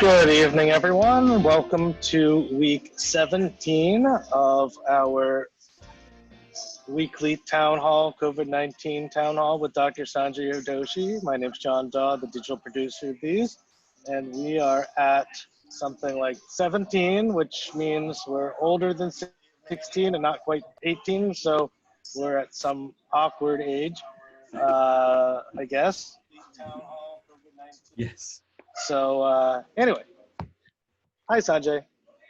Good evening, everyone. Welcome to week 17 of our weekly town hall, COVID-19 town hall with Dr. Sanjay Doshi. My name is John Daw, the digital producer of these, and we are at something like 17, which means we're older than 16 and not quite 18, so we're at some awkward age, I guess. Yes. So anyway, hi Sanjay.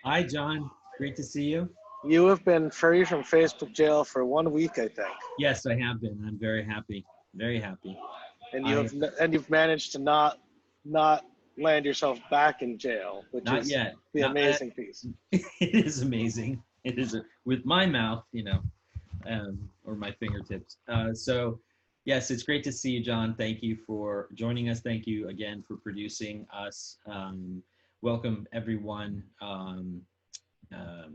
Hi, John. Great to see you. You have been free from Facebook jail for 1 week, I think. Yes, I have been. I'm very happy. Very happy. And you've managed to not land yourself back in jail, which Not is yet. the amazing piece. It is amazing. It is with my mouth, or my fingertips. So, yes, it's great to see you, John. Thank you for joining us. Thank you again for producing us. Welcome, everyone.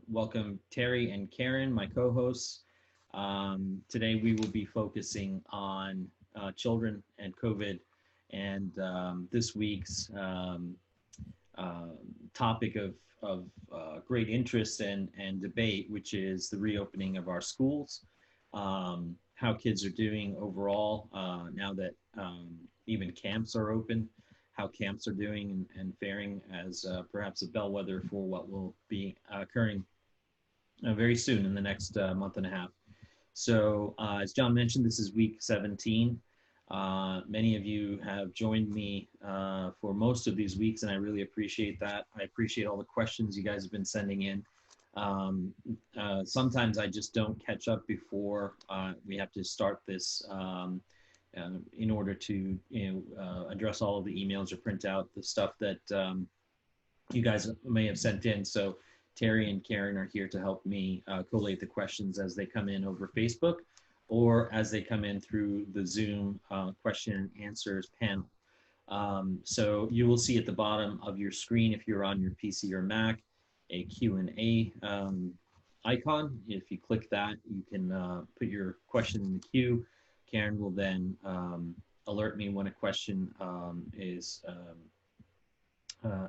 Welcome Terry and Karen, my co-hosts. Today we will be focusing on children and COVID, and this week's topic of great interest and debate, which is the reopening of our schools, how kids are doing overall now that even camps are open, how camps are doing and faring as perhaps a bellwether for what will be occurring very soon in the next month and a half. So as John mentioned, this is week 17. Many of you have joined me for most of these weeks, and I really appreciate that. I appreciate all the questions you guys have been sending in. Sometimes I just don't catch up before we have to start this in order to address all of the emails or print out the stuff that you guys may have sent in. So Terry and Karen are here to help me collate the questions as they come in over Facebook or as they come in through the Zoom question and answers panel. So you will see at the bottom of your screen, if you're on your PC or Mac, a Q&A icon. If you click that, you can put your question in the queue. Karen will then alert me when a question is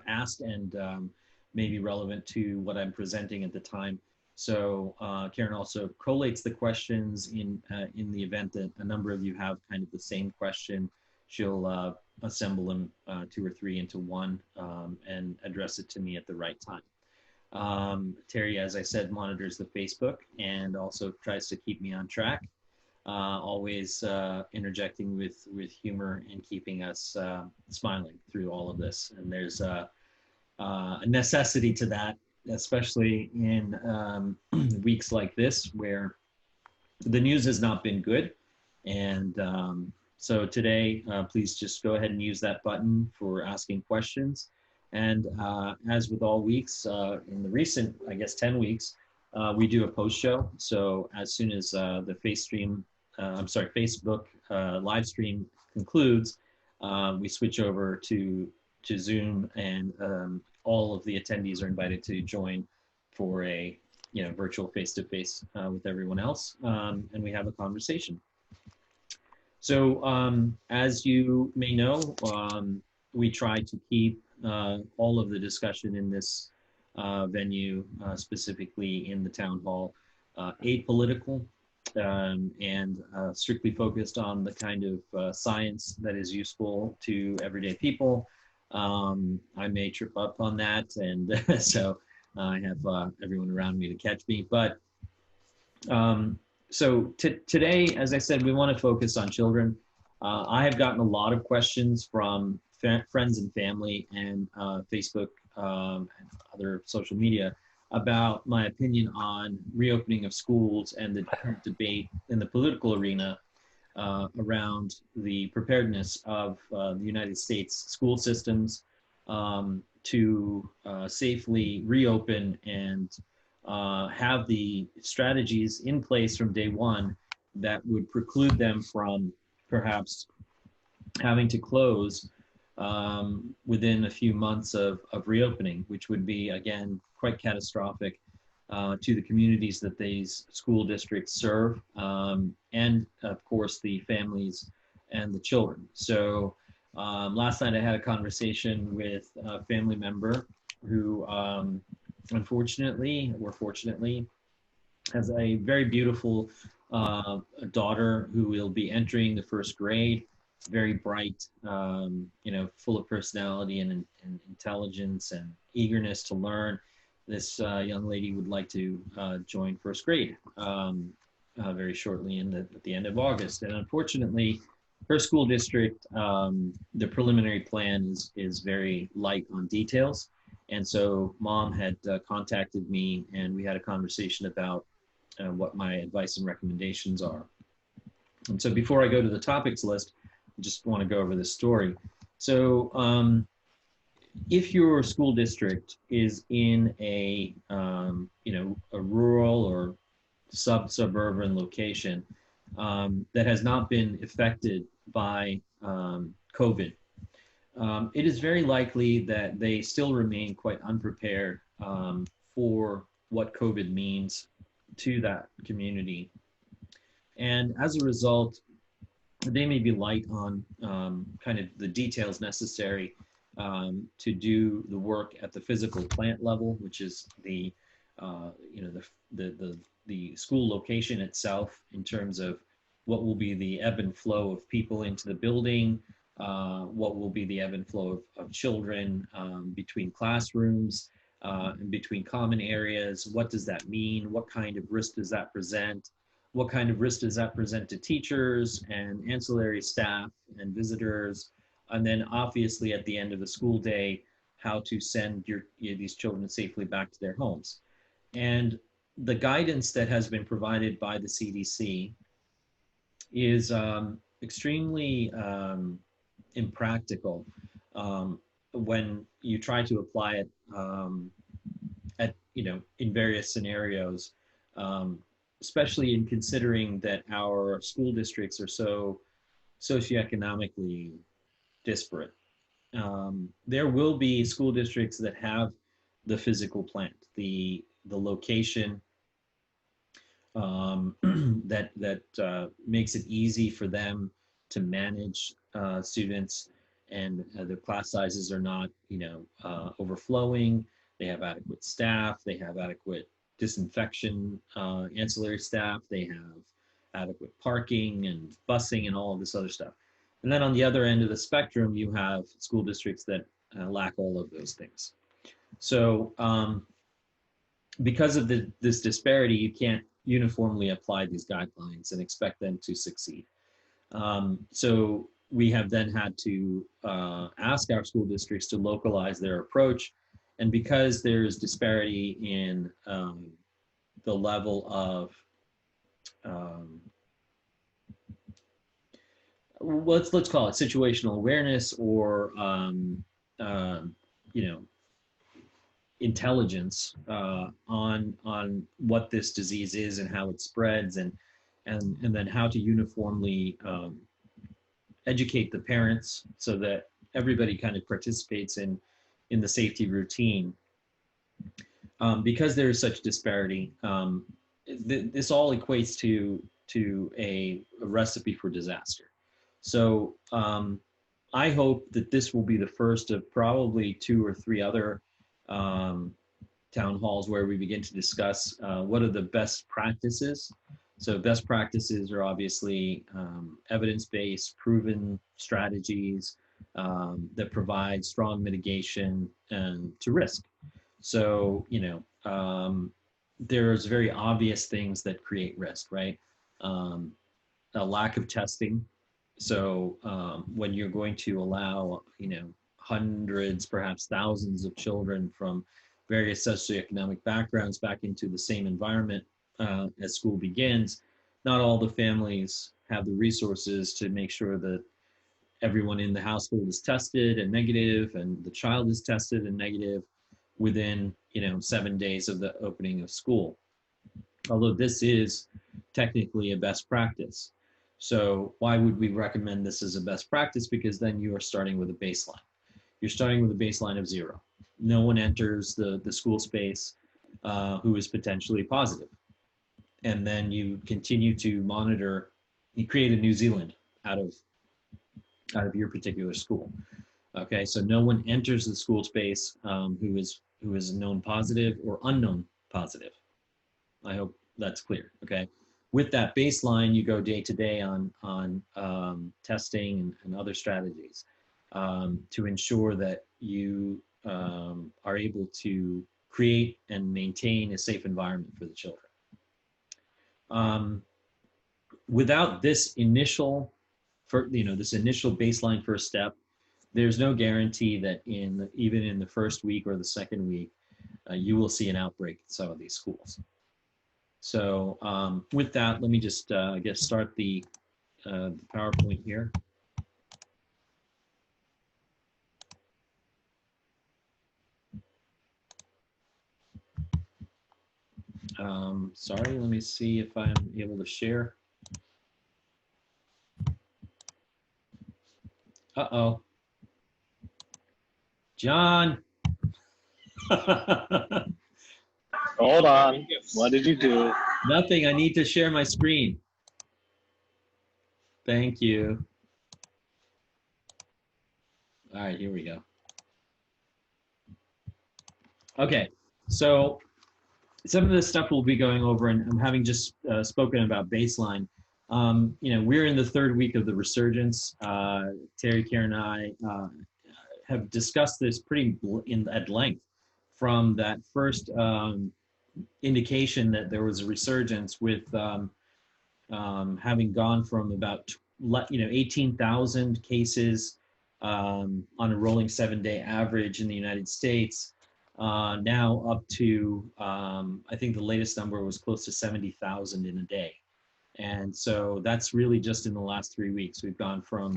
asked and may be relevant to what I'm presenting at the time. So Karen also collates the questions in the event that a number of you have kind of the same question. She'll assemble them 2 or 3 into one and address it to me at the right time. Terry, as I said, monitors the Facebook and also tries to keep me on track. Always interjecting with humor and keeping us smiling through all of this. And there's a necessity to that, especially in weeks like this where the news has not been good. And so today, please just go ahead and use that button for asking questions. And as with all weeks, in the recent, I guess, 10 weeks, we do a post show. So as soon as the Facebook live stream concludes, we switch over to Zoom, and all of the attendees are invited to join for a virtual face-to-face with everyone else, and we have a conversation. So as you may know, we try to keep all of the discussion in this venue, specifically in the town hall, apolitical and strictly focused on the kind of science that is useful to everyday people. I may trip up on that, and so I have everyone around me to catch me. But so today, as I said, we want to focus on children. I have gotten a lot of questions from friends and family and Facebook and other social media about my opinion on reopening of schools and the debate in the political arena around the preparedness of the United States school systems to safely reopen and have the strategies in place from day one that would preclude them from perhaps having to close within a few months of reopening, which would be, again, quite catastrophic to the communities that these school districts serve, and of course the families and the children. So Last night I had a conversation with a family member who, unfortunately, or fortunately, has a very beautiful daughter who will be entering the first grade. Very bright, full of personality and intelligence and eagerness to learn. This young lady would like to join first grade very shortly at the end of August. And unfortunately, her school district, the preliminary plan is very light on details. And so mom had contacted me and we had a conversation about what my advice and recommendations are. And so before I go to the topics list, I just want to go over this story. So if your school district is in a rural or suburban location that has not been affected by COVID, it is very likely that they still remain quite unprepared for what COVID means to that community. And as a result, they may be light on kind of the details necessary to do the work at the physical plant level, which is the school location itself, in terms of what will be the ebb and flow of people into the building, what will be the ebb and flow of children between classrooms and between common areas. What does that mean? What kind of risk does that present? What kind of risk does that present to teachers and ancillary staff and visitors? And then obviously at the end of the school day, how to send these children safely back to their homes. And the guidance that has been provided by the CDC is extremely impractical when you try to apply it in various scenarios, especially in considering that our school districts are so socioeconomically disparate. There will be school districts that have the physical plant, the location that makes it easy for them to manage students, and their class sizes are not overflowing. They have adequate staff. They have adequate disinfection ancillary staff. They have adequate parking and busing and all of this other stuff. And then on the other end of the spectrum, you have school districts that lack all of those things. So because of this disparity, you can't uniformly apply these guidelines and expect them to succeed. So we have then had to ask our school districts to localize their approach. And because there's disparity in the level of let's call it situational awareness or intelligence on what this disease is and how it spreads, and then how to uniformly educate the parents so that everybody kind of participates in the safety routine. Because there is such disparity, this all equates to a recipe for disaster. So I hope that this will be the first of probably 2 or 3 other town halls where we begin to discuss what are the best practices. So best practices are obviously evidence-based, proven strategies that provide strong mitigation to risk. So, there's very obvious things that create risk, right? A lack of testing. So when you're going to allow, hundreds, perhaps thousands of children from various socioeconomic backgrounds back into the same environment as school begins, not all the families have the resources to make sure that everyone in the household is tested and negative, and the child is tested and negative within 7 days of the opening of school. Although this is technically a best practice. So why would we recommend this as a best practice? Because then you are starting with a baseline. You're starting with a baseline of 0. No one enters the school space who is potentially positive. And then you continue to monitor. You create a New Zealand out of out of your particular school. Okay, so no one enters the school space who is known positive or unknown positive. I hope that's clear. Okay, with that baseline, you go day to day on testing and other strategies to ensure that you are able to create and maintain a safe environment for the children. Without this initial, this initial baseline first step, there's no guarantee that even in the first week or the second week, you will see an outbreak in some of these schools. So with that, let me just start the PowerPoint here. Sorry, let me see if I'm able to share. Uh-oh. John. Hold on. What did you do? Nothing. I need to share my screen. Thank you. All right, here we go. Okay, so some of this stuff we'll be going over, and I'm having just spoken about baseline. We're in the third week of the resurgence. Terry, Karen, and I have discussed this at length from that first indication that there was a resurgence with having gone from about 18,000 cases on a rolling 7-day average in the United States, now up to I think the latest number was close to 70,000 in a day. And so that's really just in the last 3 weeks. We've gone from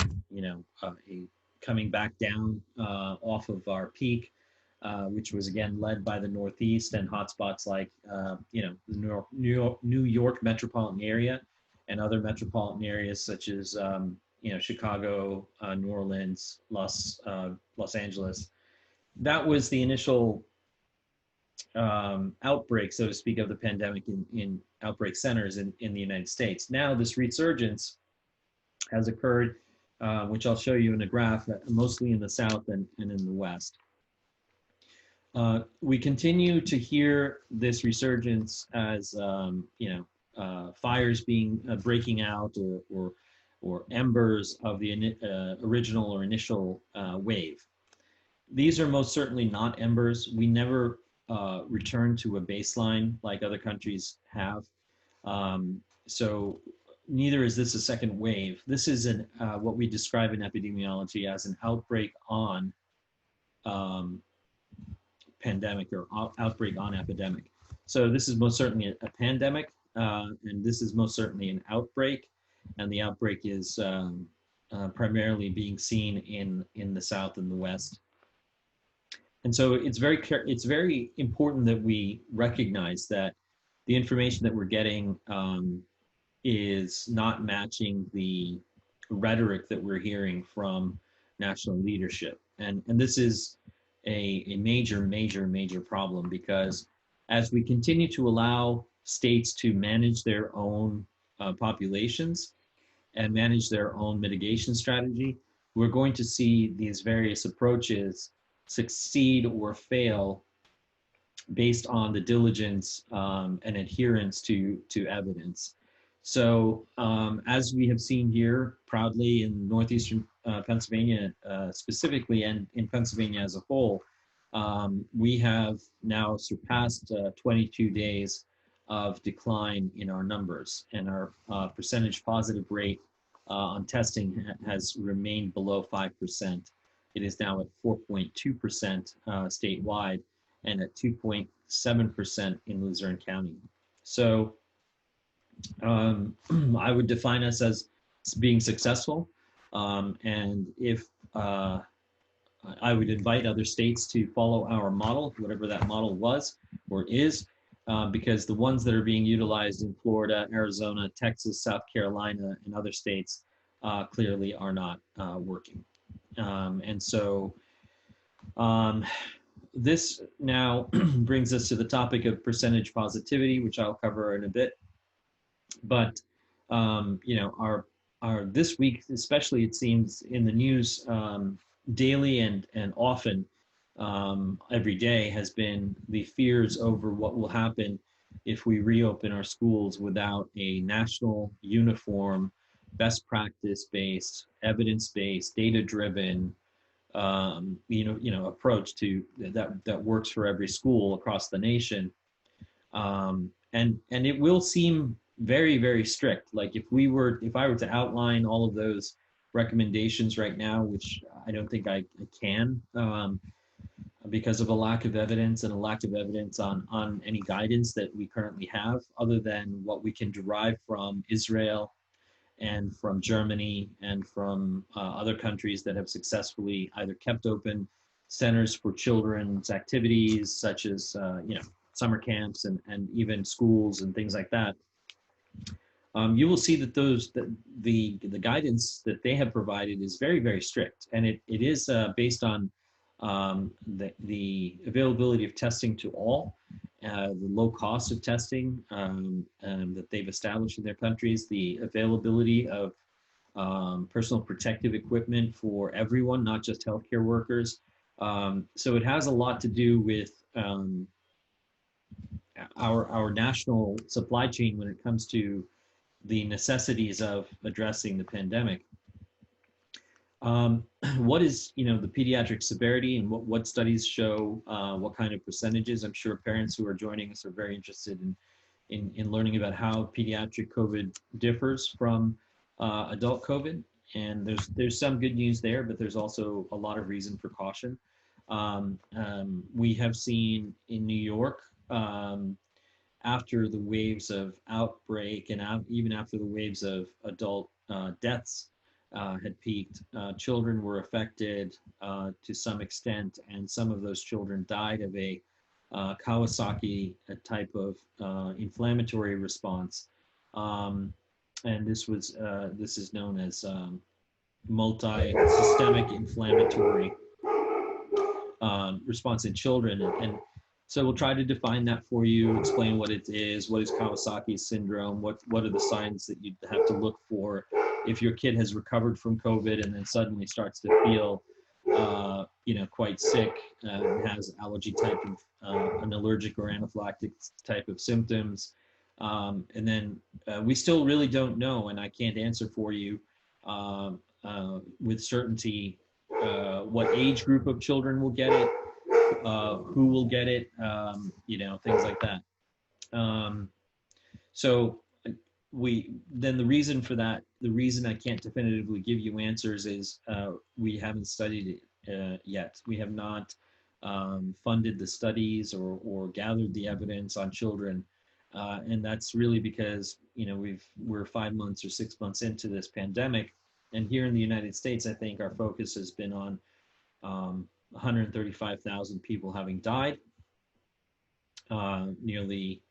coming back down off of our peak, which was again led by the Northeast and hotspots like the New York metropolitan area and other metropolitan areas such as Chicago, New Orleans, Los Angeles. That was the initial outbreak, so to speak, of the pandemic in outbreak centers in the United States. Now this resurgence has occurred, which I'll show you in a graph, mostly in the South and in the West. We continue to hear this resurgence as fires breaking out or embers of the original or initial wave. These are most certainly not embers. We never return to a baseline like other countries have. So neither is this a second wave. This is what we describe in epidemiology as an outbreak on pandemic or outbreak on epidemic. So this is most certainly a pandemic, and this is most certainly an outbreak, and the outbreak is primarily being seen in the South and the West. And so it's very important that we recognize that the information that we're getting is not matching the rhetoric that we're hearing from national leadership. And this is a major problem, because as we continue to allow states to manage their own populations and manage their own mitigation strategy, we're going to see these various approaches succeed or fail based on the diligence and adherence to evidence. So as we have seen here proudly in northeastern Pennsylvania specifically, and in Pennsylvania as a whole, we have now surpassed 22 days of decline in our numbers, and our percentage positive rate on testing has remained below 5%. It is now at 4.2% statewide and at 2.7% in Luzerne County. So I would define us as being successful, and if I would invite other states to follow our model, whatever that model was or is, because the ones that are being utilized in Florida, Arizona, Texas, South Carolina, and other states clearly are not working. And so this now brings us to the topic of percentage positivity, which I'll cover in a bit. But our this week, especially, it seems in the news daily and often every day, has been the fears over what will happen if we reopen our schools without a national, uniform, best practice based, evidence based, data driven approach to that works for every school across the nation. And it will seem very, very strict. Like if I were to outline all of those recommendations right now, which I don't think I can, because of a lack of evidence and a lack of evidence on any guidance that we currently have, other than what we can derive from Israel and from Germany and from other countries that have successfully either kept open centers for children's activities, such as summer camps and even schools and things like that. You will see that the guidance that they have provided is very, very strict, and it is based on the availability of testing to all, the low cost of testing that they've established in their countries, the availability of personal protective equipment for everyone, not just healthcare workers. So it has a lot to do with our national supply chain when it comes to the necessities of addressing the pandemic. What is, the pediatric severity, and what studies show what kind of percentages? I'm sure parents who are joining us are very interested in learning about how pediatric COVID differs from adult COVID. And there's some good news there, but there's also a lot of reason for caution. We have seen in New York, after the waves of outbreak and even after the waves of adult deaths had peaked, children were affected to some extent, and some of those children died of a Kawasaki type of inflammatory response. And this is known as multi-systemic inflammatory response in children. And so we'll try to define that for you, explain what it is, what is Kawasaki syndrome, what are the signs that you have to look for if your kid has recovered from COVID and then suddenly starts to feel, quite sick, has allergy type of, an allergic or anaphylactic type of symptoms. And then we still really don't know, and I can't answer for you with certainty what age group of children will get it, who will get it, things like that. So the reason for that, the reason I can't definitively give you answers is we haven't studied it yet. We have not funded the studies or gathered the evidence on children. And that's really because, we're 5 months or 6 months into this pandemic. And here in the United States, I think our focus has been on 135,000 people having died. Nearly,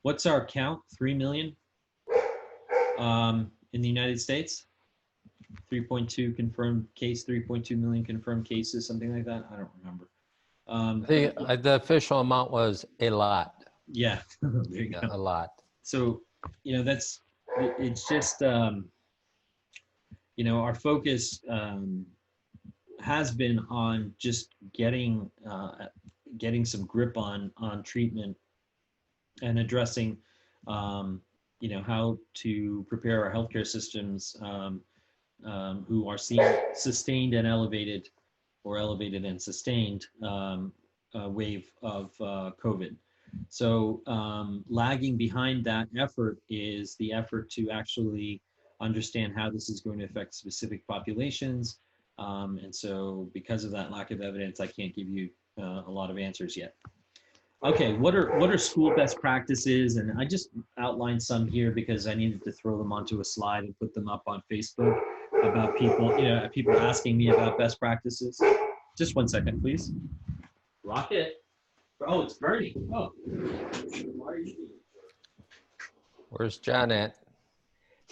what's our count? 3 million in the United States? 3.2 confirmed case, 3.2 million confirmed cases, something like that. I don't remember. The official amount was a lot. Yeah, there you go. A lot. So, it's just, our focus has been on just getting some grip on treatment and addressing, how to prepare our healthcare systems who are seeing sustained and elevated, or elevated and sustained wave of COVID. So lagging behind that effort is the effort to actually understand how this is going to affect specific populations. And so because of that lack of evidence, I can't give you a lot of answers yet. Okay, what are school best practices? And I just outlined some here because I needed to throw them onto a slide and put them up on Facebook about people asking me about best practices. Just 1 second, please. Rocket. Oh, it's burning. Oh. Why are you? Where's John at?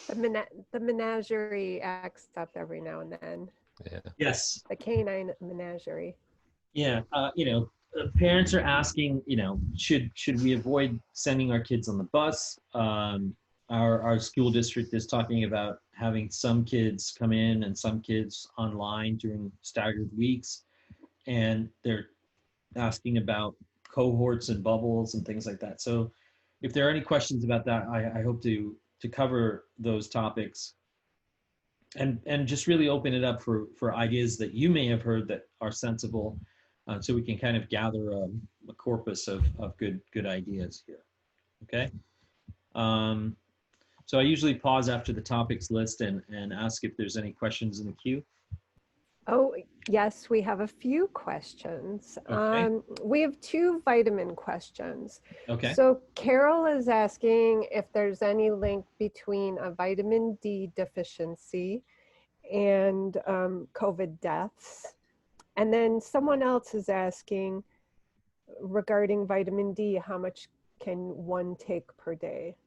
The menagerie acts up every now and then. Yeah. Yes. The canine menagerie. Yeah. Parents are asking, should we avoid sending our kids on the bus? Our school district is talking about having some kids come in and some kids online during staggered weeks, and they're asking about cohorts and bubbles and things like that. So if there are any questions about that, I hope to cover those topics and just really open it up for ideas that you may have heard that are sensible, so we can kind of gather a corpus of good ideas here. Okay. So I usually pause after the topics list and ask if there's any questions in the queue. Oh, yes, we have a few questions. Okay. We have 2 vitamin questions. Okay. So Carol is asking if there's any link between a vitamin D deficiency and COVID deaths. And then someone else is asking regarding vitamin D, how much can one take per day?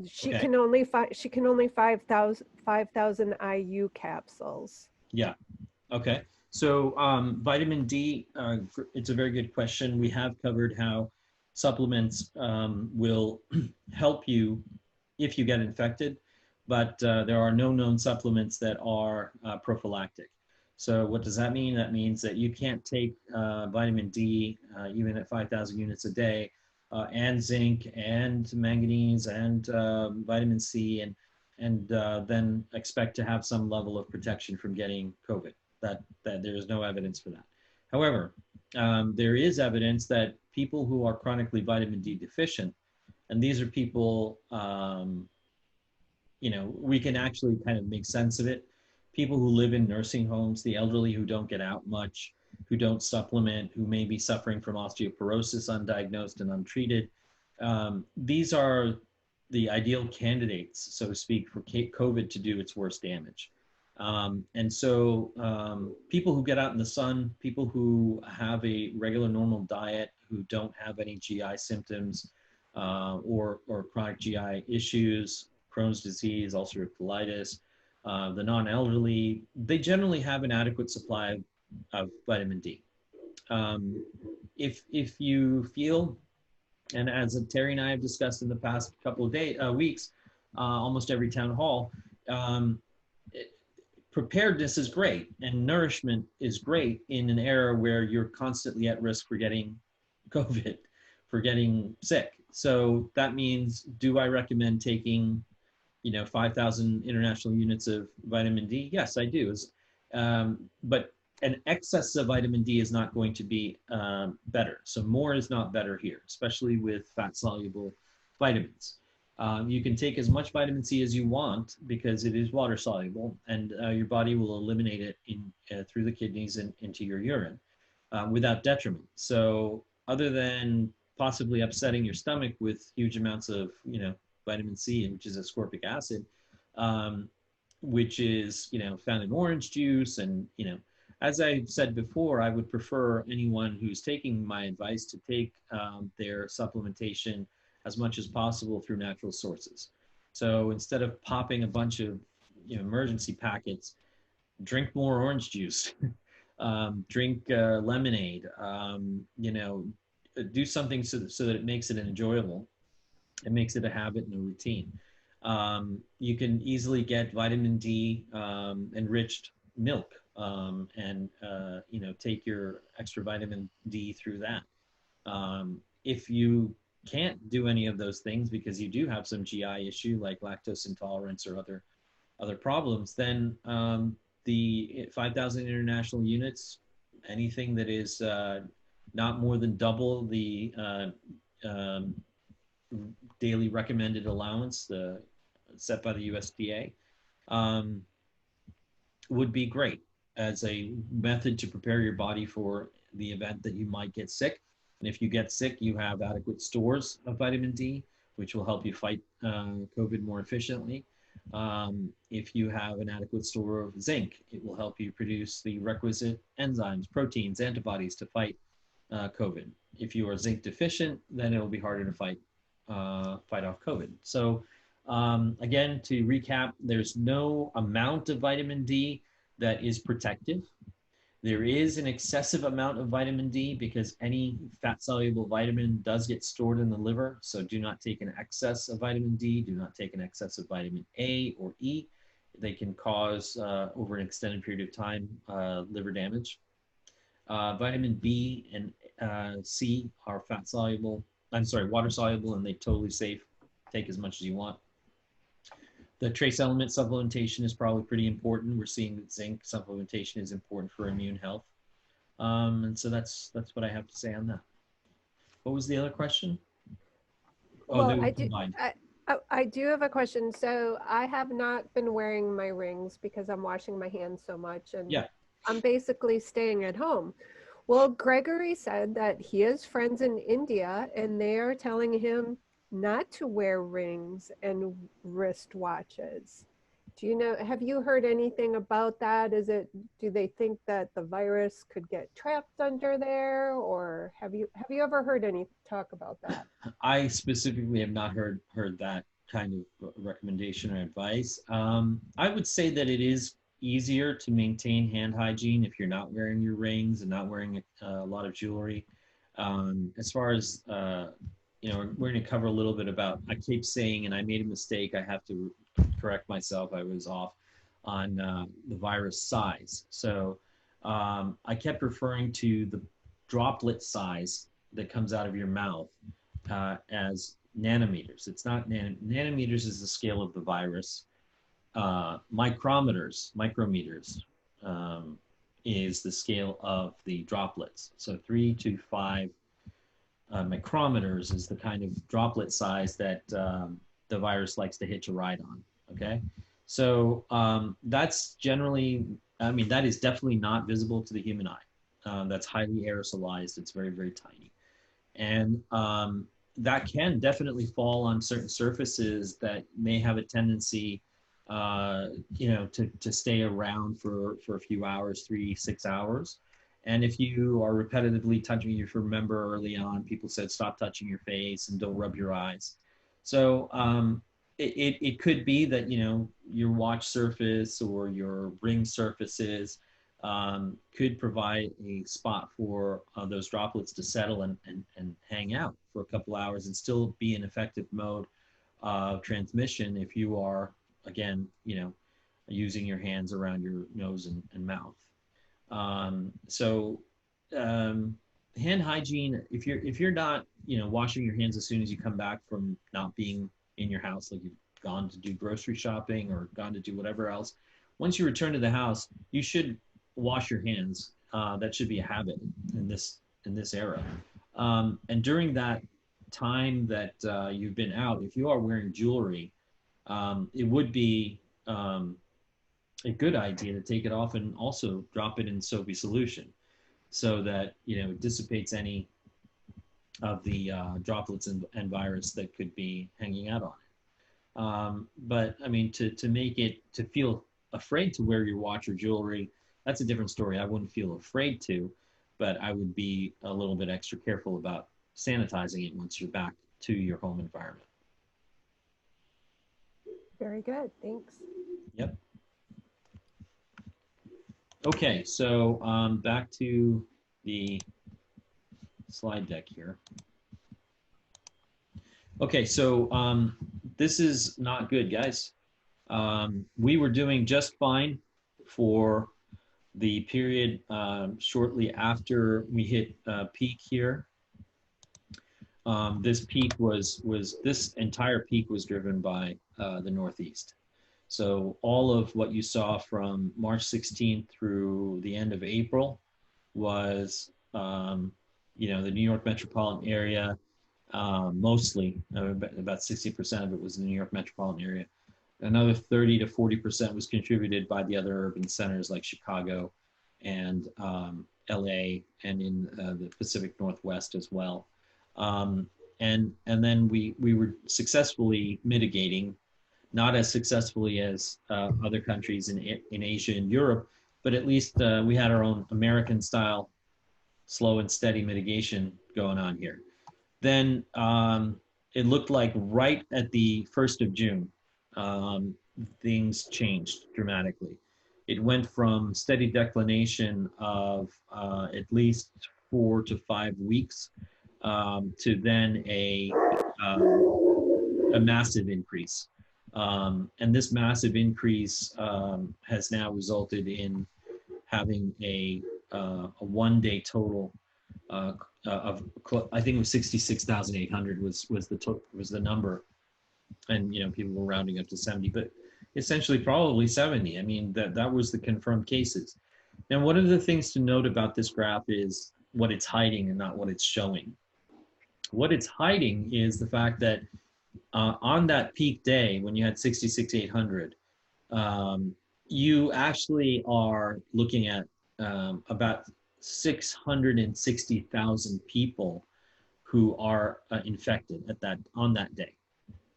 She Okay. can only 5,000 IU capsules. Yeah. Okay. So vitamin D, it's a very good question. We have covered how supplements will help you if you get infected, but there are no known supplements that are prophylactic. So what does that mean? That means that you can't take vitamin D even at 5,000 units a day, and zinc and manganese and vitamin C, and then expect to have some level of protection from getting COVID. That there is no evidence for that. However, there is evidence that people who are chronically vitamin D deficient, and these are people, we can actually kind of make sense of it. People who live in nursing homes, the elderly who don't get out much, who don't supplement, who may be suffering from osteoporosis undiagnosed and untreated. These are the ideal candidates, so to speak, for COVID to do its worst damage. And so people who get out in the sun, people who have a regular normal diet, who don't have any GI symptoms or chronic GI issues, Crohn's disease, ulcerative colitis, the non-elderly, they generally have an adequate supply of vitamin D. If you feel, and as Terry and I have discussed in the past couple of weeks, almost every town hall, preparedness is great and nourishment is great in an era where you're constantly at risk for getting COVID, for getting sick. So that means, do I recommend taking 5,000 international units of vitamin D? Yes, I do. But an excess of vitamin D is not going to be better. So more is not better here, especially with fat-soluble vitamins. You can take as much vitamin C as you want because it is water soluble, and your body will eliminate it through the kidneys and into your urine without detriment. So other than possibly upsetting your stomach with huge amounts of vitamin C, which is ascorbic acid, which is found in orange juice, and as I said before, I would prefer anyone who's taking my advice to take their supplementation as much as possible through natural sources. So instead of popping a bunch of emergency packets, drink more orange juice, drink lemonade, do something so that it makes it enjoyable. It makes it a habit and a routine. You can easily get vitamin D enriched milk, and take your extra vitamin D through that. If you can't do any of those things because you do have some GI issue like lactose intolerance or other problems, then the 5,000 international units, anything that is not more than double the daily recommended allowance set by the USDA, would be great as a method to prepare your body for the event that you might get sick. And if you get sick, you have adequate stores of vitamin D, which will help you fight COVID more efficiently. If you have an adequate store of zinc, it will help you produce the requisite enzymes, proteins, antibodies to fight COVID. If you are zinc deficient, then it will be harder to fight off COVID. So again, to recap, there's no amount of vitamin D that is protective. There is an excessive amount of vitamin D because any fat-soluble vitamin does get stored in the liver. So do not take an excess of vitamin D. Do not take an excess of vitamin A or E. they can cause, over an extended period of time, liver damage. Vitamin B and C are water soluble, and they're totally safe. Take as much as you want. The trace element supplementation is probably pretty important. We're seeing that zinc supplementation is important for immune health. And so that's what I have to say on that. What was the other question? Oh, they Well, were combined. I do have a question. So I have not been wearing my rings because I'm washing my hands so much, and Yeah. I'm basically staying at home. Well, Gregory said that he has friends in India and they are telling him not to wear rings and wrist watches. Do you know, have you heard anything about that? Do they think that the virus could get trapped under there, or have you ever heard any talk about that? I specifically have not heard that kind of recommendation or advice. I would say that it is easier to maintain hand hygiene if you're not wearing your rings and not wearing a lot of jewelry. As far as we're going to cover a little bit about. I keep saying, and I made a mistake. I have to correct myself. I was off on the virus size. So I kept referring to the droplet size that comes out of your mouth as nanometers. It's not nanometers is the scale of the virus. Micrometers is the scale of the droplets. So 3 to 5 micrometers is the kind of droplet size that the virus likes to hitch a ride on. Okay, so that's generally, that is definitely not visible to the human eye. That's highly aerosolized. It's very, very tiny, and that can definitely fall on certain surfaces that may have a tendency, to stay around for a few hours, 3-6 hours. And if you are repetitively touching, if you remember early on, people said stop touching your face and don't rub your eyes. So it could be that your watch surface or your ring surfaces could provide a spot for those droplets to settle and hang out for a couple hours and still be an effective mode of transmission if you are, again, using your hands around your nose and mouth. Hand hygiene, if you're not washing your hands as soon as you come back from not being in your house, like you've gone to do grocery shopping or gone to do whatever else, once you return to the house, you should wash your hands. That should be a habit in this era. And during that time that you've been out, if you are wearing jewelry, it would be a good idea to take it off and also drop it in soapy solution so that it dissipates any of the droplets and virus that could be hanging out on it. But to make it, to feel afraid to wear your watch or jewelry, that's a different story. I wouldn't feel afraid to, but I would be a little bit extra careful about sanitizing it once you're back to your home environment. Very good, thanks. Yep. Okay, so back to the slide deck here. Okay, so this is not good, guys. We were doing just fine for the period shortly after we hit peak here. This peak this entire peak was driven by the Northeast. So all of what you saw from March 16th through the end of April was, the New York metropolitan area, mostly, about 60% of it was in the New York metropolitan area. Another 30 to 40% was contributed by the other urban centers like Chicago and LA and in the Pacific Northwest as well. And then we were successfully mitigating, not as successfully as other countries in Asia and Europe, but at least we had our own American style, slow and steady mitigation going on here. Then it looked like right at the 1st of June, things changed dramatically. It went from steady declination of at least 4 to 5 weeks to then a massive increase. And this massive increase has now resulted in having a 1-day total of I think it was 66,800 was the number, and people were rounding up to 70, but essentially probably 70. I mean that was the confirmed cases. Now, one of the things to note about this graph is what it's hiding and not what it's showing. What it's hiding is the fact that on that peak day when you had 66,800, you actually are looking at about 660,000 people who are infected on that day.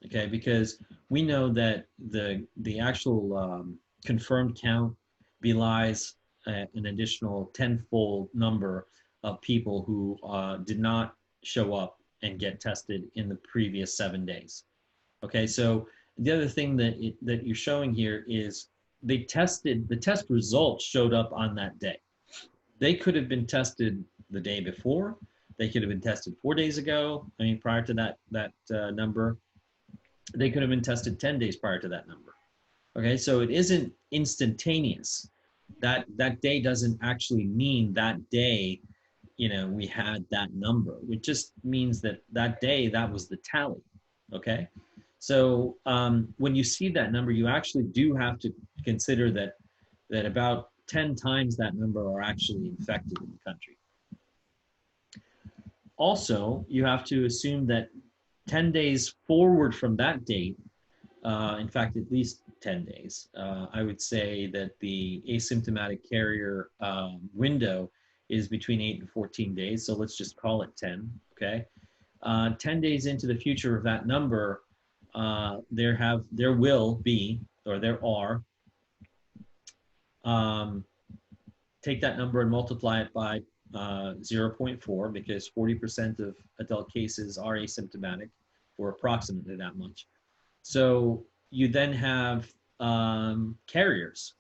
Okay, because we know that the actual confirmed count belies an additional tenfold number of people who did not show up and get tested in the previous 7 days. Okay, so the other thing that you're showing here is the test results showed up on that day. They could have been tested the day before. They could have been tested 4 days ago. I mean, prior to that number. They could have been tested 10 days prior to that number. Okay, so it isn't instantaneous. That day doesn't actually mean that day, we had that number. It just means that day, that was the tally. Okay, so when you see that number, you actually do have to consider that about 10 times that number are actually infected in the country. Also, you have to assume that 10 days forward from that date, in fact, at least 10 days, I would say that the asymptomatic carrier window is between 8 and 14 days. So let's just call it 10, okay? 10 days into the future of that number, there will be, or there are, take that number and multiply it by 0.4, because 40% of adult cases are asymptomatic, or approximately that much. So you then have carriers.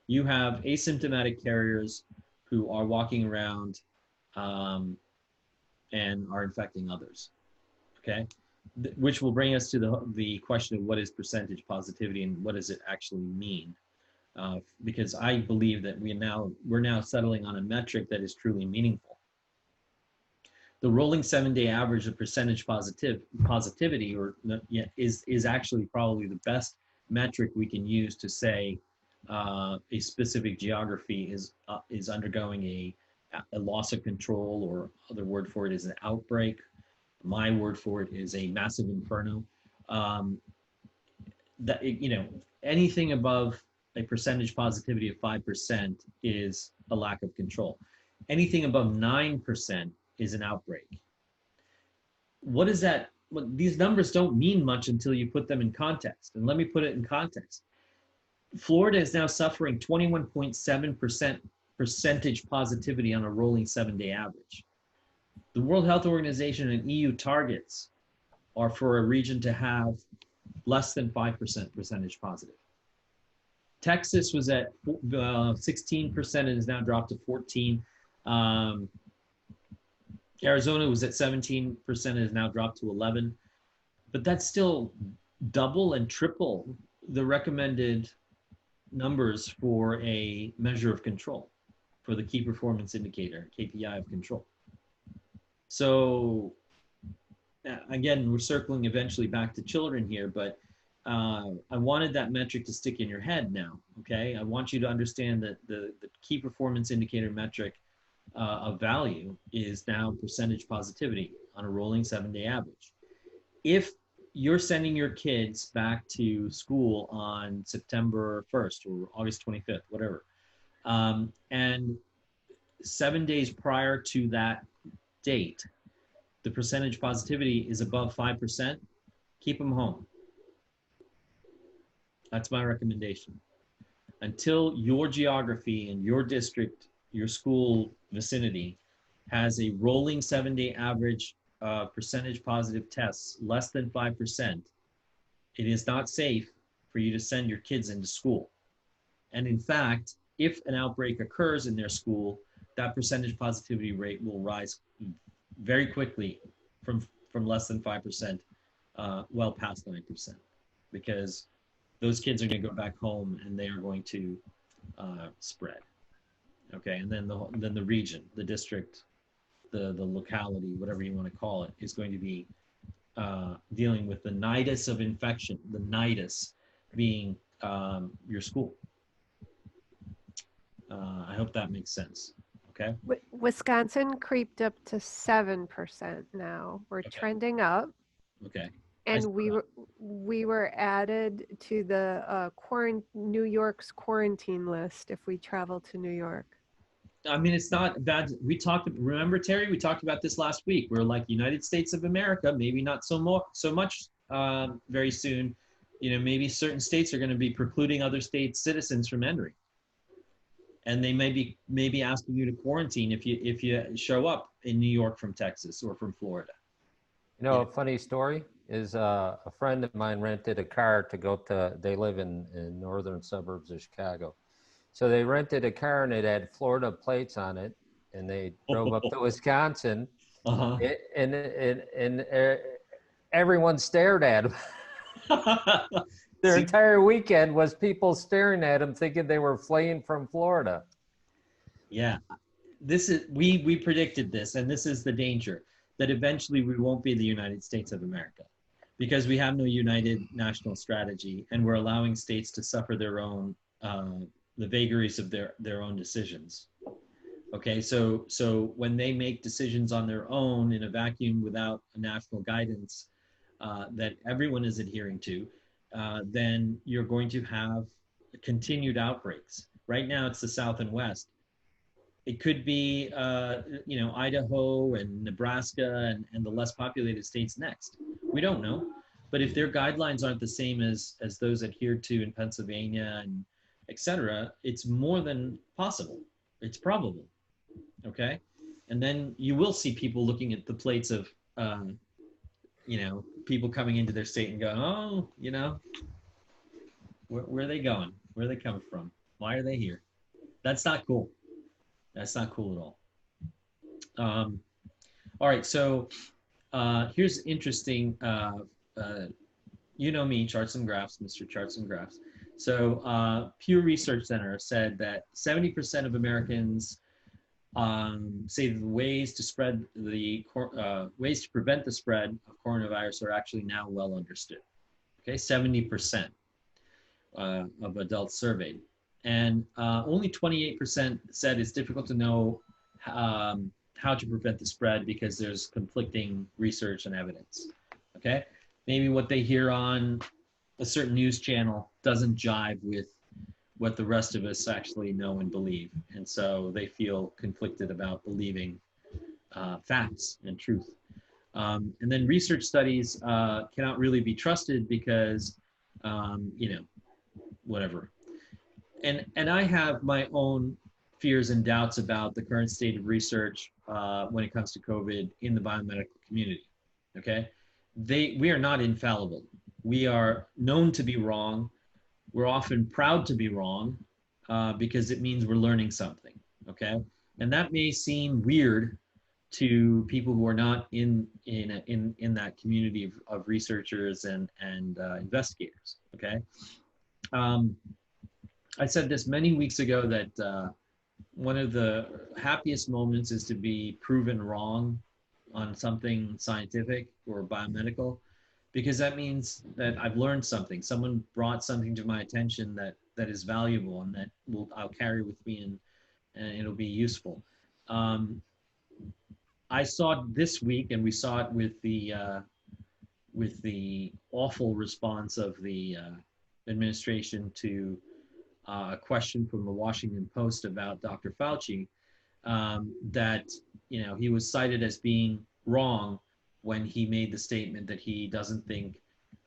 You have asymptomatic carriers who are walking around and are infecting others, okay? Which will bring us to the question of what is percentage positivity and what does it actually mean? Because I believe that we're now settling on a metric that is truly meaningful. The rolling 7-day average of percentage positivity is actually probably the best metric we can use to say a specific geography is undergoing a loss of control, or other word for it is an outbreak. My word for it is a massive inferno. Anything above a percentage positivity of 5% is a lack of control. Anything above 9% is an outbreak. What is that? Well, these numbers don't mean much until you put them in context. And let me put it in context. Florida is now suffering 21.7% percentage positivity on a rolling 7-day average. The World Health Organization and EU targets are for a region to have less than 5% percentage positive. Texas was at 16% and has now dropped to 14. Arizona was at 17% and has now dropped to 11. But that's still double and triple the recommended numbers for a measure of control, for the key performance indicator, KPI of control. So again, we're circling eventually back to children here, but I wanted that metric to stick in your head now, okay? I want you to understand that the key performance indicator metric of value is now percentage positivity on a rolling 7-day average. If you're sending your kids back to school on September 1st or August 25th, whatever, and 7 days prior to that date, the percentage positivity is above 5%, keep them home. That's my recommendation. Until your geography and your district, your school vicinity has a rolling 7-day average percentage positive tests less than 5%, it is not safe for you to send your kids into school. And in fact, if an outbreak occurs in their school, that percentage positivity rate will rise very quickly from less than 5% well past 9%, because those kids are going to go back home and they are going to spread. Okay, and then the region, the district, the locality, whatever you want to call it, is going to be dealing with the nidus of infection, the nidus being your school. I hope that makes sense. Okay. Wisconsin creeped up to 7% now. We're trending up. Okay. And we were added to the New York's quarantine list if we travel to New York. I mean, it's not bad. Remember, Terry, we talked about this last week. We're like United States of America, maybe not so much very soon. You know, maybe certain states are going to be precluding other states' citizens from entering. And they may be asking you to quarantine if you show up in New York from Texas or from Florida. You know, a funny story is a friend of mine rented a car to go to, they live in northern suburbs of Chicago. So they rented a car and it had Florida plates on it, and they drove up to Wisconsin, and everyone stared at him. Their entire weekend was people staring at him thinking they were fleeing from Florida. Yeah, we predicted this, and this is the danger, that eventually we won't be the United States of America, because we have no united national strategy, and we're allowing states to suffer their own the vagaries of their own decisions. Okay, so when they make decisions on their own in a vacuum without a national guidance that everyone is adhering to, then you're going to have continued outbreaks. Right now it's the South and West. It could be, Idaho and Nebraska and the less populated states next. We don't know. But if their guidelines aren't the same as those adhered to in Pennsylvania and et cetera, it's more than possible. It's probable. Okay? And then you will see people looking at the plates of, people coming into their state and going, oh, where are they going? Where are they coming from? Why are they here? That's not cool. That's not cool at all. All right, so here's interesting. You know me, charts and graphs, Mr. Charts and Graphs. So Pew Research Center said that 70% of Americans say the ways to prevent the spread of coronavirus are actually now well understood. Okay, 70% of adults surveyed. And only 28% said it's difficult to know how to prevent the spread because there's conflicting research and evidence. Okay, maybe what they hear on a certain news channel doesn't jive with what the rest of us actually know and believe, and so they feel conflicted about believing facts and truth. And then research studies cannot really be trusted because, whatever. And I have my own fears and doubts about the current state of research when it comes to COVID in the biomedical community. Okay, we are not infallible. We are known to be wrong. We're often proud to be wrong because it means we're learning something. Okay, and that may seem weird to people who are not in that community of researchers and investigators. Okay. I said this many weeks ago that one of the happiest moments is to be proven wrong on something scientific or biomedical, because that means that I've learned something. Someone brought something to my attention that is valuable and that I'll carry with me and it'll be useful. I saw it this week, and we saw it with the awful response of the administration to a question from the Washington Post about Dr. Fauci, that he was cited as being wrong when he made the statement that he doesn't think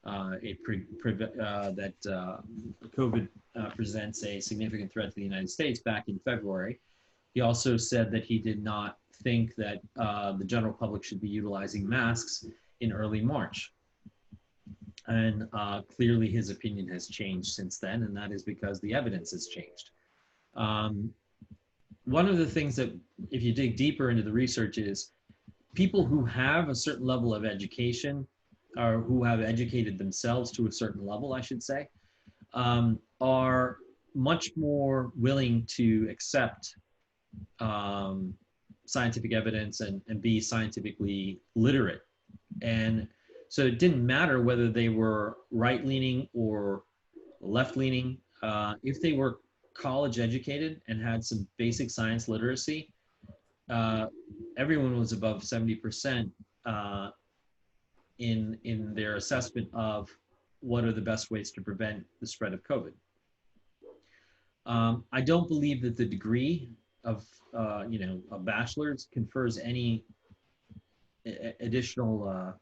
that COVID presents a significant threat to the United States back in February. He also said that he did not think that the general public should be utilizing masks in early March. And clearly his opinion has changed since then, and that is because the evidence has changed. One of the things that, if you dig deeper into the research, is people who have a certain level of education or who have educated themselves to a certain level, I should say, are much more willing to accept scientific evidence and be scientifically literate. And so it didn't matter whether they were right-leaning or left-leaning. If they were college educated and had some basic science literacy, everyone was above 70% in their assessment of what are the best ways to prevent the spread of COVID. I don't believe that the degree of a bachelor's confers any additional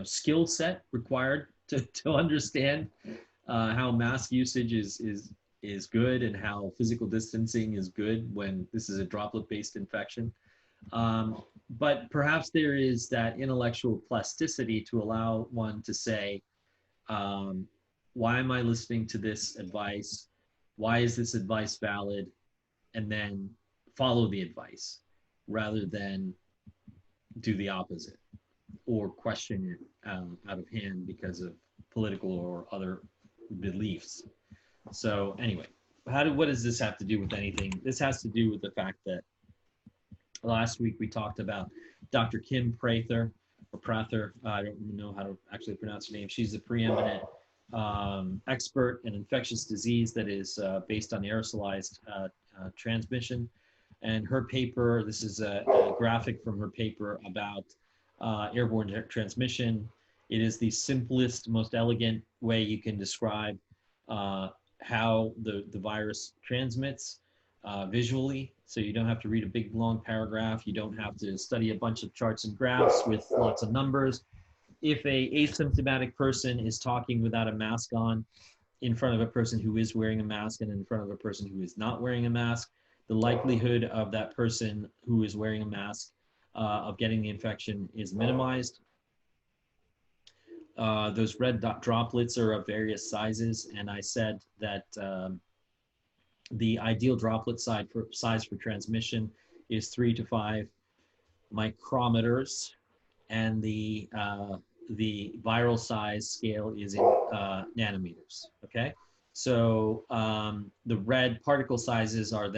skill set required to understand how mask usage is good and how physical distancing is good when this is a droplet-based infection. But perhaps there is that intellectual plasticity to allow one to say, why am I listening to this advice? Why is this advice valid? And then follow the advice rather than do the opposite or question it out of hand because of political or other beliefs. So anyway, what does this have to do with anything? This has to do with the fact that last week we talked about Dr. Kim Prather, I don't know how to actually pronounce her name. She's a preeminent expert in infectious disease that is based on aerosolized transmission. And her paper, this is a graphic from her paper about airborne transmission. It is the simplest, most elegant way you can describe how the virus transmits visually. So you don't have to read a big long paragraph. You don't have to study a bunch of charts and graphs with lots of numbers. If a asymptomatic person is talking without a mask on in front of a person who is wearing a mask and in front of a person who is not wearing a mask, the likelihood of that person who is wearing a mask of getting the infection is minimized. Those red droplets are of various sizes, and I said that the ideal droplet size for transmission is 3 to 5 micrometers, and the viral size scale is in nanometers. Okay, so the red particle sizes are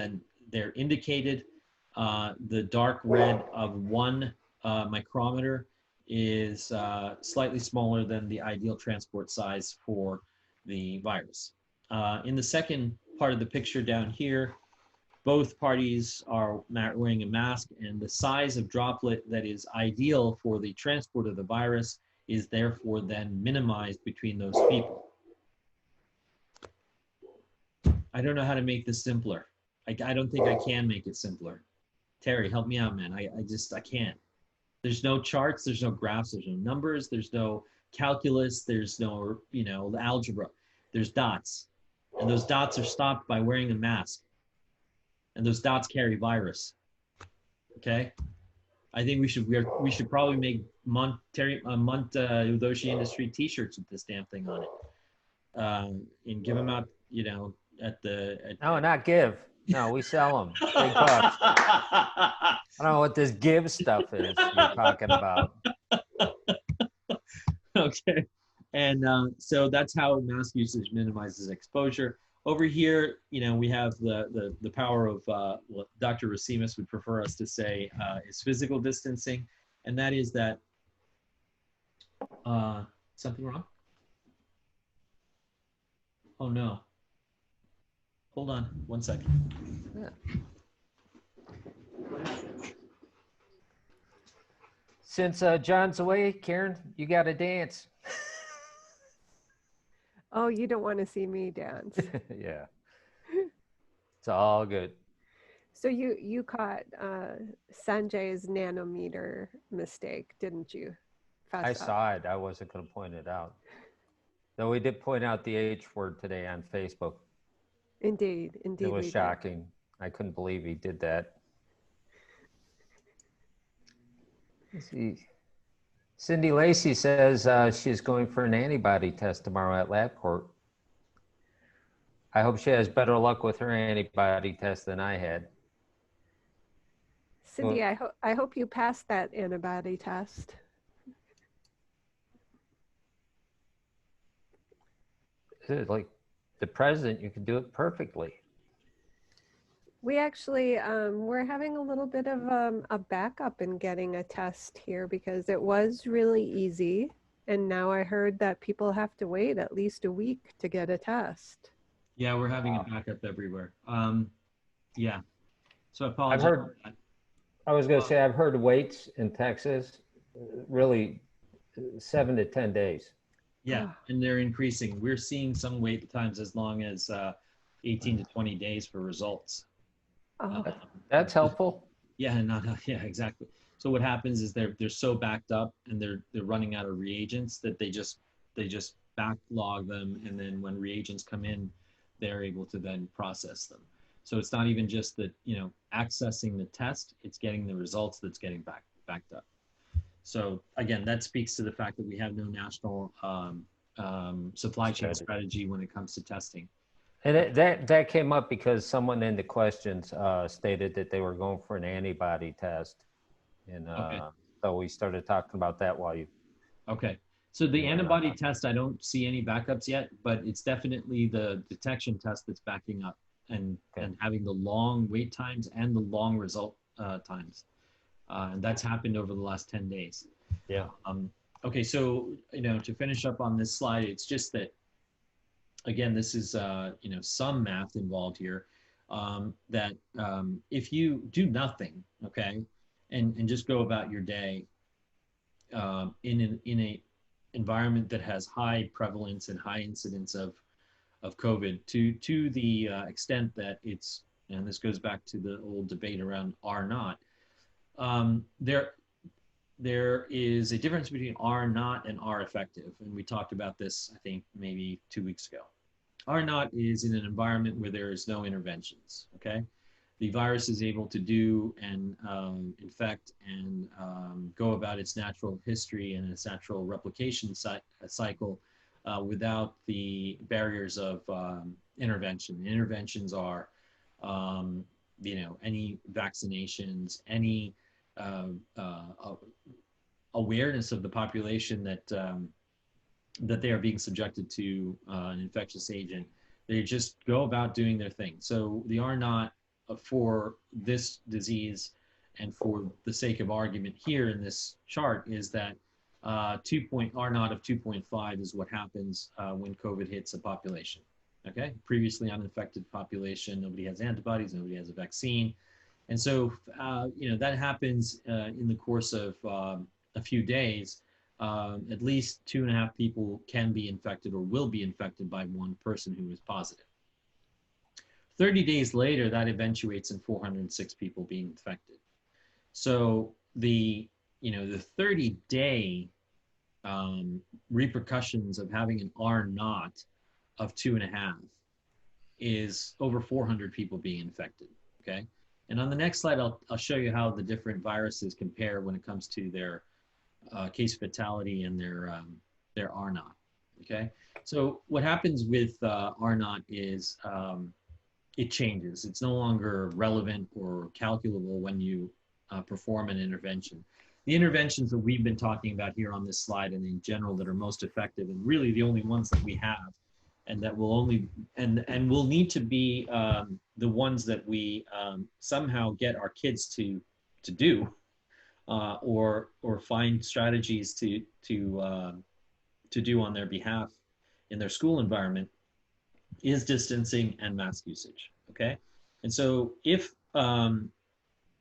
they're indicated. The dark red of 1 micrometer is slightly smaller than the ideal transport size for the virus. In the second part of the picture down here, both parties are wearing a mask, and the size of droplet that is ideal for the transport of the virus is therefore then minimized between those people. I don't know how to make this simpler. I don't think I can make it simpler. Terry, help me out, man. I can't. There's no charts, there's no graphs, there's no numbers, there's no calculus, there's no, algebra. There's dots. And those dots are stopped by wearing a mask. And those dots carry virus. Okay? I think we should probably make Udoshi Industry t-shirts with this damn thing on it. And give them out, No, not give. No, we sell them. Big bucks. I don't know what this give stuff is you're talking about. Okay. And so that's how mask usage minimizes exposure. Over here, we have the power of what Dr. Racimus would prefer us to say is physical distancing. And that is that, something wrong? Oh no. Hold on 1 second. Yeah. Since John's away, Karen, you got to dance. Oh, you don't want to see me dance. Yeah. It's all good. So you caught Sanjay's nanometer mistake, didn't you? I saw it. I wasn't going to point it out. Though we did point out the H word today on Facebook. Indeed. It was shocking. I couldn't believe he did that. Let's see. Cindy Lacey says she's going for an antibody test tomorrow at LabCorp. I hope she has better luck with her antibody test than I had. Cindy, I hope you passed that antibody test. like the president, you can do it perfectly. We actually, we're having a little bit of a backup in getting a test here because it was really easy. And now I heard that people have to wait at least a week to get a test. Yeah, we're having a backup everywhere. Yeah. So I I've apologize. heard, I was going to say, I've heard waits in Texas really 7 to 10 days. Yeah, and they're increasing. We're seeing some wait times as long as 18 to 20 days for results. Oh, That's helpful. Yeah, yeah, exactly. So what happens is they're so backed up and they're running out of reagents that they just backlog them, and then when reagents come in, they're able to then process them. So it's not even just that, you know, accessing the test, it's getting the results that's getting backed up. So again, that speaks to the fact that we have no national supply chain strategy when it comes to testing. And that came up because someone in the questions stated that they were going for an antibody test. And so we started talking about that while you. Okay. So the antibody test, I don't see any backups yet, but it's definitely the detection test that's backing up and having the long wait times and the long result times. And that's happened over the last 10 days. Yeah. Okay, so, you know, to finish up on this slide, it's just that, again, this is, you know, some math involved here, that if you do nothing, okay, and just go about your day in a environment that has high prevalence and high incidence of COVID, to the extent that it's, and this goes back to the old debate around R naught, there is a difference between R naught and R effective. And we talked about this, I think, maybe 2 weeks ago. R naught is in an environment where there is no interventions, okay? The virus is able to do and infect and go about its natural history and its natural replication cycle without the barriers of intervention. Interventions are, you know, any vaccinations, any awareness of the population that that they are being subjected to an infectious agent. They just go about doing their thing. So the R naught for this disease, and for the sake of argument here in this chart, is that R naught of 2.5 is what happens when COVID hits a population. Okay, previously uninfected population, nobody has antibodies, nobody has a vaccine. And so, you know, that happens in the course of a few days. At least 2.5 people can be infected or will be infected by one person who is positive. 30 days later, that eventuates in 406 people being infected. So the 30-day repercussions of having an R naught of 2.5 is over 400 people being infected. Okay. And on the next slide, I'll show you how the different viruses compare when it comes to their case fatality and their R naught. Okay, so what happens with R naught is it changes. It's no longer relevant or calculable when you perform an intervention. The interventions that we've been talking about here on this slide and in general that are most effective, and really the only ones that we have, and that will only and will need to be the ones that we somehow get our kids to do, or find strategies to do on their behalf in their school environment, is distancing and mask usage. Okay, and so if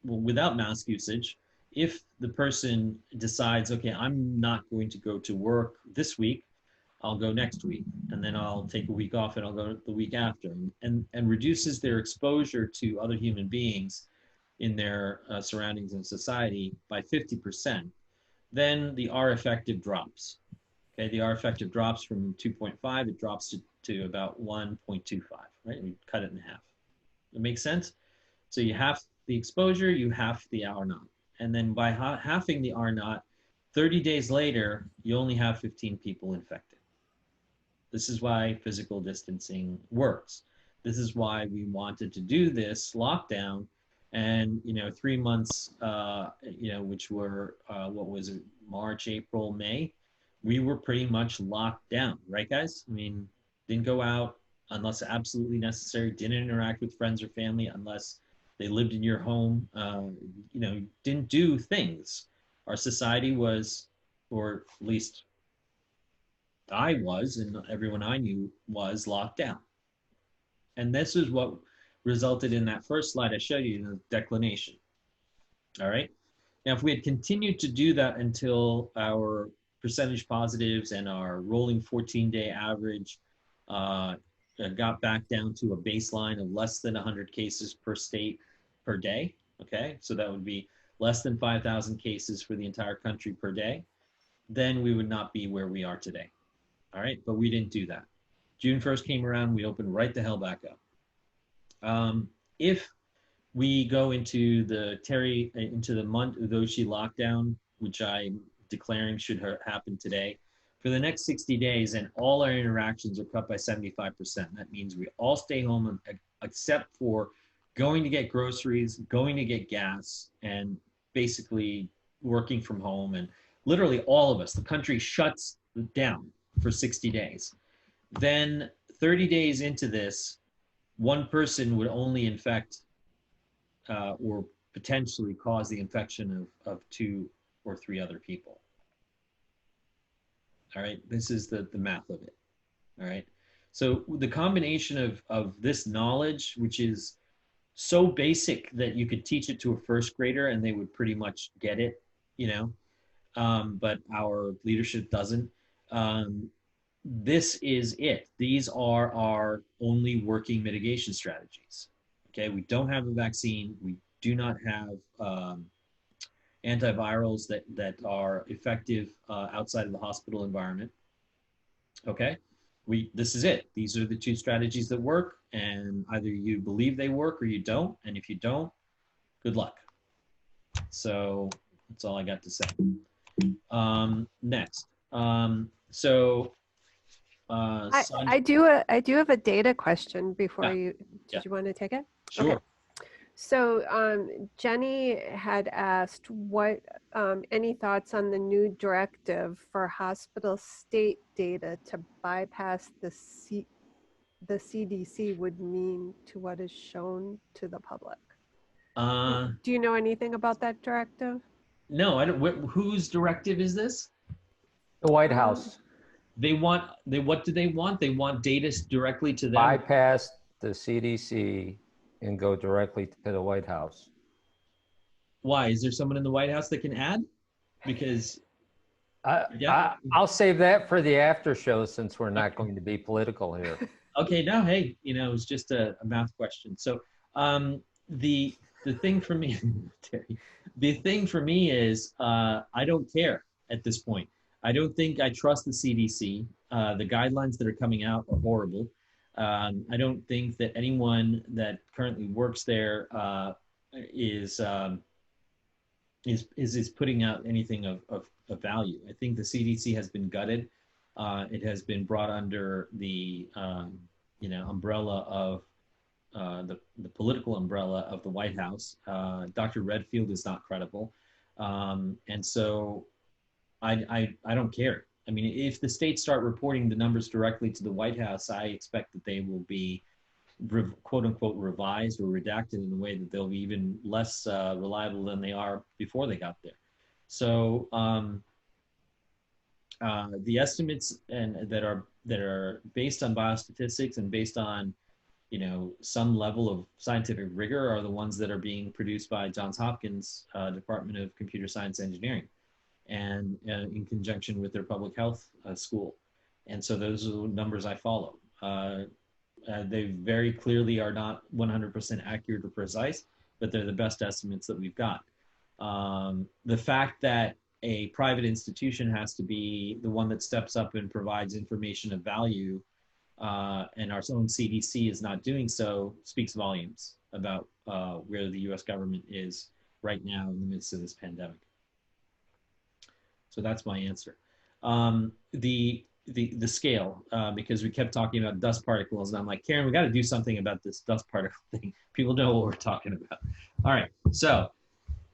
without mask usage, if the person decides, okay, I'm not going to go to work this week, I'll go next week, and then I'll take a week off and I'll go the week after, and reduces their exposure to other human beings in their surroundings and society by 50%, then the R effective drops. Okay, the R effective drops from 2.5, it drops to about 1.25, right? We cut it in half. It makes sense? So you half the exposure, you half the R naught. And then by halving the R naught, 30 days later, you only have 15 people infected. This is why physical distancing works. This is why we wanted to do this lockdown. And, 3 months, which were, what was it, March, April, May, we were pretty much locked down, right, guys? I mean, didn't go out unless absolutely necessary, didn't interact with friends or family unless they lived in your home, didn't do things. Our society was, or at least I was, and everyone I knew was, locked down. And this is what resulted in that first slide I showed you, the declination. All right. Now, if we had continued to do that until our percentage positives and our rolling 14-day average got back down to a baseline of less than 100 cases per state per day, okay? So that would be less than 5,000 cases for the entire country per day, then we would not be where we are today, all right? But we didn't do that. June 1st came around, we opened right the hell back up. If we go into the Udoshi lockdown, which I'm declaring should happen today, for the next 60 days, and all our interactions are cut by 75%. That means we all stay home except for going to get groceries, going to get gas, and basically working from home. And literally all of us, the country shuts down for 60 days. Then 30 days into this, one person would only infect or potentially cause the infection of 2 or 3 other people. All right, this is the math of it. All right, so the combination of this knowledge, which is so basic that you could teach it to a first grader and they would pretty much get it, but our leadership doesn't. This is it. These are our only working mitigation strategies. Okay, we don't have a vaccine. We do not have antivirals that are effective outside of the hospital environment. Okay, this is it. These are the 2 strategies that work, and either you believe they work or you don't. And if you don't, good luck. So that's all I got to say. Next, I do have a data question before you. Did you want to take it? Sure. Okay. So Jenny had asked what any thoughts on the new directive for hospital state data to bypass the CDC would mean to what is shown to the public. Do you know anything about that directive? No, I don't. Whose directive is this? The White House. What do they want? They want data directly to them. Bypass the CDC and go directly to the White House. Why? Is there someone in the White House that can add? Because I'll save that for the after show since we're not going to be political here. Okay, no, hey, it was just a math question. So the thing for me, Terry, the thing for me is I don't care at this point. I don't think I trust the CDC. The guidelines that are coming out are horrible. I don't think that anyone that currently works there is putting out anything of value. I think the CDC has been gutted. It has been brought under the umbrella of the political umbrella of the White House. Dr. Redfield is not credible, and so I don't care. I mean, if the states start reporting the numbers directly to the White House, I expect that they will be quote unquote revised or redacted in a way that they'll be even less reliable than they are before they got there. So the estimates that are based on biostatistics and based on some level of scientific rigor are the ones that are being produced by Johns Hopkins Department of Computer Science Engineering, and in conjunction with their public health school. And so those are the numbers I follow. They very clearly are not 100% accurate or precise, but they're the best estimates that we've got. The fact that a private institution has to be the one that steps up and provides information of value, and our own CDC is not doing so, speaks volumes about where the US government is right now in the midst of this pandemic. So that's my answer. The scale, because we kept talking about dust particles, and I'm like, Karen, we got to do something about this dust particle thing. People know what we're talking about. All right, so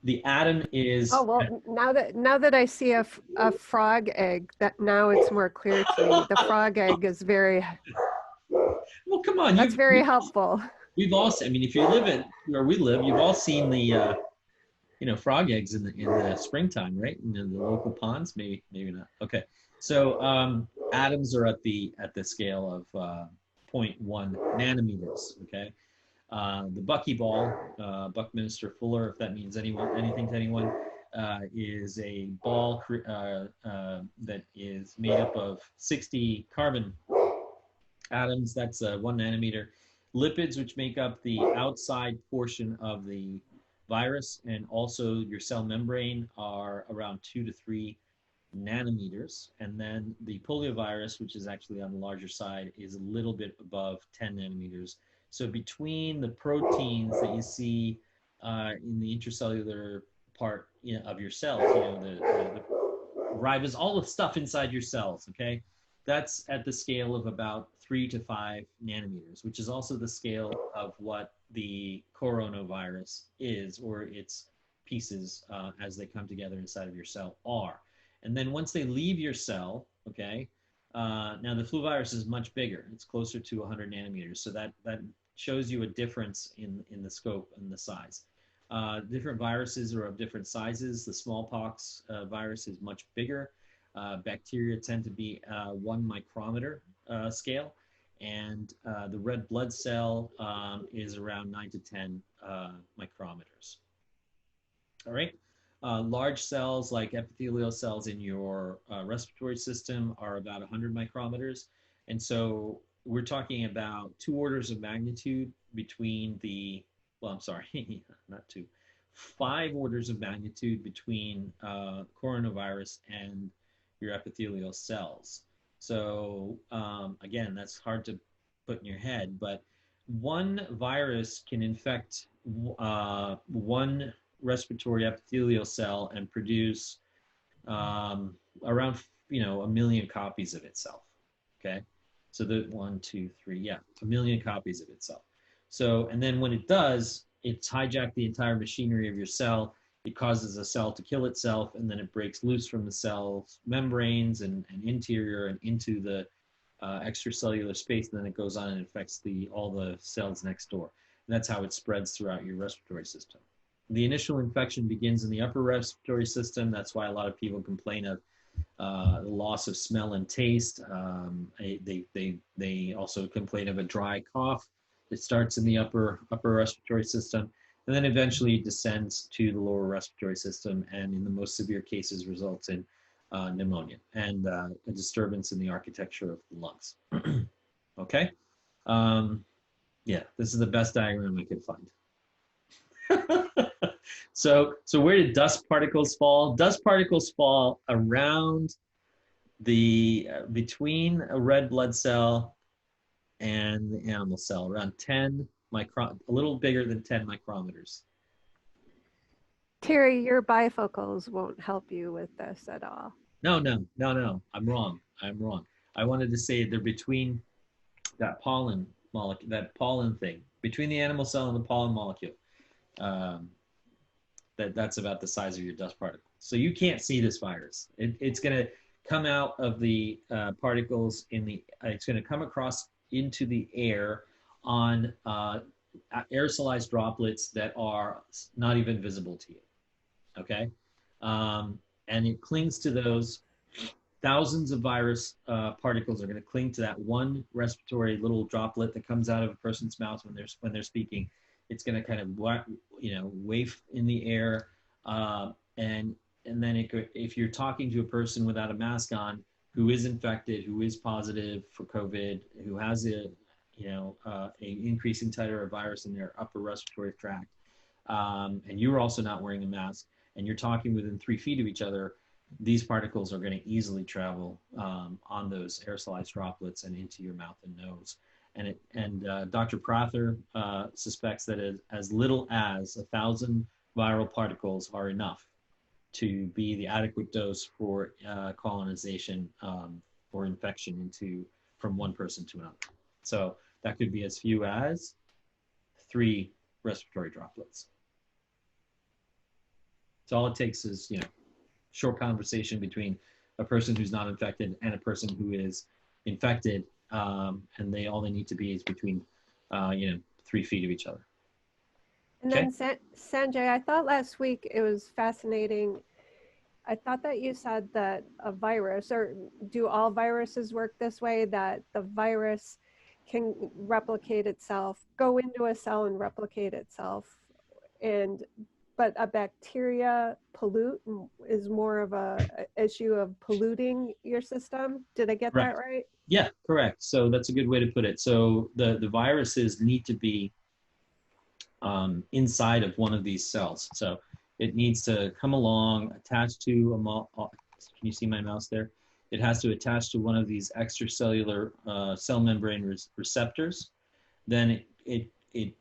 the atom is. Oh well, now that I see a frog egg, that now it's more clear to me. The frog egg is very Well, come on. That's very helpful. We've all, I mean, if you live at where we live, you've all seen the, frog eggs in the springtime, right? In the local ponds, maybe not. Okay, so atoms are at the scale of 0.1 nanometers. Okay, the buckyball, Buckminster Fuller, if that means anything to anyone, is a ball that is made up of 60 carbon atoms. That's 1 nanometer. Lipids, which make up the outside portion of the virus and also your cell membrane, are around 2 to 3 nanometers. And then the poliovirus, which is actually on the larger side, is a little bit above 10 nanometers. So between the proteins that you see in the intracellular part of your cells, the ribos, all the stuff inside your cells, okay? That's at the scale of about 3 to 5 nanometers, which is also the scale of what the coronavirus is, or its pieces as they come together inside of your cell are. And then once they leave your cell, okay, now the flu virus is much bigger. It's closer to 100 nanometers. So that shows you a difference in the scope and the size. Different viruses are of different sizes. The smallpox virus is much bigger. Bacteria tend to be 1 micrometer scale, and the red blood cell is around 9 to 10 micrometers. All right. Large cells like epithelial cells in your respiratory system are about 100 micrometers. And so we're talking about 2 orders of magnitude between the, well, I'm sorry, not 2, 5 orders of magnitude between coronavirus and your epithelial cells. So again, that's hard to put in your head, but one virus can infect one respiratory epithelial cell and produce around 1 million copies of itself. Okay, so the 1, 2, 3, yeah, 1 million copies of itself. So, and then when it does, it's hijacked the entire machinery of your cell. It causes a cell to kill itself, and then it breaks loose from the cell's membranes and interior and into the extracellular space, and then it goes on and infects all the cells next door. And that's how it spreads throughout your respiratory system. The initial infection begins in the upper respiratory system. That's why a lot of people complain of the loss of smell and taste. They also complain of a dry cough. It starts in the upper respiratory system, and then eventually descends to the lower respiratory system, and in the most severe cases results in pneumonia and a disturbance in the architecture of the lungs. Okay? Yeah, this is the best diagram I could find. So where did dust particles fall? Dust particles fall around between a red blood cell and the animal cell, around 10 micron, a little bigger than 10 micrometers. Terry, your bifocals won't help you with this at all. No, I'm wrong. I wanted to say they're between that pollen molecule, that pollen thing, between the animal cell and the pollen molecule. That's about the size of your dust particle. So you can't see this virus. It's going to come out of the particles it's going to come across into the air on aerosolized droplets that are not even visible to you. Okay? And it clings to those. Thousands of virus particles are going to cling to that one respiratory little droplet that comes out of a person's mouth when they're speaking. It's going to kind of wave in the air, and then if you're talking to a person without a mask on who is infected, who is positive for COVID, who has an increasing titer of virus in their upper respiratory tract, and you're also not wearing a mask, and you're talking within 3 feet of each other, these particles are going to easily travel on those aerosolized droplets and into your mouth and nose. And Dr. Prather suspects that as little as 1,000 viral particles are enough to be the adequate dose for colonization or infection from one person to another. So that could be as few as 3 respiratory droplets. So all it takes is, short conversation between a person who's not infected and a person who is infected, and all they need to be is between 3 feet of each other. And Okay. then Sanjay, I thought last week it was fascinating. I thought that you said that a virus, or do all viruses work this way, that the virus can replicate itself, go into a cell and replicate itself, but a bacteria is more of a issue of polluting your system? Did I get that right? Yeah, correct. So that's a good way to put it. So the viruses need to be inside of one of these cells. So it needs to come along, attach to can you see my mouse there? It has to attach to one of these extracellular cell membrane receptors. Then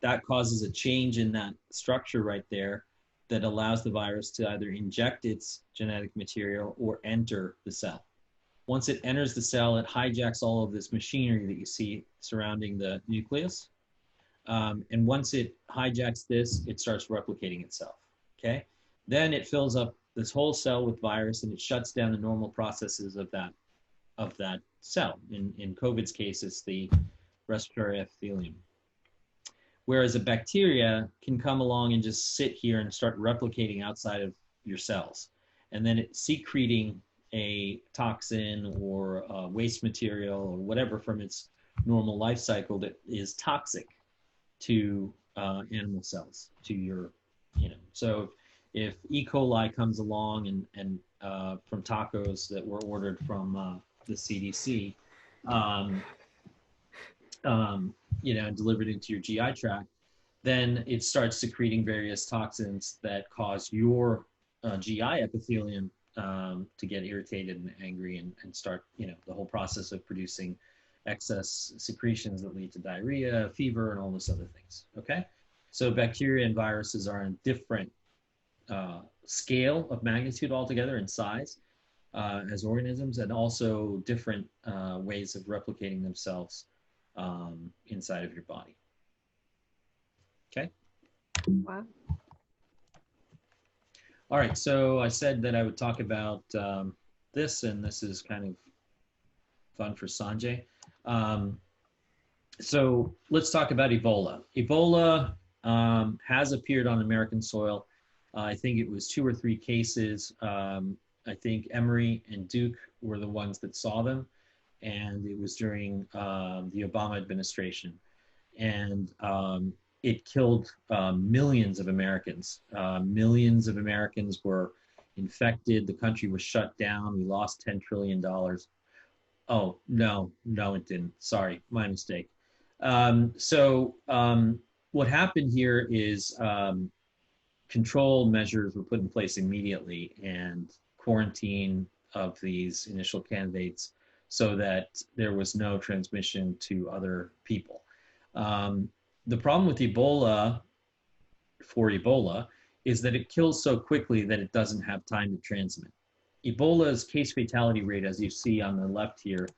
that causes a change in that structure right there that allows the virus to either inject its genetic material or enter the cell. Once it enters the cell, it hijacks all of this machinery that you see surrounding the nucleus. And once it hijacks this, it starts replicating itself, okay? Then it fills up this whole cell with virus and it shuts down the normal processes of that cell. In COVID's case, it's the respiratory epithelium. Whereas a bacteria can come along and just sit here and start replicating outside of your cells. And then it's secreting a toxin or a waste material or whatever from its normal life cycle that is toxic to animal cells, to your, So if E. coli comes along and from tacos that were ordered from the CDC, and delivered into your GI tract, then it starts secreting various toxins that cause your GI epithelium to get irritated and angry and start, the whole process of producing excess secretions that lead to diarrhea, fever, and all those other things, okay? So bacteria and viruses are in different scale of magnitude altogether in size as organisms, and also different ways of replicating themselves inside of your body. Okay? Wow. All right, so I said that I would talk about this, and this is kind of fun for Sanjay. So let's talk about Ebola. Ebola has appeared on American soil. I think it was 2 or 3 cases. I think Emory and Duke were the ones that saw them, and it was during the Obama administration. And it killed millions of Americans. Millions of Americans were infected. The country was shut down. We lost $10 trillion. Oh, no, it didn't. Sorry, my mistake. What happened here is control measures were put in place immediately and quarantine of these initial candidates so that there was no transmission to other people. The problem with Ebola is that it kills so quickly that it doesn't have time to transmit. Ebola's case fatality rate, as you see on the left here,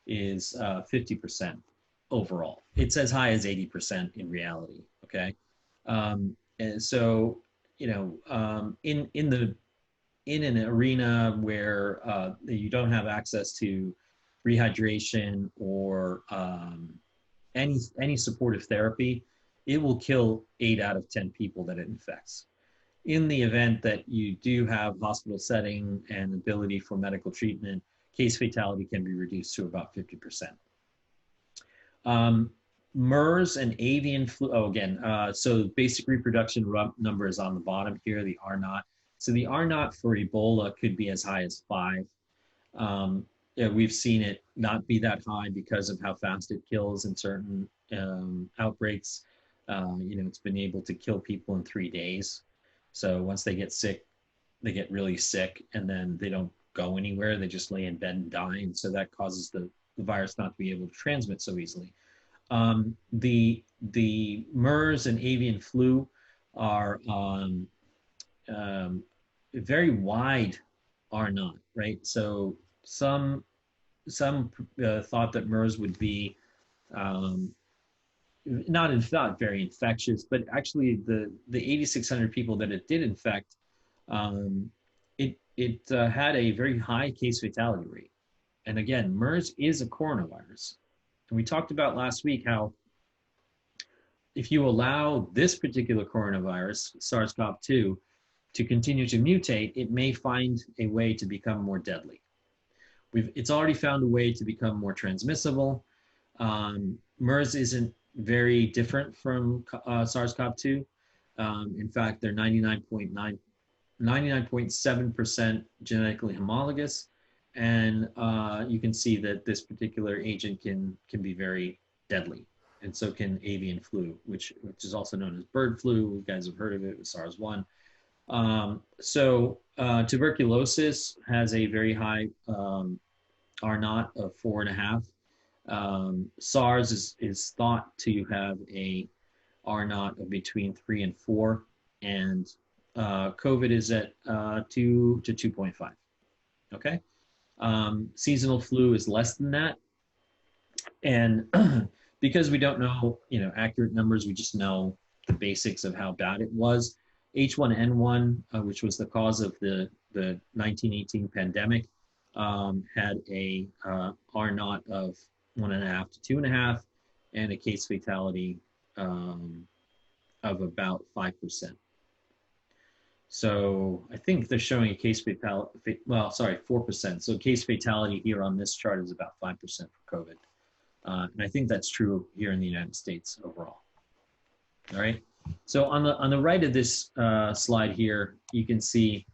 is 50% overall. It's as high as 80% in reality, okay? And so, in an arena where you don't have access to rehydration or any supportive therapy, it will kill 8 out of 10 people that it infects. In the event that you do have hospital setting and ability for medical treatment, case fatality can be reduced to about 50%. MERS and avian flu, so basic reproduction number is on the bottom here, the R naught. So the R naught for Ebola could be as high as 5. We've seen it not be that high because of how fast it kills in certain outbreaks. It's been able to kill people in 3 days. So once they get sick, they get really sick, and then they don't go anywhere. They just lay in bed and die. And so that causes the virus not to be able to transmit so easily. The MERS and avian flu are very wide R naught, right? So some thought that MERS would be not very infectious, but actually the 8,600 people that it did infect, it had a very high case fatality rate. And again, MERS is a coronavirus. And we talked about last week how if you allow this particular coronavirus, SARS-CoV-2, to continue to mutate, it may find a way to become more deadly. It's already found a way to become more transmissible. MERS isn't very different from SARS-CoV-2. In fact, they're 99.7% genetically homologous. And you can see that this particular agent can be very deadly. And so can avian flu, which is also known as bird flu. You guys have heard of it with SARS-1. Tuberculosis has a very high R0 of 4.5. SARS is thought to have a R0 of between 3 and 4, and COVID is at 2 to 2.5. Okay, seasonal flu is less than that, and because we don't know, accurate numbers, we just know the basics of how bad it was. H1N1, which was the cause of the 1918 pandemic, had a R0 of 1.5 to 2.5, and a case fatality of about 5%. So I think they're showing a case fatality, 4%. So case fatality here on this chart is about 5% for COVID. And I think that's true here in the United States overall. All right. So on the right of this slide here, you can see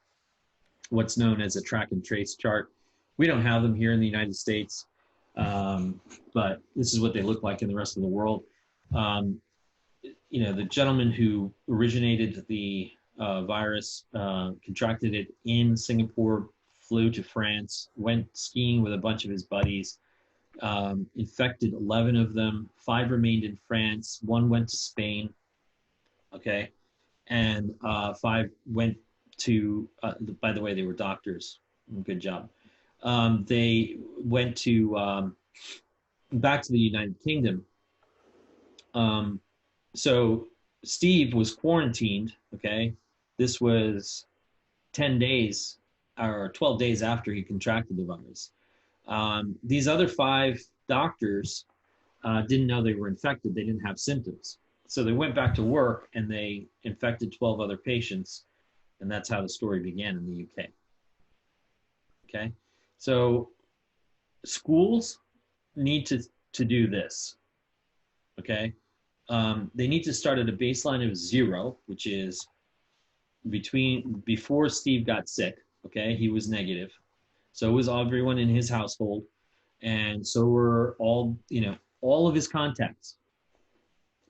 what's known as a track and trace chart. We don't have them here in the United States, but this is what they look like in the rest of the world. The gentleman who originated the virus contracted it in Singapore, flew to France, went skiing with a bunch of his buddies, infected 11 of them, 5 remained in France, 1 went to Spain, okay, and 5 went to, by the way, they were doctors, good job. They went to, back to the United Kingdom. So Steve was quarantined, okay? This was 10 days or 12 days after he contracted the virus. These other 5 doctors didn't know they were infected. They didn't have symptoms. So they went back to work and they infected 12 other patients. And that's how the story began in the UK. Okay. So schools need to do this. Okay. They need to start at a baseline of 0, which is before Steve got sick. Okay. He was negative. So was everyone in his household. And so were all of his contacts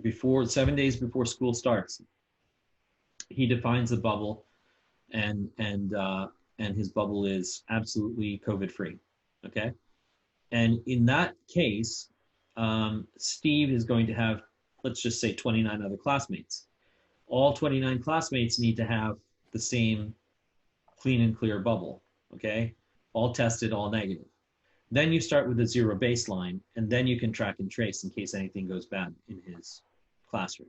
before 7 days before school starts. He defines the bubble and his bubble is absolutely COVID free. Okay. And in that case, Steve is going to have, let's just say 29 other classmates. All 29 classmates need to have the same clean and clear bubble. Okay. All tested, all negative. Then you start with a 0 baseline, and then you can track and trace in case anything goes bad in his classroom.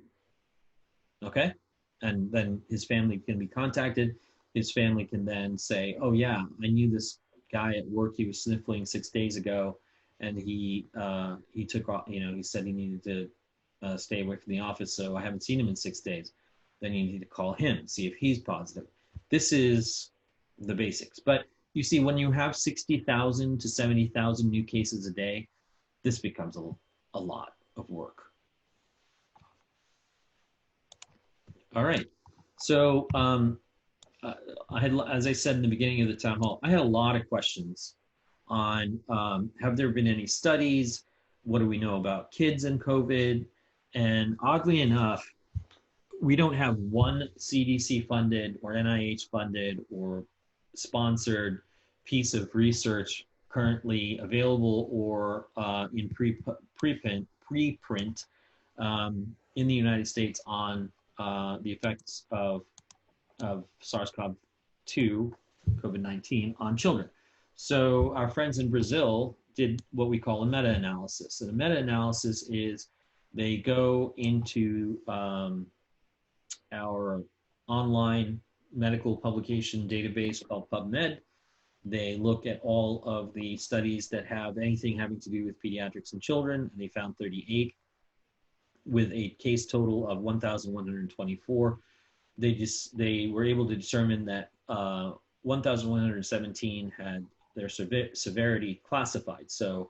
Okay? And then his family can be contacted. His family can then say, oh yeah, I knew this guy at work, he was sniffling 6 days ago, and he took off, he said he needed to stay away from the office, so I haven't seen him in 6 days. Then you need to call him, see if he's positive. This is the basics. But you see, when you have 60,000 to 70,000 new cases a day, this becomes a lot of work. All right. So as I said in the beginning of the town hall, I had a lot of questions on have there been any studies? What do we know about kids and COVID? And oddly enough, we don't have one CDC funded or NIH funded or sponsored piece of research currently available or in preprint in the United States on the effects of SARS-CoV-2, COVID-19 on children. So our friends in Brazil did what we call a meta-analysis. And a meta-analysis is they go into our online medical publication database called PubMed. They look at all of the studies that have anything having to do with pediatrics and children, and they found 38 with a case total of 1,124. They were able to determine that 1,117 had their severity classified. So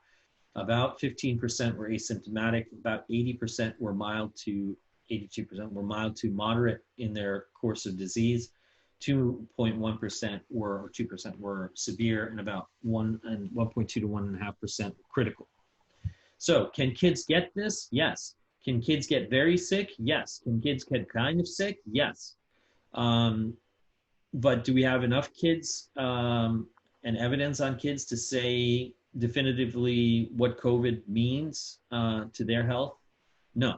about 15% were asymptomatic, about 80% were mild to 82% were mild to moderate in their course of disease. 2.1% were, or 2% were severe, and about 1.2 to 1.5% critical. So can kids get this? Yes. Can kids get very sick? Yes. Can kids get kind of sick? Yes. But do we have enough kids and evidence on kids to say definitively what COVID means to their health? No,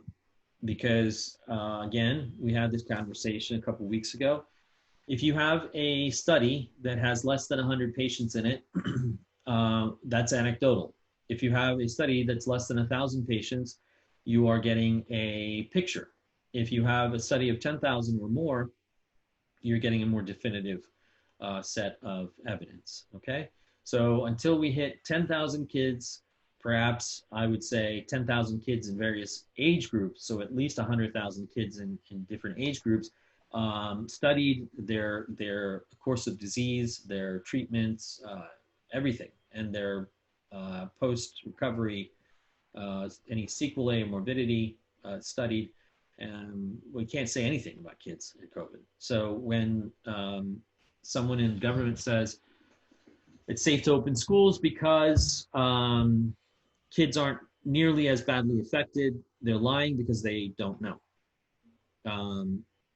because again, we had this conversation a couple weeks ago. If you have a study that has less than 100 patients in it, that's anecdotal. If you have a study that's less than 1,000 patients, you are getting a picture. If you have a study of 10,000 or more, you're getting a more definitive set of evidence, okay? So until we hit 10,000 kids, perhaps I would say 10,000 kids in various age groups, so at least 100,000 kids in different age groups, studied their course of disease, their treatments, everything, and their post-recovery, any sequelae or morbidity studied. And we can't say anything about kids in COVID. So when someone in government says it's safe to open schools because kids aren't nearly as badly affected, they're lying because they don't know.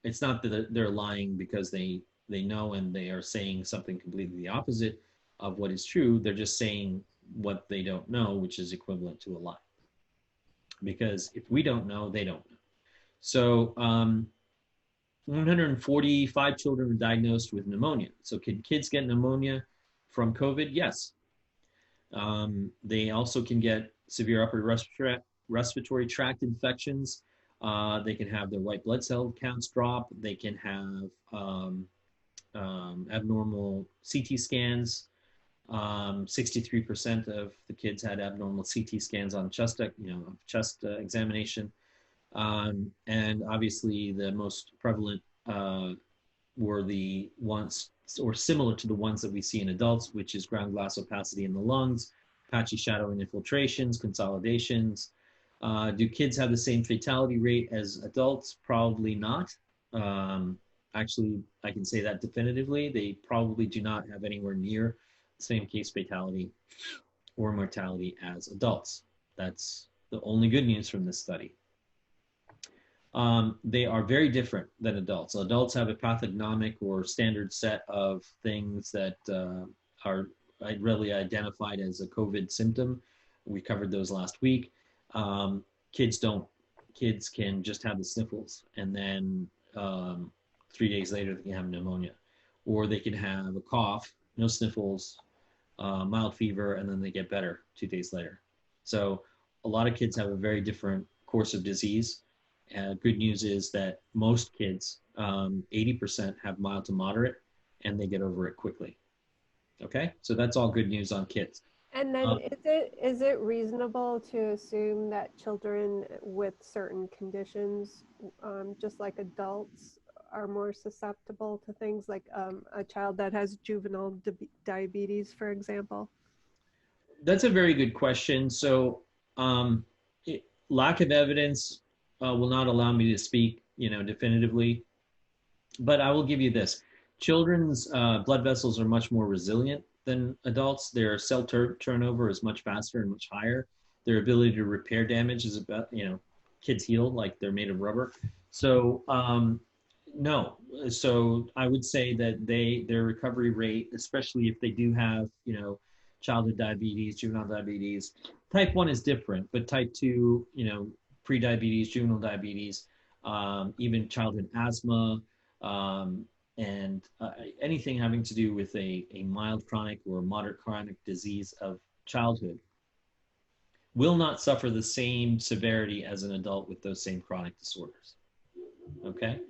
It's not that they're lying because they know and they are saying something completely the opposite of what is true. They're just saying what they don't know, which is equivalent to a lie. Because if we don't know, they don't know. So 145 children were diagnosed with pneumonia. So can kids get pneumonia from COVID? Yes. They also can get severe upper respiratory tract infections. They can have their white blood cell counts drop. They can have abnormal CT scans. 63% of the kids had abnormal CT scans on chest examination. And obviously the most prevalent were the ones, or similar to the ones that we see in adults, which is ground glass opacity in the lungs, patchy shadowing infiltrations, consolidations. Do kids have the same fatality rate as adults? Probably not. Actually, I can say that definitively. They probably do not have anywhere near the same case fatality or mortality as adults. That's the only good news from this study. They are very different than adults. Adults have a pathognomic or standard set of things that are readily identified as a COVID symptom. We covered those last week. Kids don't. Kids can just have the sniffles, and then 3 days later they can have pneumonia. Or they can have a cough, no sniffles, mild fever, and then they get better 2 days later. So a lot of kids have a very different course of disease. Good news is that most kids, 80% have mild to moderate, and they get over it quickly. Okay, so that's all good news on kids. And then is it reasonable to assume that children with certain conditions, just like adults, are more susceptible to things like a child that has juvenile diabetes, for example? That's a very good question. So lack of evidence will not allow me to speak, definitively, but I will give you this. Children's blood vessels are much more resilient than adults. Their cell turnover is much faster and much higher. Their ability to repair damage is about, kids heal like they're made of rubber. So no. So I would say that their recovery rate, especially if they do have, childhood diabetes, juvenile diabetes, type 1 is different, but type 2, pre-diabetes, juvenile diabetes, even childhood asthma, and anything having to do with a mild chronic or moderate chronic disease of childhood will not suffer the same severity as an adult with those same chronic disorders, okay?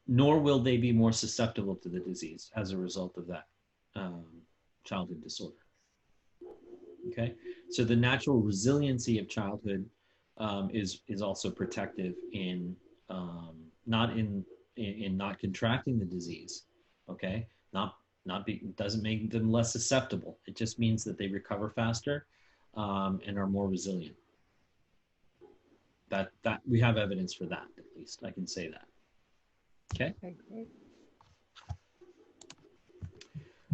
Nor will they be more susceptible to the disease as a result of that. childhood disorder. Okay, so the natural resiliency of childhood is also protective in not contracting the disease. Okay, doesn't make them less susceptible. It just means that they recover faster and are more resilient. That we have evidence for that, at least I can say that. Okay. Okay, great.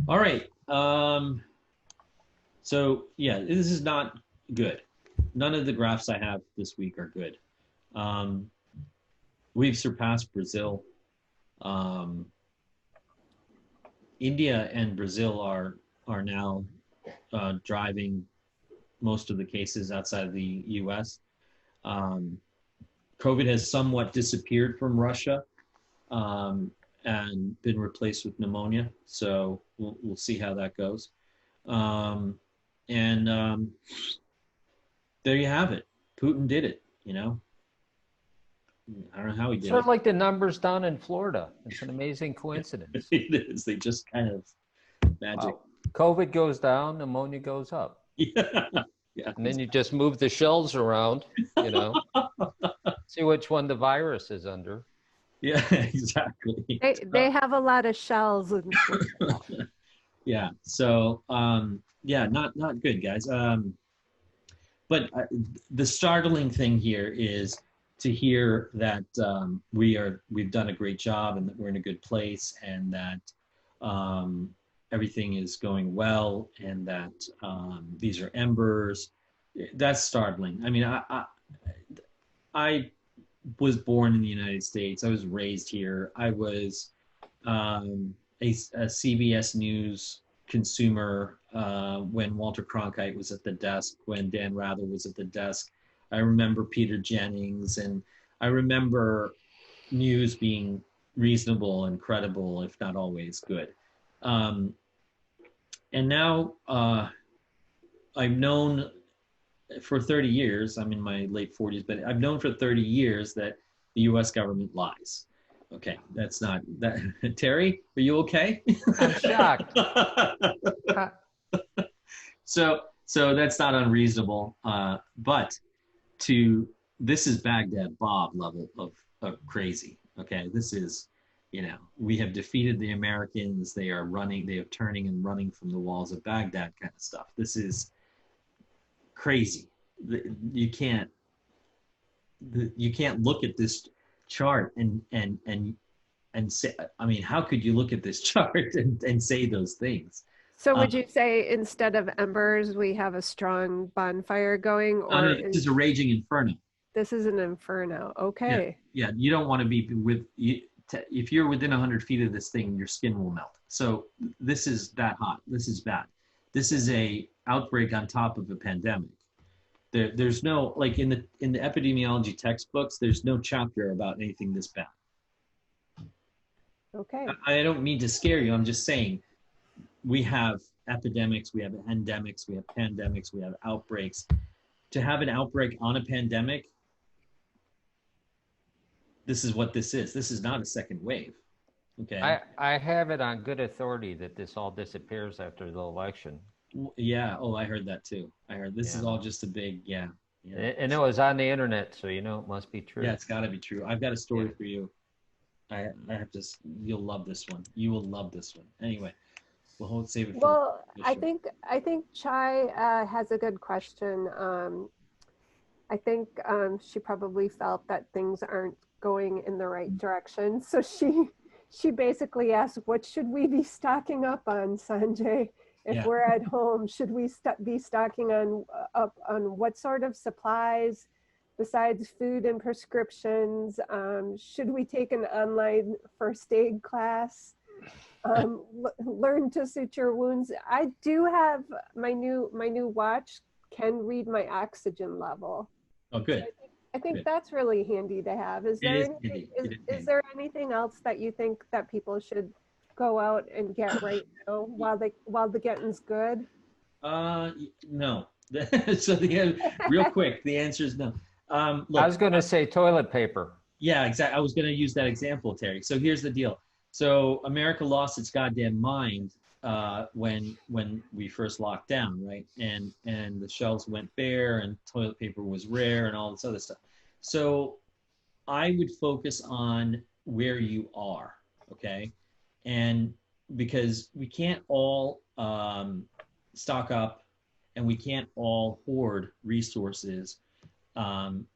All right. So yeah, this is not good. None of the graphs I have this week are good. We've surpassed Brazil. India and Brazil are now driving most of the cases outside of the U.S. COVID has somewhat disappeared from Russia and been replaced with pneumonia. So we'll see how that goes. There you have it. Putin did it, you know. I don't know how he did Sort it. of like the numbers down in Florida. It's an amazing coincidence. It is. They just kind of magic. Wow. COVID goes down, pneumonia goes up. Yeah. Yeah. And then you just move the shells around, you know, see which one the virus is under. Yeah, exactly. They have a lot of shells in Florida. Yeah. So, yeah, not good, guys. But the startling thing here is to hear that we've done a great job and that we're in a good place and that everything is going well and that these are embers. That's startling. I mean, I was born in the United States. I was raised here. I was a CBS News consumer when Walter Cronkite was at the desk, when Dan Rather was at the desk. I remember Peter Jennings, and I remember news being reasonable and credible, if not always good. And now I've known for 30 years, I'm in my late 40s, but I've known for 30 years that the US government lies. Okay, that's not that. Terry, are you okay? I'm shocked. So that's not unreasonable, but this is Baghdad Bob level of crazy. Okay, this is, you know, we have defeated the Americans. They are turning and running from the walls of Baghdad kind of stuff. This is crazy. You can't look at this chart and say, I mean, how could you look at this chart and say those things? So would you say instead of embers, we have a strong bonfire going? Or no, this is a raging inferno. This is an inferno. Okay. Yeah, you don't want to be if you're within 100 feet of this thing, your skin will melt. So this is that hot. This is bad. This is a outbreak on top of a pandemic. There's no, like in the epidemiology textbooks, there's no chapter about anything this bad. Okay. I don't mean to scare you. I'm just saying we have epidemics, we have endemics, we have pandemics, we have outbreaks. To have an outbreak on a pandemic, this is what this is. This is not a second wave. Okay. I have it on good authority that this all disappears after the election. Yeah. Oh, I heard that too. I heard this is all just a big, yeah. And it was on the internet, so you know it must be true. Yeah, it's got to be true. I've got a story for you. I have to. You'll love this one. You will love this one. Anyway, we'll save it. Well, I think Chai has a good question. I think she probably felt that things aren't going in the right direction, so she basically asked, "What should we be stocking up on, Sanjay? If we're at home, should we be stocking up on what sort of supplies besides food and prescriptions? Should we take an online first aid class? Learn to suture wounds?" I do have my new watch can read my oxygen level. Oh, good. So I think that's really handy to have. Is there anything else that you think that people should go out and get right now while the getting's good? No. So real quick, the answer is no. Look, I was going to say toilet paper. Yeah, exactly. I was going to use that example, Terry. So here's the deal. So America lost its goddamn mind when we first locked down, right? And the shelves went bare, and toilet paper was rare, and all this other stuff. So I would focus on where you are, okay? And because we can't all stock up, and we can't all hoard resources,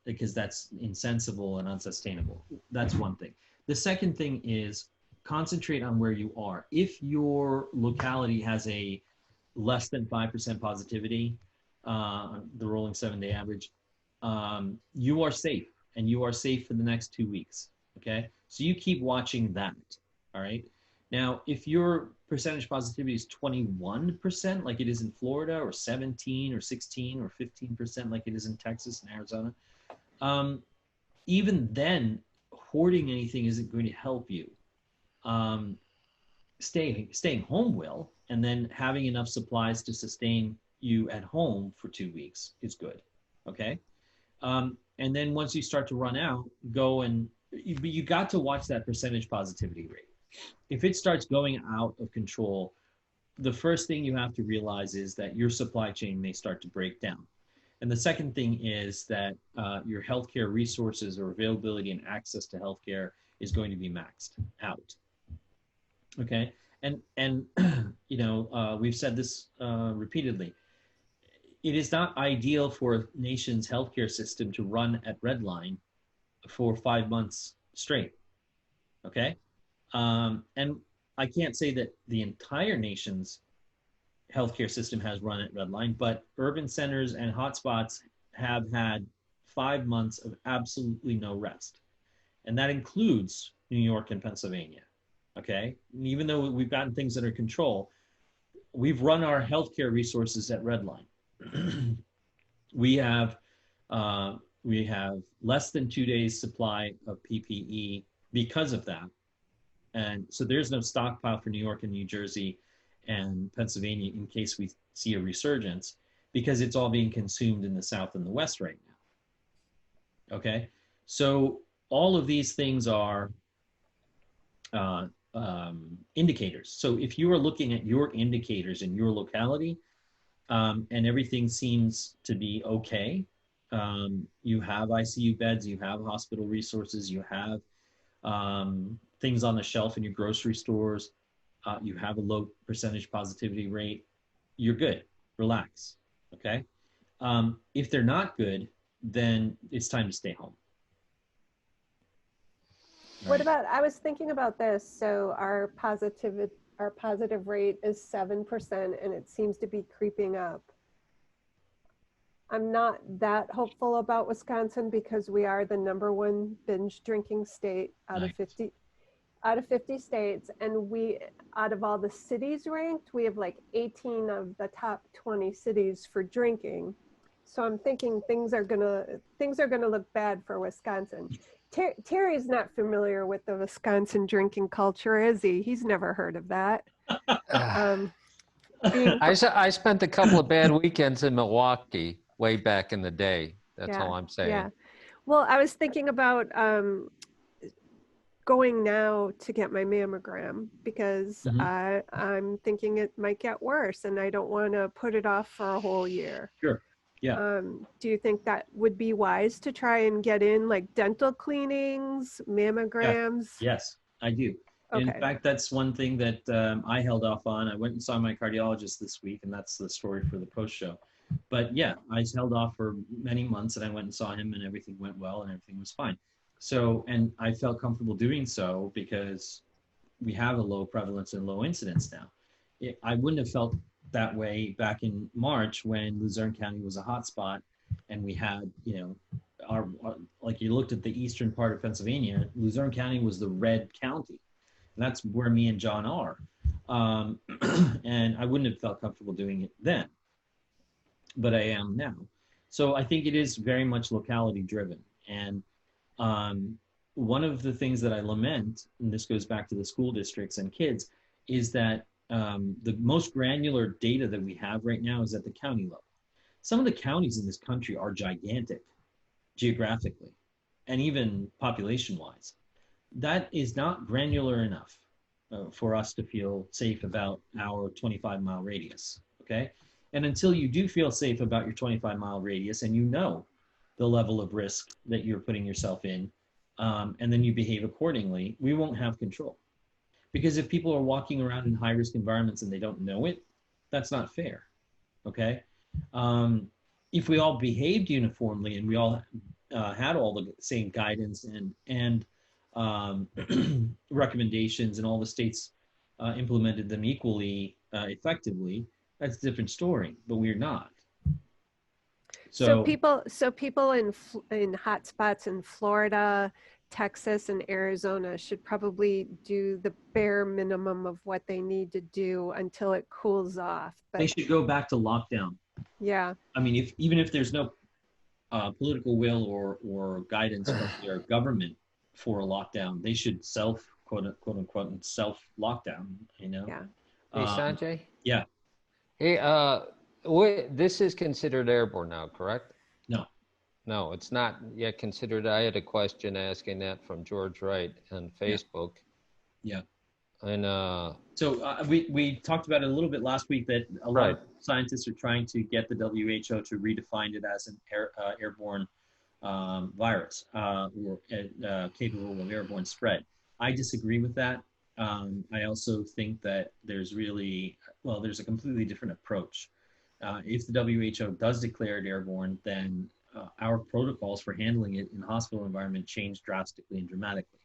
because that's insensible and unsustainable. That's one thing. The second thing is concentrate on where you are. If your locality has a less than 5% positivity, the rolling 7-day average, you are safe, and you are safe for the next 2 weeks, okay? So you keep watching that, all right? Now, if your percentage positivity is 21%, like it is in Florida, or 17 or 16 or 15% like it is in Texas and Arizona, even then, hoarding anything isn't going to help you. Staying home will, and then having enough supplies to sustain you at home for 2 weeks is good, okay? And then once you start to run out, you got to watch that percentage positivity rate. If it starts going out of control, the first thing you have to realize is that your supply chain may start to break down. And the second thing is that your healthcare resources or availability and access to healthcare is going to be maxed out. Okay, and you know, we've said this repeatedly. It is not ideal for a nation's healthcare system to run at redline for 5 months straight. Okay. And I can't say that the entire nation's healthcare system has run at redline, but urban centers and hotspots have had 5 months of absolutely no rest. And that includes New York and Pennsylvania, okay? And even though we've gotten things under control, we've run our healthcare resources at redline. We have less than 2 days supply of PPE because of that. And so there's no stockpile for New York and New Jersey and Pennsylvania in case we see a resurgence, because it's all being consumed in the South and the West right now. Okay, so all of these things are indicators. So if you are looking at your indicators in your locality, and everything seems to be okay, you have ICU beds, you have hospital resources, you have things on the shelf in your grocery stores, you have a low percentage positivity rate, you're good, relax, okay? If they're not good, then it's time to stay home. Right. What about, I was thinking about this, so our positive rate is 7% and it seems to be creeping up. I'm not that hopeful about Wisconsin because we are the #1 binge drinking state out of 50 states, and we, out of all the cities ranked, we have like 18 of the top 20 cities for drinking. So I'm thinking things are gonna look bad for Wisconsin. Terry's not familiar with the Wisconsin drinking culture, is he? He's never heard of that. I spent a couple of bad weekends in Milwaukee way back in the day. That's all I'm saying. Yeah. Well, I was thinking about going now to get my mammogram because I'm thinking it might get worse and I don't want to put it off for a whole year. Sure. Yeah. Do you think that would be wise to try and get in like dental cleanings, mammograms? Yes, I do. Okay. In fact, that's one thing that I held off on. I went and saw my cardiologist this week, and that's the story for the post show. But yeah, I held off for many months, and I went and saw him, and everything went well, and everything was fine. So, and I felt comfortable doing so because we have a low prevalence and low incidence now. I wouldn't have felt that way back in March when Luzerne County was a hot spot, and we had, you know, our like you looked at the eastern part of Pennsylvania, Luzerne County was the red county. And that's where me and John are. And I wouldn't have felt comfortable doing it then, but I am now. So I think it is very much locality driven. And one of the things that I lament, and this goes back to the school districts and kids, is that the most granular data that we have right now is at the county level. Some of the counties in this country are gigantic geographically and even population wise. That is not granular enough. for us to feel safe about our 25-mile radius, okay? And until you do feel safe about your 25-mile radius and you know the level of risk that you're putting yourself in, and then you behave accordingly, we won't have control. Because if people are walking around in high-risk environments and they don't know it, that's not fair, okay? If we all behaved uniformly and we all had all the same guidance and recommendations and all the states implemented them equally effectively, that's a different story, but we're not. So people in hot spots in Florida, Texas, and Arizona should probably do the bare minimum of what they need to do until it cools off. But they should go back to lockdown. Yeah. I mean, even if there's no political will or guidance from their government for a lockdown, they should quote unquote self lockdown. You know. Yeah. Hey, Sanjay. Yeah. Hey, this is considered airborne now, correct? No. No, it's not yet considered. I had a question asking that from George Wright on Facebook. Yeah. And so we talked about it a little bit last week that a lot of scientists are trying to get the WHO to redefine it as an airborne virus or capable of airborne spread. I disagree with that. I also think that there's a completely different approach. If the WHO does declare it airborne, then our protocols for handling it in the hospital environment change drastically and dramatically.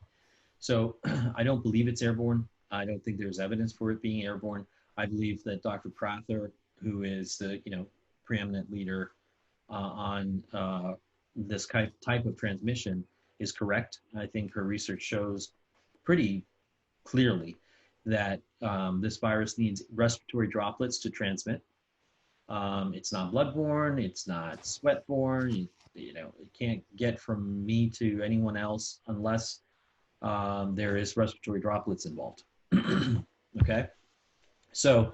So I don't believe it's airborne. I don't think there's evidence for it being airborne. I believe that Dr. Prather, who is the preeminent leader on this type of transmission, is correct. I think her research shows pretty clearly that this virus needs respiratory droplets to transmit. It's not bloodborne. It's not sweatborne. It can't get from me to anyone else unless there is respiratory droplets involved. Okay, so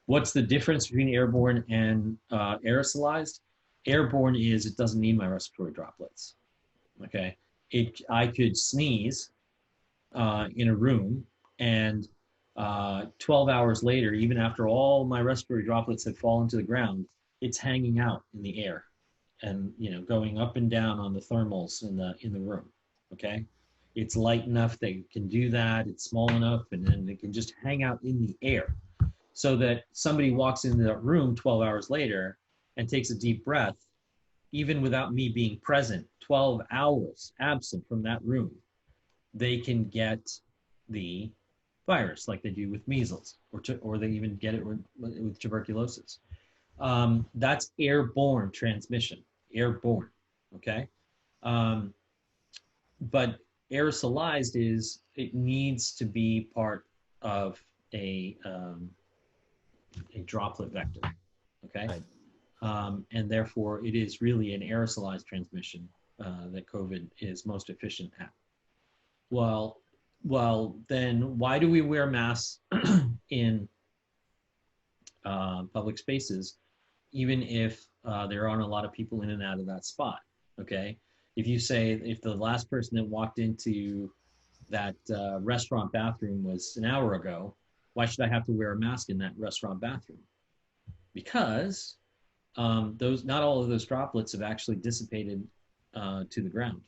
what's the difference between airborne and aerosolized? Airborne is it doesn't need my respiratory droplets. Okay, I could sneeze in a room and 12 hours later, even after all my respiratory droplets have fallen to the ground, it's hanging out in the air and going up and down on the thermals in the room. Okay. It's light enough that it can do that. It's small enough, and then it can just hang out in the air so that somebody walks into that room 12 hours later and takes a deep breath, even without me being present, 12 hours absent from that room, they can get the virus like they do with measles, or they even get it with tuberculosis. That's airborne transmission, airborne, okay? But aerosolized it needs to be part of a droplet vector, okay? Right. And therefore it is really an aerosolized transmission that COVID is most efficient at. Well, then why do we wear masks in public spaces, even if there aren't a lot of people in and out of that spot, okay? If the last person that walked into that restaurant bathroom was an hour ago, why should I have to wear a mask in that restaurant bathroom? Because not all of those droplets have actually dissipated to the ground.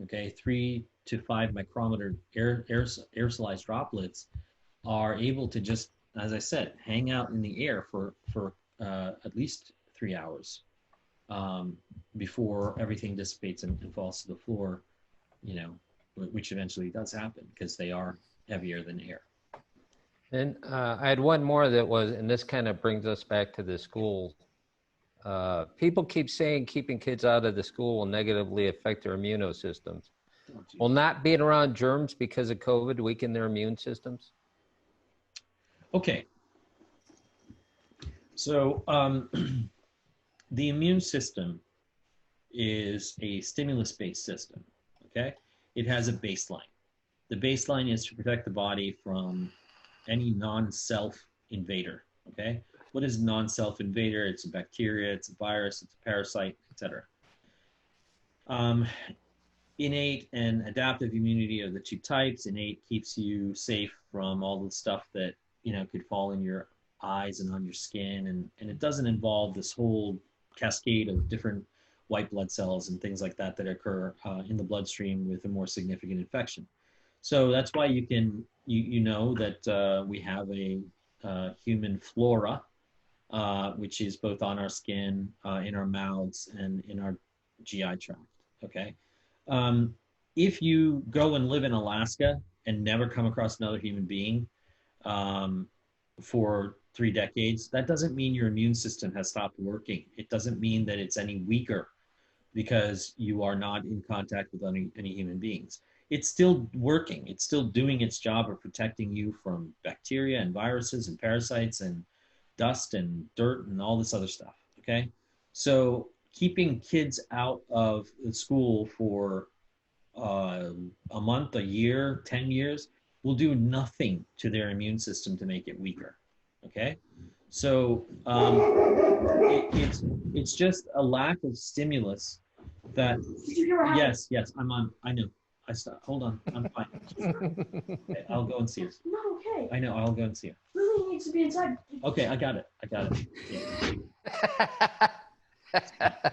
Okay, 3 to 5 micrometer aerosolized droplets are able to just, as I said, hang out in the air for at least 3 hours before everything dissipates and falls to the floor, which eventually does happen because they are heavier than air. And I had one more and this kind of brings us back to the school. People keep saying keeping kids out of the school will negatively affect their immune systems. Will not being around germs because of COVID weaken their immune systems? Okay. So the immune system is a stimulus-based system, okay? It has a baseline. The baseline is to protect the body from any non-self invader, okay? What is a non-self invader? It's a bacteria, it's a virus, it's a parasite, etc. Innate and adaptive immunity are the two types. Innate keeps you safe from all the stuff that, could fall in your eyes and on your skin. And it doesn't involve this whole cascade of different white blood cells and things like that occur in the bloodstream with a more significant infection. So that's why you know that we have a human flora, which is both on our skin, in our mouths, and in our GI tract. Okay. If you go and live in Alaska and never come across another human being for 3 decades, that doesn't mean your immune system has stopped working. It doesn't mean that it's any weaker because you are not in contact with any human beings. It's still working. It's still doing its job of protecting you from bacteria and viruses and parasites and dust and dirt and all this other stuff, okay? So keeping kids out of the school for a month, a year, 10 years will do nothing to their immune system to make it weaker, okay? So it's just a lack of stimulus that, yes, I'm on, I know. Hold on, I'm fine. Okay, I'll go and see her. Not okay. I know, I'll go and see her. Lily needs to be inside. Okay, I got it.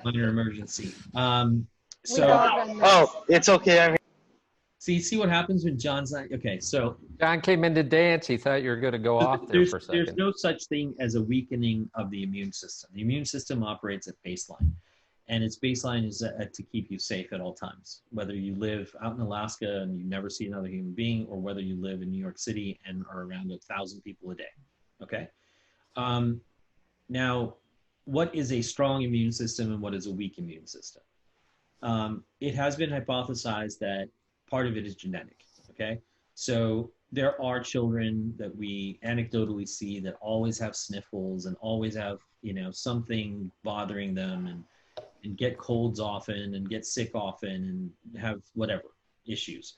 Minor emergency. Oh, it's okay. I'm here. See what happens when John's not, okay, so. John came in to dance. He thought you were going to go off there for a second. There's no such thing as a weakening of the immune system. The immune system operates at baseline. And its baseline is to keep you safe at all times, whether you live out in Alaska and you never see another human being, or whether you live in New York City and are around 1,000 people a day, okay? Now, what is a strong immune system and what is a weak immune system? It has been hypothesized that part of it is genetic, okay? So there are children that we anecdotally see that always have sniffles and always have, something bothering them and get colds often and get sick often and have whatever issues.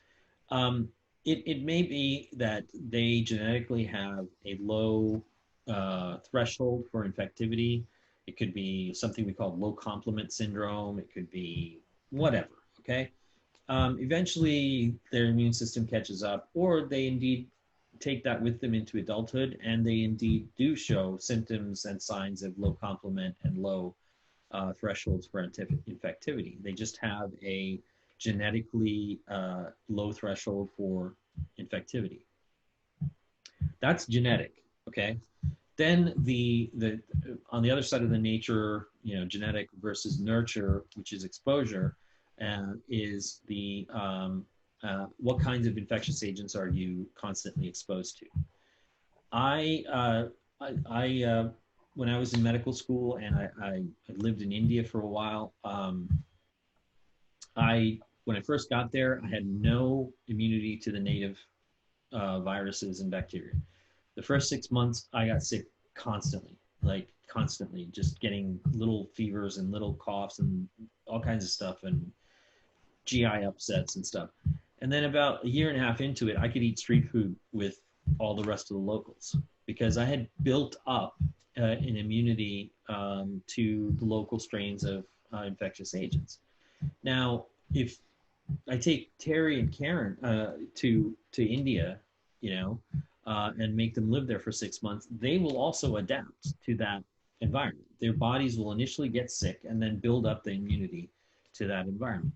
It may be that they genetically have a low threshold for infectivity. It could be something we call low complement syndrome. It could be whatever, okay? Eventually their immune system catches up, or they indeed take that with them into adulthood, and they indeed do show symptoms and signs of low complement and low thresholds for infectivity. They just have a genetically low threshold for infectivity. That's genetic, okay? Then on the other side of the nature, genetic versus nurture, which is exposure, is the what kinds of infectious agents are you constantly exposed to? When I was in medical school and I lived in India for a while, when I first got there, I had no immunity to the native viruses and bacteria. The first 6 months, I got sick constantly, just getting little fevers and little coughs and all kinds of stuff and GI upsets and stuff. And then about a year and a half into it, I could eat street food with all the rest of the locals because I had built up an immunity to the local strains of infectious agents. Now, if I take Terry and Karen to India, and make them live there for 6 months, they will also adapt to that environment. Their bodies will initially get sick and then build up the immunity to that environment.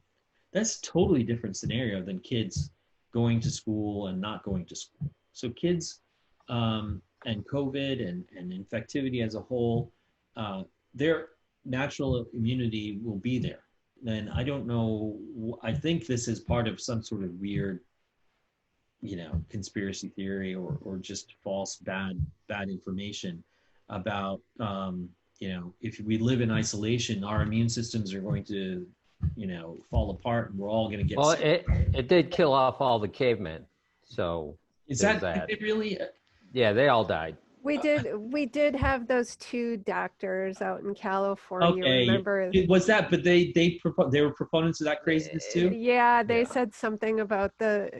That's a totally different scenario than kids going to school and not going to school. So kids and COVID and infectivity as a whole, their natural immunity will be there. And I don't know, I think this is part of some sort of weird, conspiracy theory or just false bad information about, if we live in isolation, our immune systems are going to, fall apart and we're all going to get sick. It did kill off all the cavemen. So is that it really? Yeah, they all died. We did have those 2 doctors out in California. Okay, Remember? Was that? But they were proponents of that craziness too. Yeah, they said something about they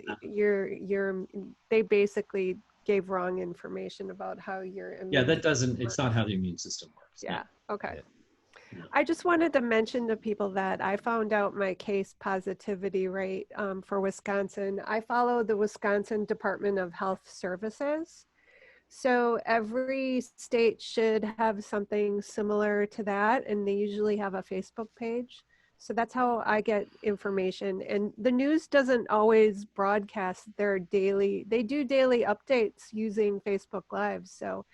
basically gave wrong information about how your immune that doesn't. It's not how the immune system works. Yeah. No. Okay. I just wanted to mention to people that I found out my case positivity rate for Wisconsin. I follow the Wisconsin Department of Health Services. So every state should have something similar to that, and they usually have a Facebook page. So that's how I get information. And the news doesn't always broadcast their daily, they do daily updates using Facebook Live. So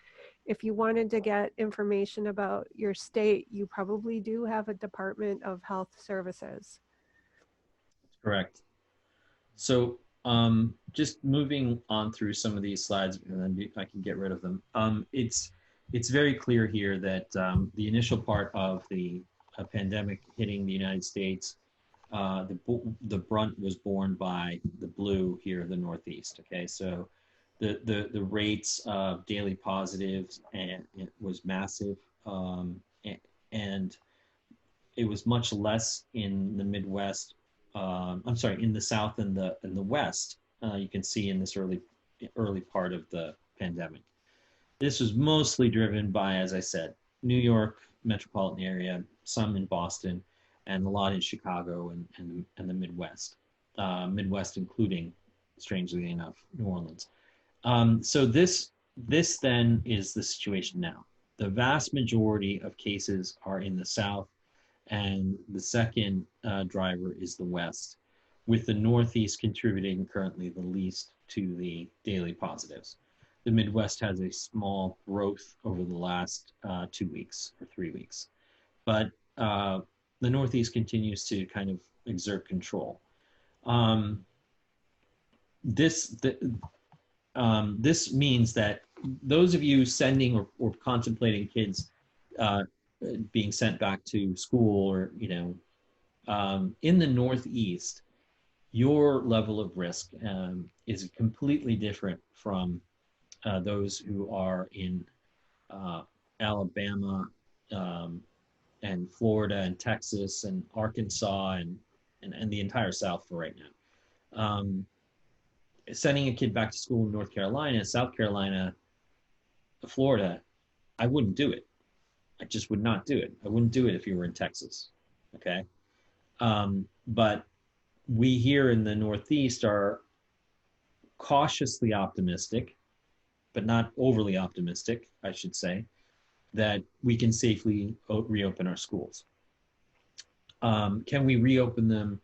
if you wanted to get information about your state, you probably do have a Department of Health Services. Correct. So just moving on through some of these slides, and then I can get rid of them. It's very clear here that the initial part of the pandemic hitting the United States, the brunt was borne by the blue here in the Northeast. Okay, so the rates of daily positives and it was massive, and it was much less in the Midwest. I'm sorry, in the South and the West. You can see in this early part of the pandemic. This was mostly driven by, as I said, New York metropolitan area, some in Boston, and a lot in Chicago and the Midwest. Midwest including, strangely enough, New Orleans. So this then is the situation now. The vast majority of cases are in the South, and the second driver is the West, with the Northeast contributing currently the least to the daily positives. The Midwest has a small growth over the last 2 weeks or 3 weeks, but the Northeast continues to kind of exert control. This means that those of you sending or contemplating kids being sent back to school, or in the Northeast, your level of risk is completely different from those who are in Alabama and Florida and Texas and Arkansas and the entire South for right now. Sending a kid back to school in North Carolina, South Carolina, Florida, I wouldn't do it. I just would not do it. I wouldn't do it if you were in Texas, okay? But we here in the Northeast are cautiously optimistic, but not overly optimistic, I should say, that we can safely reopen our schools. Can we reopen them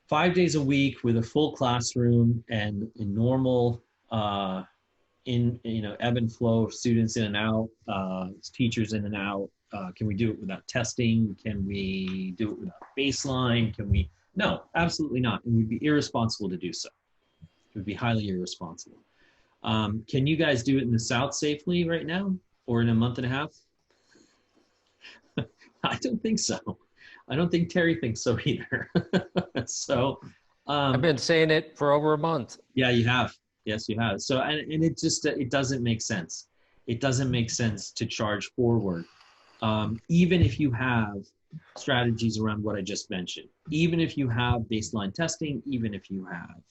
5 days a week with a full classroom and in normal ebb and flow of students in and out, teachers in and out? Can we do it without testing? Can we do it without baseline? No, absolutely not. It would be irresponsible to do so. It would be highly irresponsible. Can you guys do it in the South safely right now or in a month and a half? I don't think so. I don't think Terry thinks so either. So I've been saying it for over a month. Yeah, you have. Yes, you have. So, and it just, it doesn't make sense. It doesn't make sense to charge forward. Even if you have strategies around what I just mentioned, even if you have baseline testing, even if you have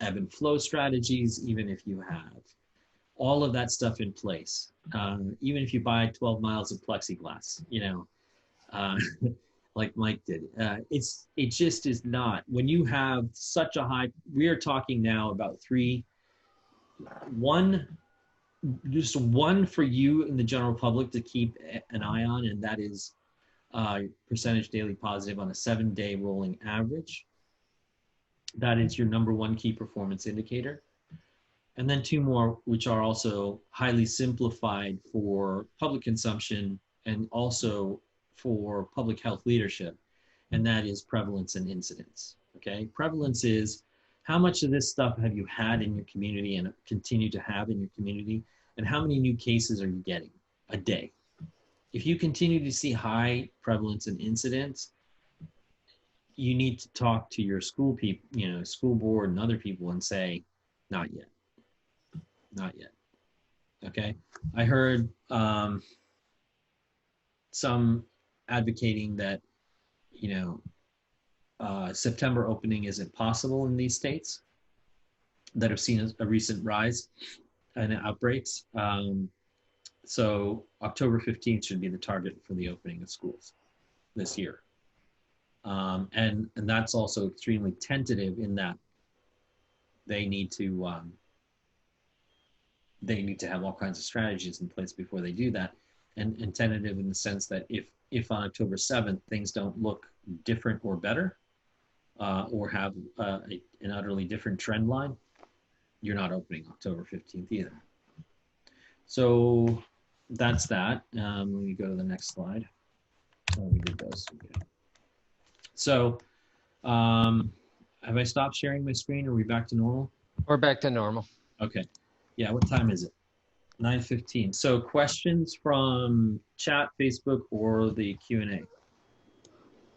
ebb and flow strategies, even if you have all of that stuff in place, even if you buy 12 miles of plexiglass, like Mike did, it just is not. When you have such a high, we are talking now about just one for you in the general public to keep an eye on, and that is percentage daily positive on a 7-day rolling average. That is your number one key performance indicator. And then 2 more, which are also highly simplified for public consumption and also for public health leadership, and that is prevalence and incidence. Okay, prevalence is how much of this stuff have you had in your community and continue to have in your community, and how many new cases are you getting a day? If you continue to see high prevalence and incidence, you need to talk to your school people, school board and other people, and say, not yet, not yet. Okay, I heard some advocating that September opening isn't possible in these states that have seen a recent rise in outbreaks. So October 15th should be the target for the opening of schools this year. And that's also extremely tentative in that they need to have all kinds of strategies in place before they do that, and tentative in the sense that if on October 7th things don't look different or better, or have an utterly different trend line, you're not opening October 15th either. So that's that. Let me go to the next slide. Oh, we did those. Okay. So have I stopped sharing my screen? Are we back to normal? We're back to normal. Okay. Yeah, what time is it? 9:15. So questions from chat, Facebook, or the Q&A?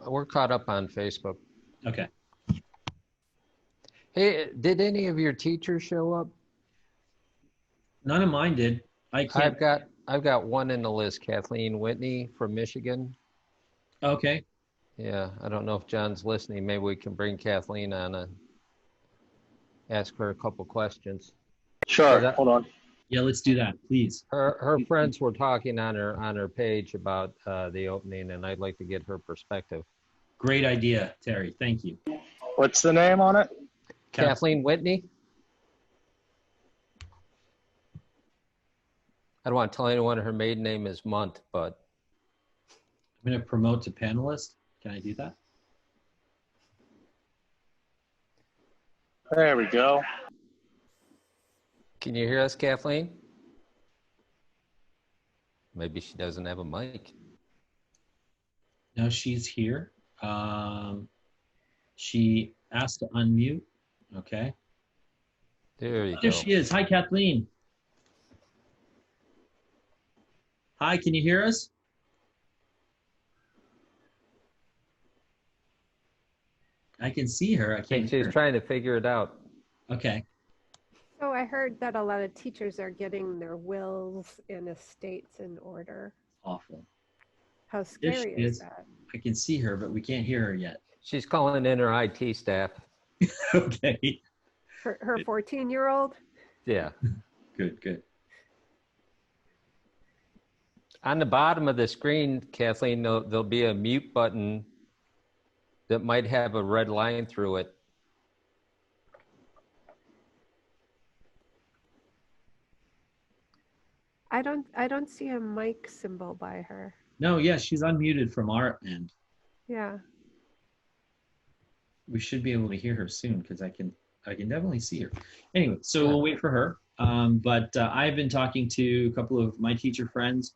We're caught up on Facebook. Okay. Hey, did any of your teachers show up? None of mine did. I've got one in the list, Kathleen Whitney from Michigan. Okay. Yeah, I don't know if John's listening. Maybe we can bring Kathleen on and ask her a couple questions. Sure. Hold on. Yeah, let's do that, please. Her friends were talking on her page about the opening, and I'd like to get her perspective. Great idea, Terry. Thank you. What's the name on it? Kathleen Whitney. I don't want to tell anyone her maiden name is Munt, but I'm going to promote to panelist. Can I do that? There we go. Can you hear us, Kathleen? Maybe she doesn't have a mic. No, she's here. She asked to unmute. Okay. There you go. There she is. Hi, Kathleen. Hi, can you hear us? I can see her. I can't hear her. She's trying to figure it out. Okay. So I heard that a lot of teachers are getting their wills and estates in order. Awful. How There scary she is that? I can see her, but we can't hear her yet. She's calling in her IT staff. Okay. Her 14-year-old? Yeah. Good, good. On the bottom of the screen, Kathleen, there'll be a mute button that might have a red line through it. I don't see a mic symbol by her. No, yeah, she's unmuted from our end. Yeah. We should be able to hear her soon because I can definitely see her. Anyway, so we'll wait for her. But I've been talking to a couple of my teacher friends,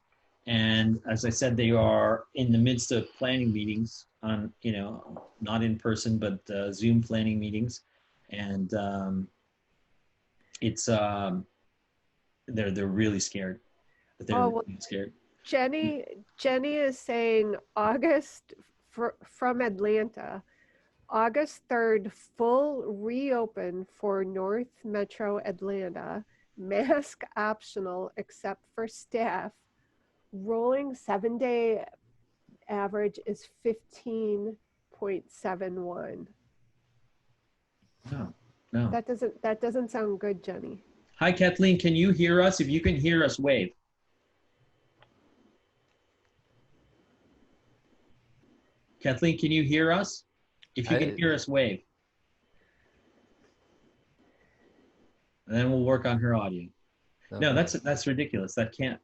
and as I said, they are in the midst of planning meetings on, not in person, but Zoom planning meetings, and it's they're really scared. They're really scared. Jenny is saying August from Atlanta. August 3rd, full reopen for North Metro Atlanta. Mask optional except for staff. Rolling 7-day average is 15.71. No. That doesn't sound good, Jenny. Hi, Kathleen. Can you hear us? If you can hear us, wave. Kathleen, can you hear us? If you can hear us, wave. And then we'll work on her audio. Okay. No, that's ridiculous. That can't,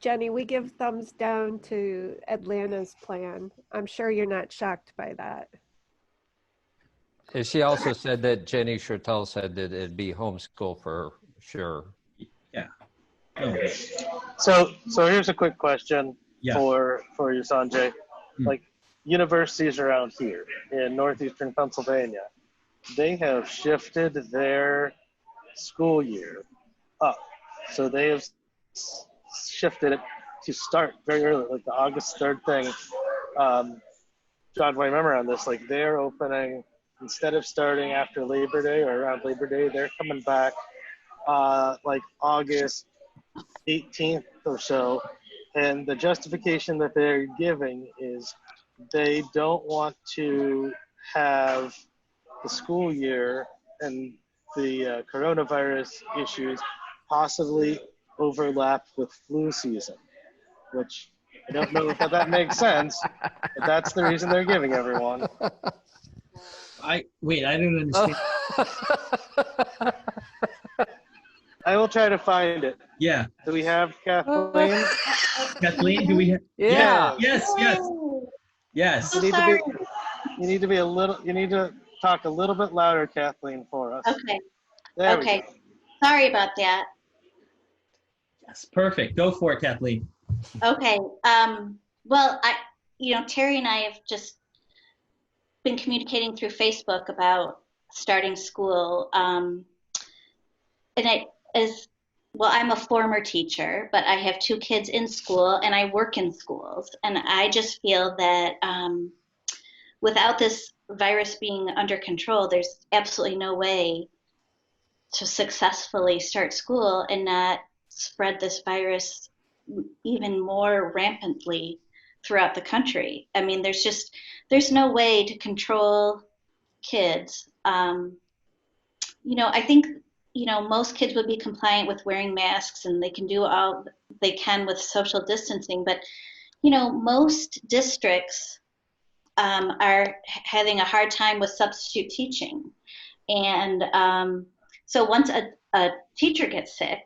Jenny, we give thumbs down to Atlanta's plan. I'm sure you're not shocked by that. She also said that Jenny Chertel said that it'd be homeschool for sure. Yeah. Oh. So here's a quick question for you, Sanjay. Like universities around here in northeastern Pennsylvania, they have shifted their school year up. So they have shifted it to start very early, like the August 3rd thing. John, my memory on this, like they're opening, instead of starting after Labor Day or around Labor Day, they're coming back like August 18th or so. And the justification that they're giving is they don't want to have the school year and the coronavirus issues possibly overlap with flu season, which I don't know if that makes sense, but that's the reason they're giving everyone. Wait, I don't understand. I will try to find it. Yeah. Do we have Kathleen? Kathleen, do we have? Yeah. Yes. Yes. You need to talk a little bit louder, Kathleen, for us. Okay. There Okay. we go. Sorry about that. Yes. Perfect. Go for it, Kathleen. Okay. Well, Terry and I have just been communicating through Facebook about starting school. I'm a former teacher, but I have 2 kids in school and I work in schools. And I just feel that without this virus being under control, there's absolutely no way to successfully start school and not spread this virus even more rampantly throughout the country. I mean, there's no way to control kids. I think, most kids would be compliant with wearing masks and they can do all they can with social distancing. But, most districts are having a hard time with substitute teaching. And so once a teacher gets sick,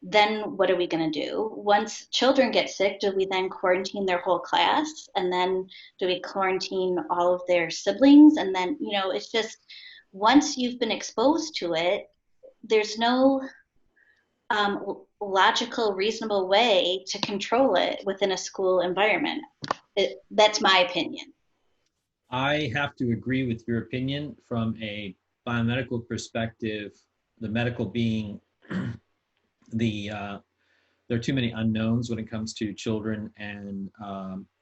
then what are we going to do? Once children get sick, do we then quarantine their whole class? And then do we quarantine all of their siblings? And then, it's just, once you've been exposed to it, there's no logical, reasonable way to control it within a school environment. That's my opinion. I have to agree with your opinion from a biomedical perspective, the medical being there are too many unknowns when it comes to children and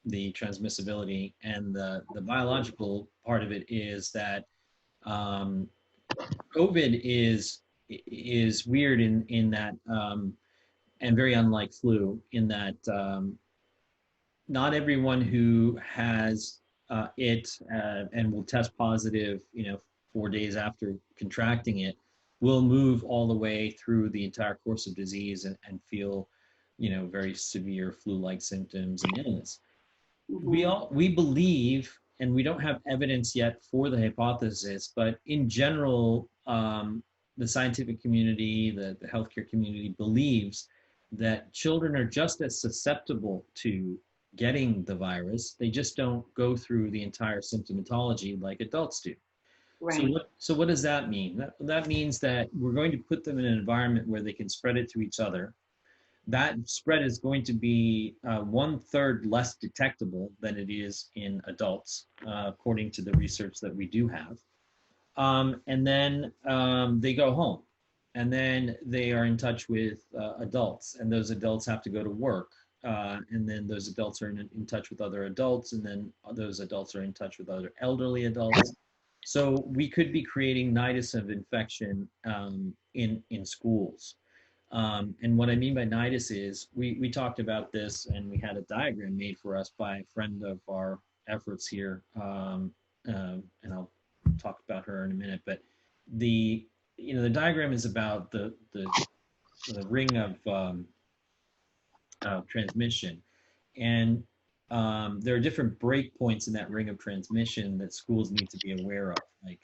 the transmissibility, and the biological part of it is that COVID is weird in that and very unlike flu in that not everyone who has it and will test positive 4 days after contracting it will move all the way through the entire course of disease and feel, very severe flu-like symptoms and illness. Mm-hmm. We believe, and we don't have evidence yet for the hypothesis, but in general, the scientific community, the healthcare community believes that children are just as susceptible to getting the virus. They just don't go through the entire symptomatology like adults do. Right. So what does that mean? That means that we're going to put them in an environment where they can spread it to each other. That spread is going to be 1/3 less detectable than it is in adults, according to the research that we do have. And then they go home, and then they are in touch with adults, and those adults have to go to work. And then those adults are in touch with other adults, and then those adults are in touch with other elderly adults. So we could be creating nidus of infection in schools. And what I mean by nidus is we talked about this, and we had a diagram made for us by a friend of our efforts here, and I'll talk about her in a minute. But the diagram is about the ring of transmission, and there are different breakpoints in that ring of transmission that schools need to be aware of, like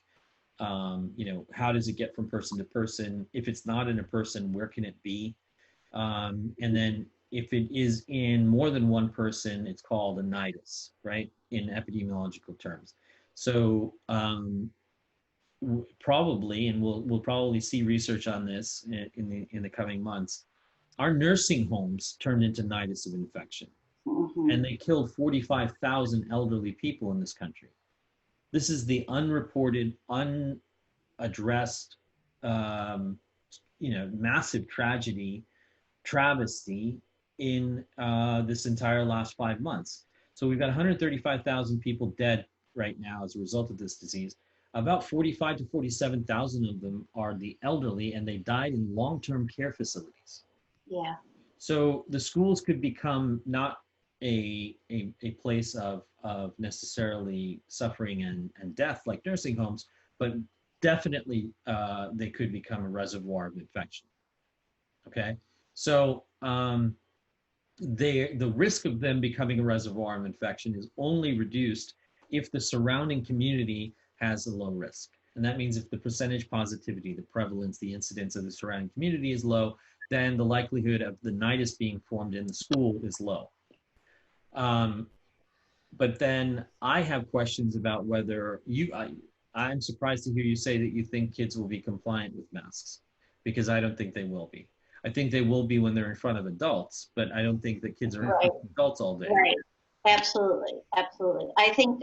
how does it get from person to person? If it's not in a person, where can it be? And then if it is in more than one person, it's called a nidus, right, in epidemiological terms. So probably, and we'll probably see research on this in the coming months, our nursing homes turned into nidus of infection. Mm-hmm. And they killed 45,000 elderly people in this country. This is the unreported, unaddressed, massive travesty in this entire last 5 months. So we've got 135,000 people dead right now as a result of this disease. About 45 to 47,000 of them are the elderly, and they died in long-term care facilities. Yeah. So the schools could become not a place of necessarily suffering and death like nursing homes, but definitely they could become a reservoir of infection. Okay, So the risk of them becoming a reservoir of infection is only reduced if the surrounding community has a low risk. And that means if the percentage positivity, the prevalence, the incidence of the surrounding community is low, then the likelihood of the nidus being formed in the school is low. But then I have questions about whether I'm surprised to hear you say that you think kids will be compliant with masks, because I don't think they will be. I think they will be when they're in front of adults, but I don't think that kids are in front of adults all day. Right. Absolutely. Absolutely. I think,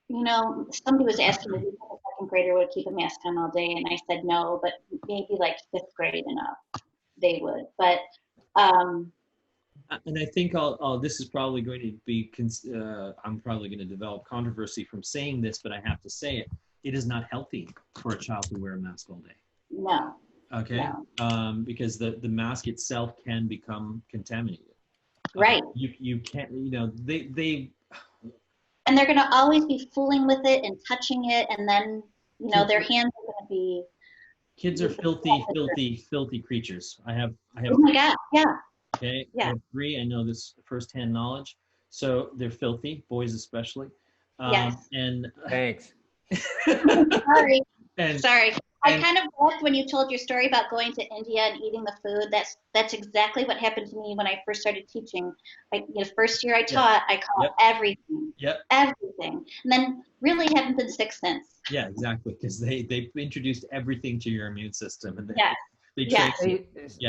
you know, somebody was asking me if a second grader would keep a mask on all day, and I said no, but maybe like fifth grade and up, they would. But and I think this is probably going to be, I'm probably going to develop controversy from saying this, but I have to say it. It is not healthy for a child to wear a mask all day. no. Okay. No. Because the mask itself can become contaminated. Right. You can't, you know, they and they're going to always be fooling with it and touching it, and then, you know, their hands are going to be. Kids are filthy creatures. I have. Oh my God! Yeah. Okay. Yeah. I have 3. I know this firsthand knowledge. So they're filthy, boys especially. Yes. And Thanks. Sorry. Sorry. I kind of laughed when you told your story about going to India and eating the food. That's exactly what happened to me when I first started teaching. The first year I taught, I caught everything. Yep. Everything. And then really haven't been sick since. Yeah, exactly. Because they introduced everything to your immune system, and they Hey,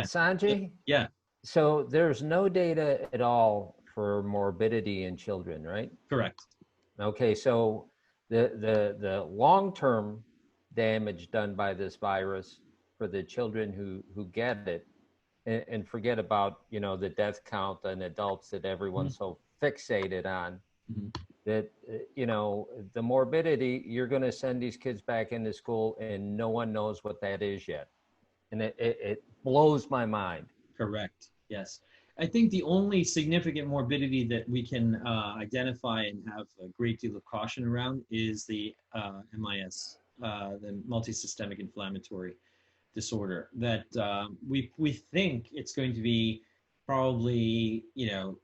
Sanjay? Yeah. So there's no data at all for morbidity in children, right? Correct. Okay, so the long-term damage done by this virus for the children who get it, and forget about, you know, the death count in adults that everyone's so fixated on, that, you know, the morbidity, you're going to send these kids back into school and no one knows what that is yet. And it blows my mind. Correct. Yes. I think the only significant morbidity that we can identify and have a great deal of caution around is the MIS, the multisystemic inflammatory disorder. That we think it's going to be probably, you know,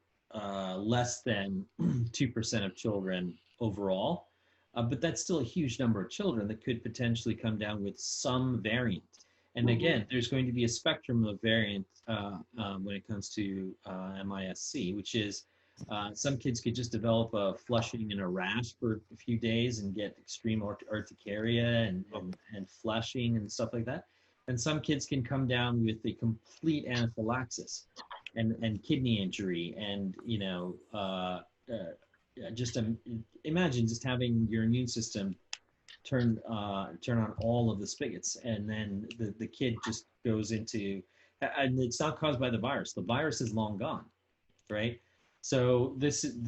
less than 2% of children overall, but that's still a huge number of children that could potentially come down with some variant. And again, there's going to be a spectrum of variant when it comes to MISC, which is some kids could just develop a flushing and a rash for a few days and get extreme urticaria and flushing and stuff like that. And some kids can come down with a complete anaphylaxis and kidney injury, and, you know, just imagine just having your immune system turn on all of the spigots, and then the kid just goes into, and it's not caused by the virus. The virus is long gone, right? So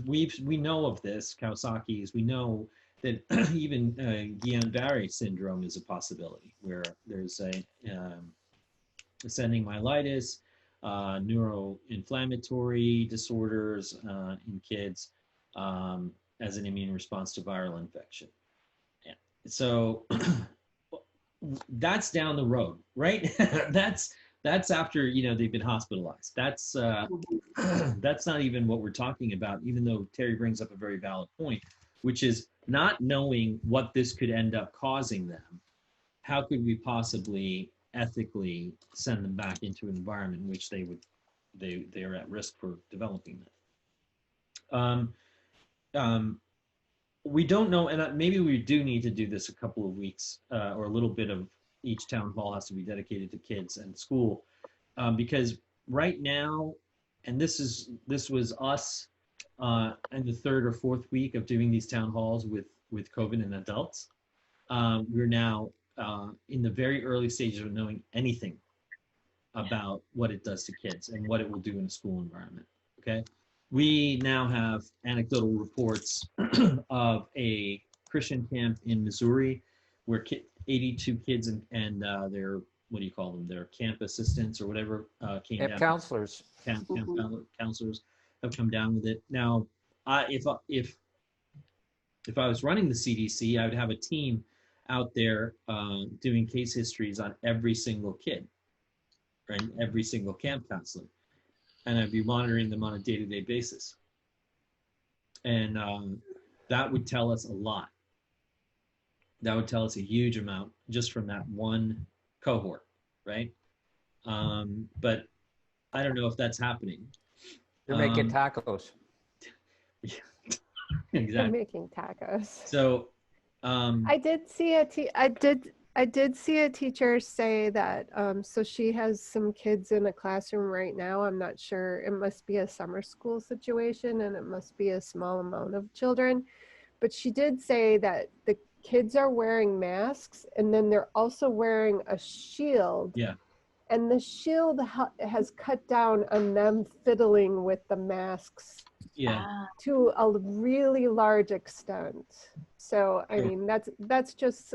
we know of this, Kawasaki's. We know that even Guillain-Barré syndrome is a possibility, where there's a ascending myelitis, neuroinflammatory disorders in kids as an immune response to viral infection. So that's down the road, right? that's after, you know, they've been hospitalized. That's not even what we're talking about, even though Terry brings up a very valid point, which is not knowing what this could end up causing them. How could we possibly ethically send them back into an environment in which they are at risk for developing that? We don't know, and maybe we do need to do this a couple of weeks, or a little bit of each town hall has to be dedicated to kids and school, because right now, and this was us in the 3rd or 4th week of doing these town halls with COVID in adults. We're now in the very early stages of knowing anything about what it does to kids and what it will do in a school environment. Okay. We now have anecdotal reports of a Christian camp in Missouri where 82 kids and their, what do you call them, their camp assistants or whatever came down. Counselors. Camp counselors have come down with it. Now, if I was running the CDC, I would have a team out there doing case histories on every single kid. right? Every single camp counselor. And I'd be monitoring them on a day-to-day basis. And that would tell us a lot. That would tell us a huge amount just from that one cohort, right? But I don't know if that's happening. They're making tacos. They're Exactly. making tacos. So I did see I did see a teacher say that so she has some kids in a classroom right now. I'm not sure. It must be a summer school situation and it must be a small amount of children. But she did say that the kids are wearing masks and then they're also wearing a shield. yeah, And the shield has cut down on them fiddling with the masks yeah, to a really large extent. So, I Sure. mean, that's just,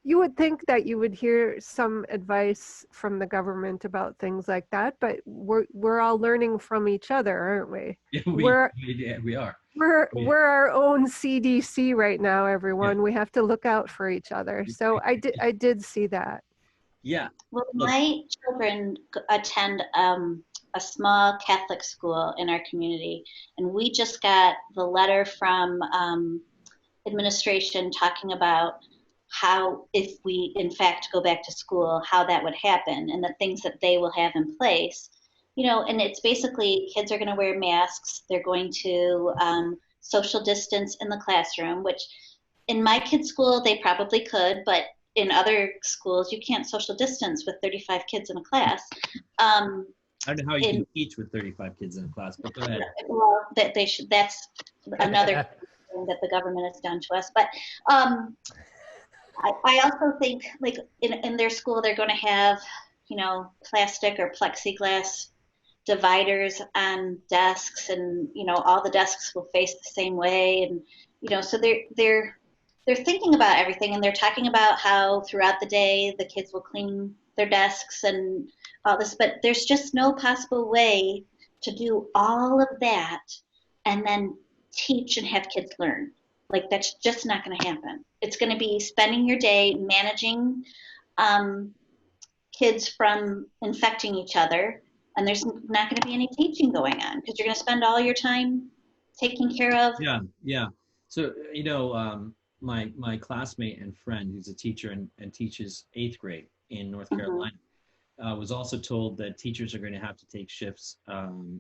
you would think that you would hear some advice from the government about things like that, but we're all learning from each other, aren't we? yeah, we are. We're our own CDC right now, everyone. We have to look out for each other. So I did see that. Yeah. Well, Look. my children attend a small Catholic school in our community, and we just got the letter from administration talking about how, if we in fact go back to school, how that would happen and the things that they will have in place. You know, and it's basically kids are going to wear masks. They're going to social distance in the classroom, which in my kids' school they probably could, but in other schools you can't social distance with 35 kids in a class. I don't know how you can teach with 35 kids in a class, but go ahead. Well, that they should. That's another thing that the government has done to us. But I also think, like in their school, they're going to have, you know, plastic or plexiglass dividers on desks, and you know, all the desks will face the same way, and you know, so they're thinking about everything, and they're talking about how throughout the day the kids will clean their desks and all this, but there's just no possible way to do all of that and then teach and have kids learn. Like, that's just not going to happen. It's going to be spending your day managing kids from infecting each other, and there's not going to be any teaching going on because you're going to spend all your time taking care of. Yeah. So, you know, my classmate and friend who's a teacher and teaches 8th grade in North Carolina was also told that teachers are going to have to take shifts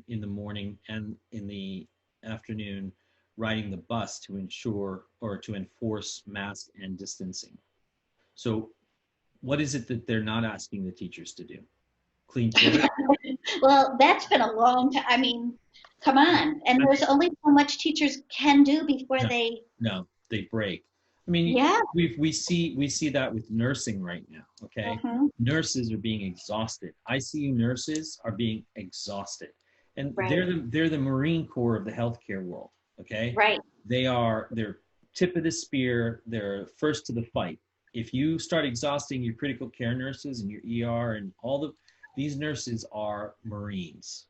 in the morning and in the afternoon riding the bus to ensure or to enforce mask and distancing. So what is it that they're not asking the teachers to do? Clean toilets? Well, that's been a long time. I mean, come on. And there's only so much teachers can do before they break. I mean, yeah. we see that with nursing right now, okay? Nurses are being exhausted. ICU nurses are being exhausted. And they're the Marine Corps of the healthcare world, okay? Right. They're tip of the spear, they're first to the fight. If you start exhausting your critical care nurses and your ER and these nurses are Marines.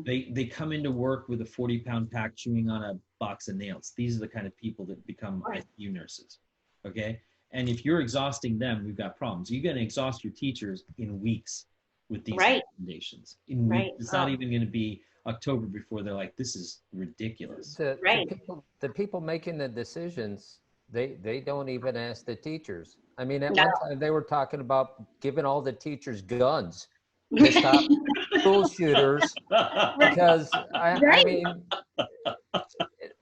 They come into work with a 40-pound pack chewing on a box of nails. These are the kind of people that become ICU nurses, okay? And if you're exhausting them, we've got problems. You're going to exhaust your teachers in weeks with these recommendations. In weeks. It's not even going to be October before they're like, this is ridiculous. The people making the decisions, they don't even ask the teachers. I mean, at one time they were talking about giving all the teachers guns to stop school shooters because I mean,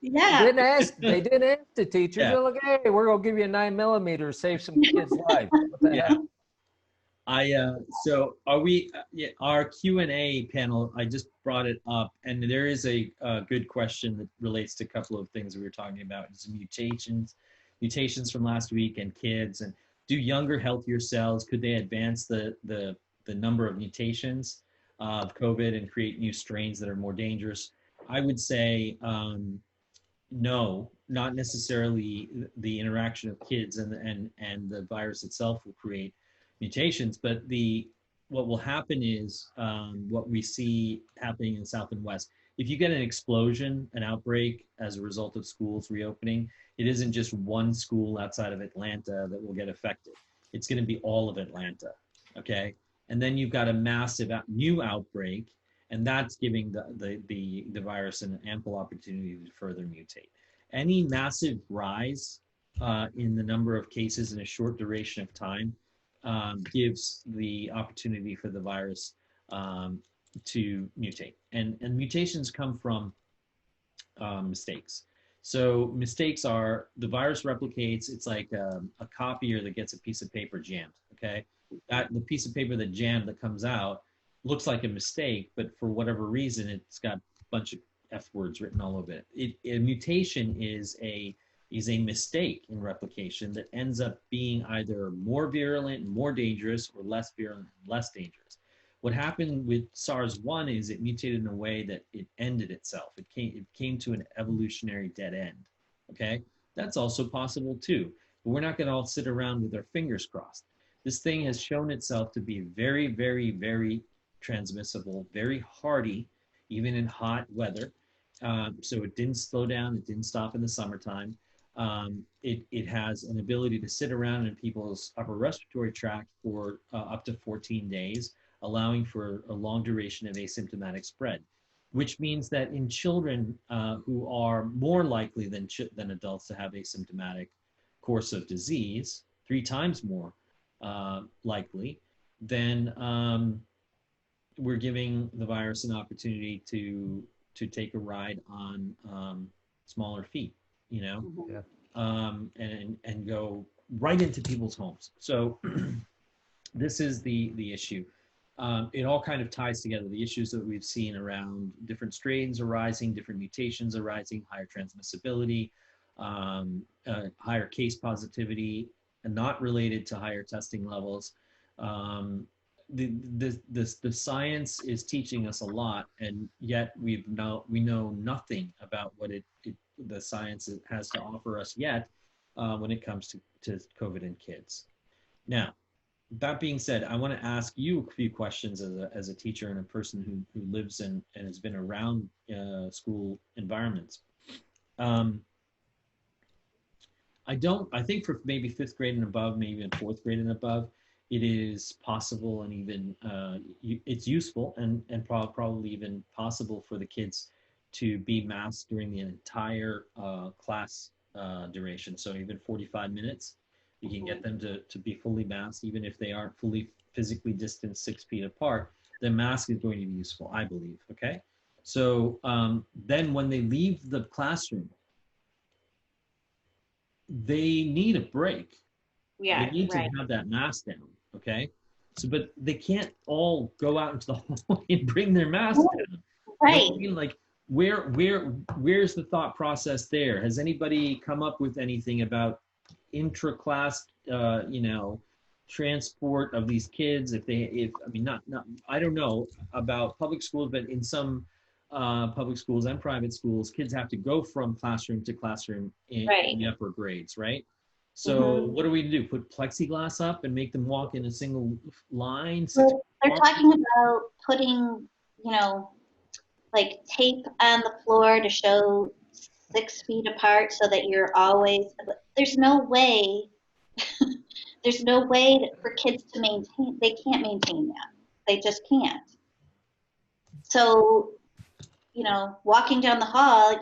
they didn't ask the teachers. They're like, hey, we're gonna give you a 9mm, save some kids' lives. So are we? Our Q&A panel, I just brought it up, and there is a good question that relates to a couple of things we were talking about. It's mutations from last week, and kids, and do younger, healthier cells, could they advance the number of mutations of COVID and create new strains that are more dangerous? I would say no, not necessarily. The interaction of kids and the virus itself will create mutations, but what will happen is what we see happening in the South and West. If you get an explosion, an outbreak as a result of schools reopening, it isn't just one school outside of Atlanta that will get affected. It's going to be all of Atlanta, okay? and then you've got a massive new outbreak, and that's giving the virus an ample opportunity to further mutate. Any massive rise in the number of cases in a short duration of time gives the opportunity for the virus to mutate. And mutations come from mistakes. So mistakes are, the virus replicates, it's like a copier that gets a piece of paper jammed, okay? The piece of paper that jammed that comes out looks like a mistake, but for whatever reason, it's got a bunch of F words written all over it. A mutation is a mistake in replication that ends up being either more virulent and more dangerous, or less virulent and less dangerous. What happened with SARS-1 is it mutated in a way that it ended itself. It came to an evolutionary dead end, okay? That's also possible too, but we're not gonna all sit around with our fingers crossed. This thing has shown itself to be very, very, very transmissible, very hardy, even in hot weather. So it didn't slow down, it didn't stop in the summertime. It has an ability to sit around in people's upper respiratory tract for up to 14 days, allowing for a long duration of asymptomatic spread, which means that in children who are more likely than adults to have asymptomatic course of disease, 3 times more likely, then we're giving the virus an opportunity to take a ride on smaller feet, you know, and go right into people's homes. So this is the issue. It all kind of ties together. The issues that we've seen around different strains arising, different mutations arising, higher transmissibility, higher case positivity, and not related to higher testing levels. The science is teaching us a lot, and yet we know nothing about what the science has to offer us yet when it comes to COVID in kids. Now, that being said, I want to ask you a few questions as a teacher and a person who lives and has been around school environments. I think for maybe 5th grade and above, maybe even 4th grade and above, it is possible and even it's useful and probably even possible for the kids to be masked during the entire class duration. So even 45 minutes. You can get them to be fully masked, even if they aren't fully physically distanced 6 feet apart. The mask is going to be useful, I believe, okay? So then when they leave the classroom, they need a break. Yeah, they need right. to have that mask down, okay? So, but they can't all go out into the hallway and bring their mask down. Right. You know, I mean, like, where's the thought process there? Has anybody come up with anything about intra-class, transport of these kids? I don't know about public schools, but in some public schools and private schools, kids have to go from classroom to classroom in the upper grades, right? So what do we do? Put plexiglass up and make them walk in a single line? They're talking about putting, like tape on the floor to show 6 feet apart so that you're always, there's no way for kids to maintain, they can't maintain that. They just can't. So, walking down the hall,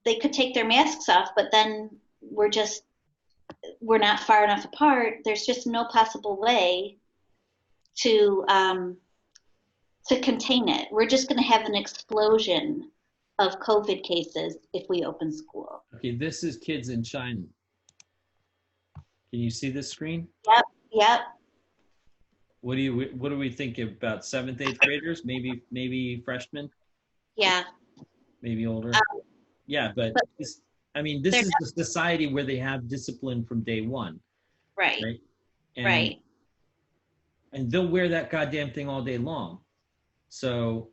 they could take their masks off, but then we're not far enough apart. There's just no possible way to contain it. We're just going to have an explosion of COVID cases if we open school. Okay, this is kids in China. Can you see this screen? Yep. What do we think about 7th, 8th graders? Maybe freshmen? Yeah. Maybe older? Yeah, but this is the society where they have discipline from day one. Right. And they'll wear that goddamn thing all day long. So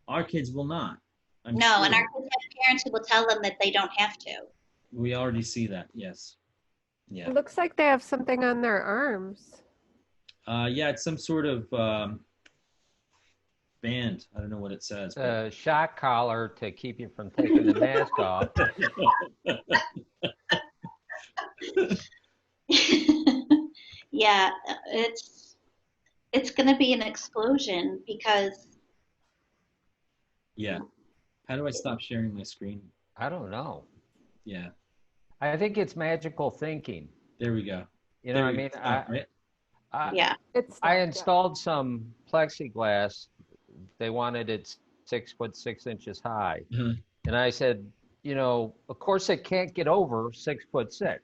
our kids will not. And our kids have parents who will tell them that they don't have to. We already see that, yes. Yeah. It looks like they have something on their arms. Yeah, it's some sort of band. I don't know what it says. A shock collar to keep you from taking the mask off. Yeah, it's going to be an explosion because Yeah. How do I stop sharing my screen? I don't know. Yeah. I think it's magical thinking. There we go. You know what I mean? Right? yeah. I installed some plexiglass. They wanted it 6'6" high. Mhm. And I said, you know, of course it can't get over 6'6".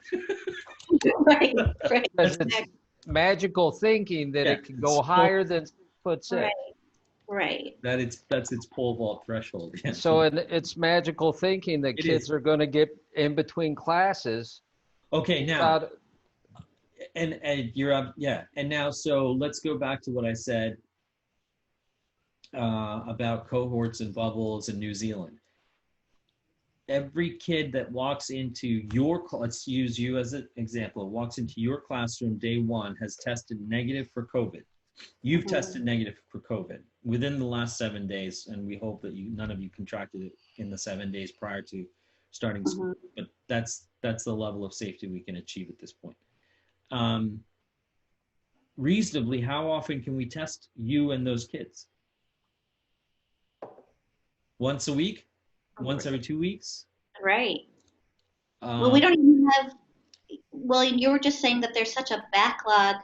Right. Because it's magical thinking that it can go higher than 6'6". Right. That's its pole vault threshold. Yeah. So it's magical thinking that kids are going to get in between classes. Okay, now, and you're up, yeah. And now, so let's go back to what I said about cohorts and bubbles in New Zealand. Every kid that walks into let's use you as an example, walks into your classroom day one has tested negative for COVID. You've tested negative for COVID within the last 7 days, and we hope that none of you contracted it in the 7 days prior to starting school. But that's the level of safety we can achieve at this point. Reasonably, how often can we test you and those kids? Once a week? Once every 2 weeks? Right. Well, we don't even have, well, you were just saying that there's such a backlog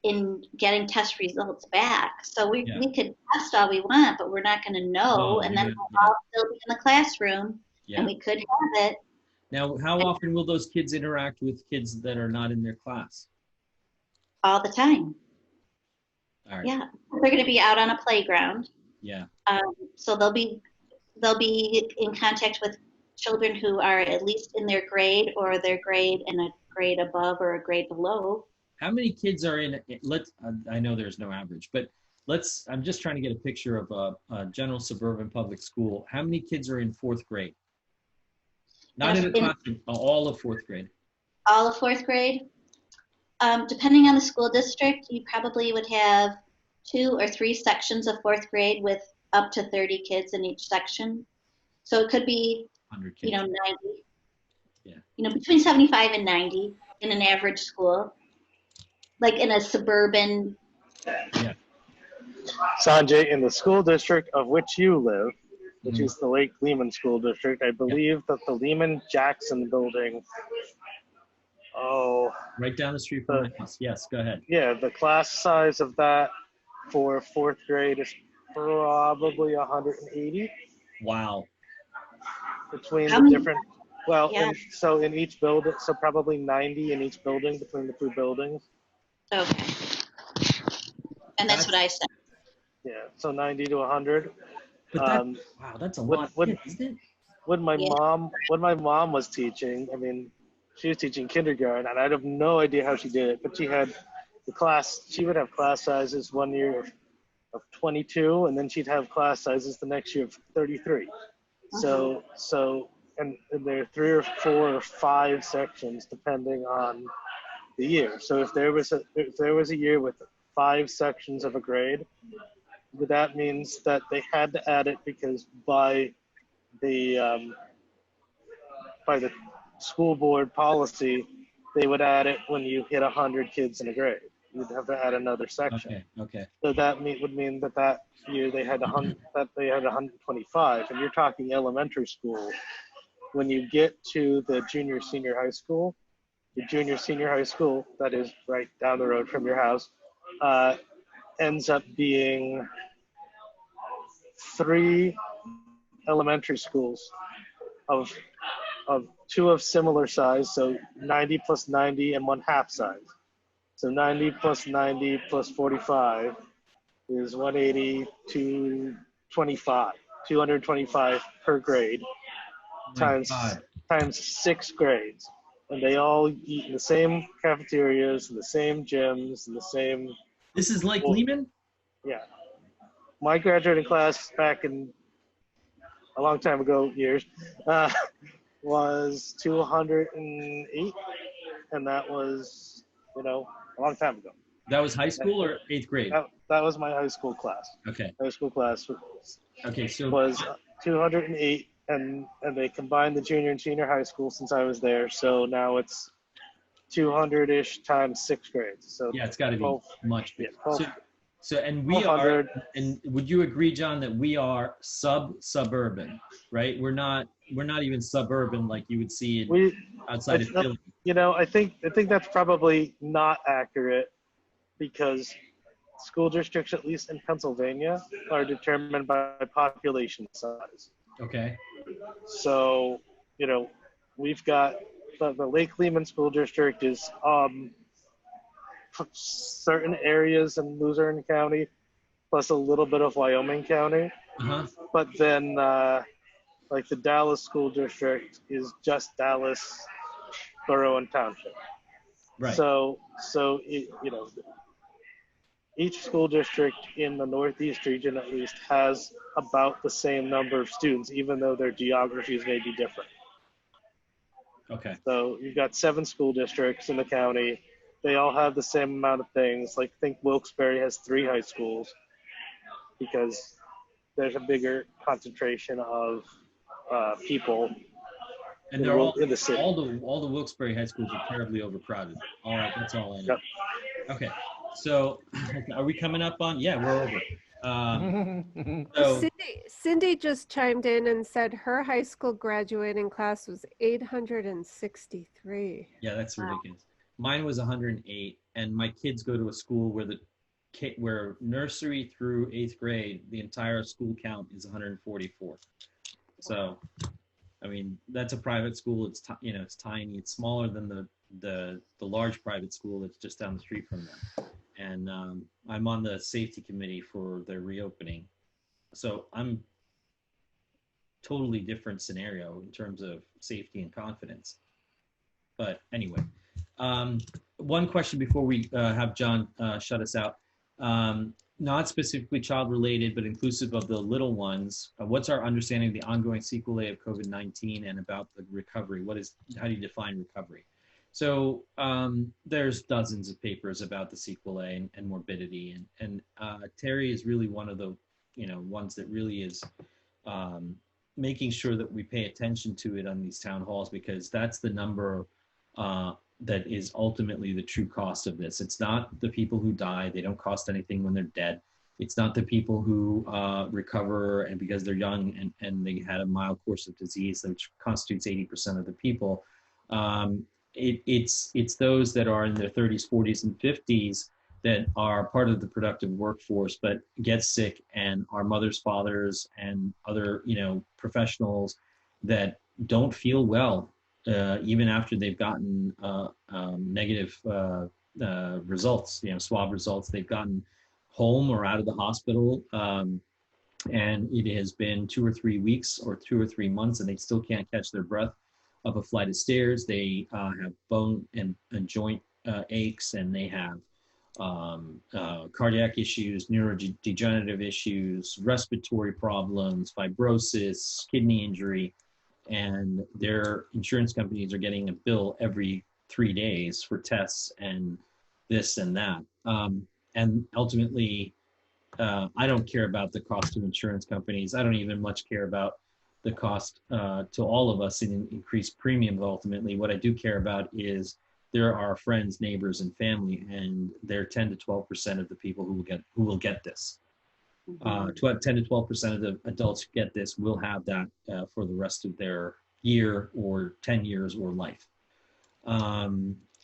in getting test results back. So we could test all we want, but we're not going to know. And then we'll all still be in the classroom and we could have it. Now, how often will those kids interact with kids that are not in their class? All the time. All right. Yeah. They're going to be out on a playground. Yeah. So they'll be in contact with children who are at least in their grade or their grade and a grade above or a grade below. How many kids are in, I know there's no average, but I'm just trying to get a picture of a general suburban public school. How many kids are in 4th grade? Not in the classroom, all of 4th grade. All of 4th grade? Depending on the school district, you probably would have 2 or 3 sections of 4th grade with up to 30 kids in each section. So it could be, 100 kids. 90. Yeah. Between 75 and 90 in an average school. Like in a suburban. Yeah. Sanjay, in the school district of which you live, which is the Lake Lehman School District, I believe that the Lehman-Jackson building, right down the street from my house. Yes, go ahead. Yeah, the class size of that for 4th grade is probably 180. Wow. Between the different, so in each building, so probably 90 in each building between the 2 buildings. Okay. And that's what I said. Yeah, so 90 to 100. But wow, that's a lot of kids, isn't it? When my mom was teaching, I mean, she was teaching kindergarten, and I have no idea how she did it, but she had she would have class sizes one year of 22, and then she'd have class sizes the next year of 33. So and there are 3 or 4 or 5 sections depending on the year. So if there was a year with 5 sections of a grade, that means that they had to add it because by the school board policy, they would add it when you hit 100 kids in a grade. You'd have to add another section. Okay. So that would mean that year they had 125, and you're talking elementary school. When you get to the junior senior high school, that is right down the road from your house, ends up being 3 elementary schools of 2 of similar size, so 90 plus 90 and 1 half size. So 90 plus 90 plus 45 is 180 to 225 per grade times 6 grades. And they all eat in the same cafeterias, in the same gyms, in the same. This is Lake Lehman? Yeah. My graduating class back in a long time ago, was 208, and that was, a long time ago. That was high school or 8th grade? That was my high school class. Okay. High school class was 208, and they combined the junior and senior high school since I was there, so now it's 200-ish times 6 grades. So yeah, it's got to be much bigger. So, and we are, and would you agree, John, that we are suburban, right? We're not even suburban like you would see outside of Philly. You know, I think that's probably not accurate, because school districts, at least in Pennsylvania, are determined by population size. Okay. So, you know, we've got the Lake Lehman School District is certain areas in Luzerne County, plus a little bit of Wyoming County. Uh-huh. But then, like the Dallas School District is just Dallas Borough and Township. Right. So you know, each school district in the Northeast region at least has about the same number of students, even though their geographies may be different. Okay. So you've got 7 school districts in the county. They all have the same amount of things. Like, I think Wilkes-Barre has 3 high schools because there's a bigger concentration of people and they're all in the city. All the Wilkes-Barre high schools are terribly overcrowded. All right, that's all I know. Yep. Okay, so are we coming up on? Yeah, we're over. So Cindy just chimed in and said her high school graduating class was 863. Yeah, that's ridiculous. Mine was 108, and my kids go to a school where nursery through 8th grade, the entire school count is 144. So, I mean, that's a private school. It's it's tiny. It's smaller than the large private school that's just down the street from them. And I'm on the safety committee for their reopening. So I'm totally different scenario in terms of safety and confidence. But anyway, one question before we have John shut us out. Not specifically child related, but inclusive of the little ones. What's our understanding of the ongoing sequelae of COVID-19 and about the recovery? How do you define recovery? So there's dozens of papers about the sequelae and morbidity, and Terry is really one of the ones that really is making sure that we pay attention to it on these town halls, because that's the number that is ultimately the true cost of this. It's not the people who die; they don't cost anything when they're dead. It's not the people who recover and because they're young and they had a mild course of disease, which constitutes 80% of the people. It's those that are in their 30s, 40s, and 50s that are part of the productive workforce, but get sick, and our mothers, fathers, and other professionals that don't feel well even after they've gotten negative results, swab results. They've gotten home or out of the hospital, and it has been 2 or 3 weeks or 2 or 3 months, and they still can't catch their breath up a flight of stairs. They have bone and joint aches, and they have cardiac issues, neurodegenerative issues, respiratory problems, fibrosis, kidney injury, and their insurance companies are getting a bill every 3 days for tests and this and that. And ultimately, I don't care about the cost to insurance companies. I don't even much care about the cost to all of us in increased premiums. Ultimately, what I do care about is there are friends, neighbors, and family, and they're 10 to 12% of the people who will get this. 10 to 12% of the adults who get this will have that for the rest of their year or 10 years or life.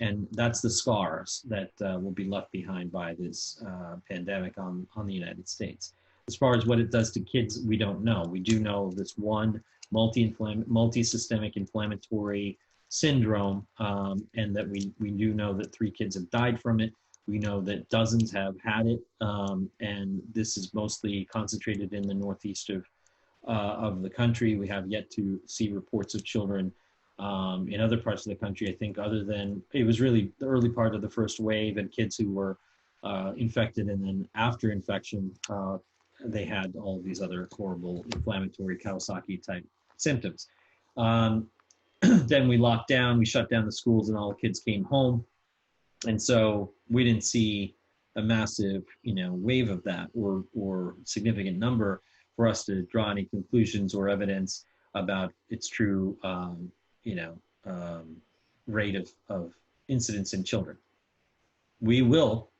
And that's the scars that will be left behind by this pandemic on the United States. As far as what it does to kids, we don't know. We do know this one multi-systemic inflammatory syndrome, and that we do know that 3 kids have died from it. We know that dozens have had it, and this is mostly concentrated in the northeast of the country. We have yet to see reports of children in other parts of the country. I think other than, it was really the early part of the first wave and kids who were infected, and then after infection, they had all of these other horrible inflammatory Kawasaki type symptoms. Then we locked down, we shut down the schools, and all the kids came home. And so we didn't see a massive, wave of that or significant number for us to draw any conclusions or evidence about its true, rate of incidence in children. We will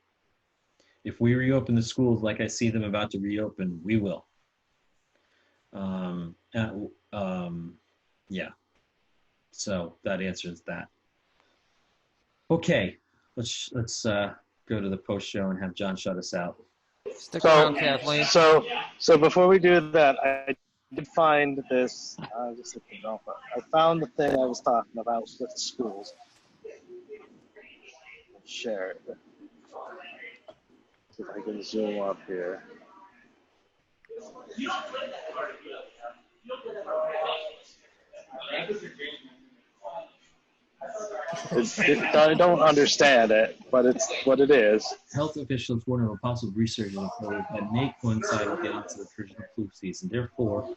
If we reopen the schools like I see them about to reopen, we will. Yeah. So that answers that. Okay, let's go to the post show and have John shut us out. Stick around, Kathleen. So before we do that, I did find this. Just looking it up. I found the thing I was talking about with the schools. Share it. See if I can zoom up here. I don't understand it, but it's what it is. Health officials warn of a possible resurgence of COVID that may coincide with the onset of the traditional flu season. Therefore,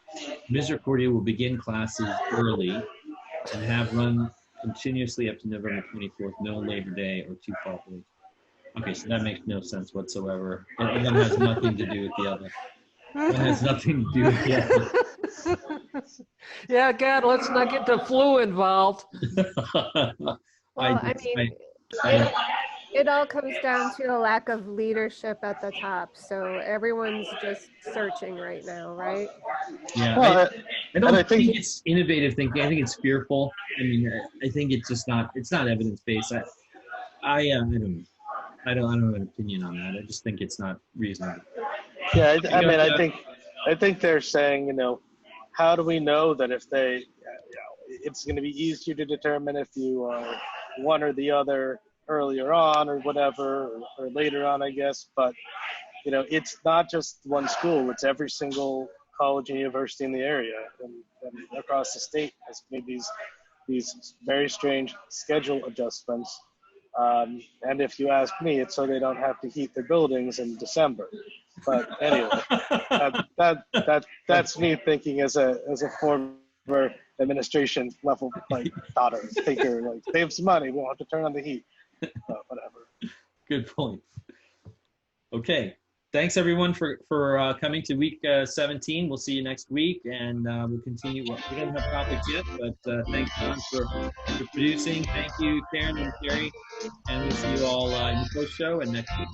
Misericordia will begin classes early and have run continuously up to November 24th, no Labor Day or two fall days. Okay, so that makes no sense whatsoever. It one has nothing to do with the other. One has nothing to do with the other. Yeah, God, let's not get the flu involved. It all comes down to a lack of leadership at the top. So everyone's just searching right now, right? Yeah, Well, I don't think it's innovative thinking. I think it's fearful. I mean, I think it's just not. It's not evidence based. I don't have an opinion on that. I just think it's not reasonable. Yeah, I think they're saying, how do we know that if they, it's going to be easier to determine if you are one or the other earlier on or whatever, or later on, I guess. But, it's not just one school. It's every single college and university in the area and across the state has made these very strange schedule adjustments. And if you ask me, it's so they don't have to heat their buildings in December. But anyway, that's me thinking as a former administration level thinker. Like, save some money, we won't have to turn on the heat. But whatever. Good point. Okay, thanks everyone for coming to week 17. We'll see you next week, and we'll continue. We don't have topics yet, but thanks John for producing. Thank you, Karen and Terry, and we'll see you all in the post show and next week.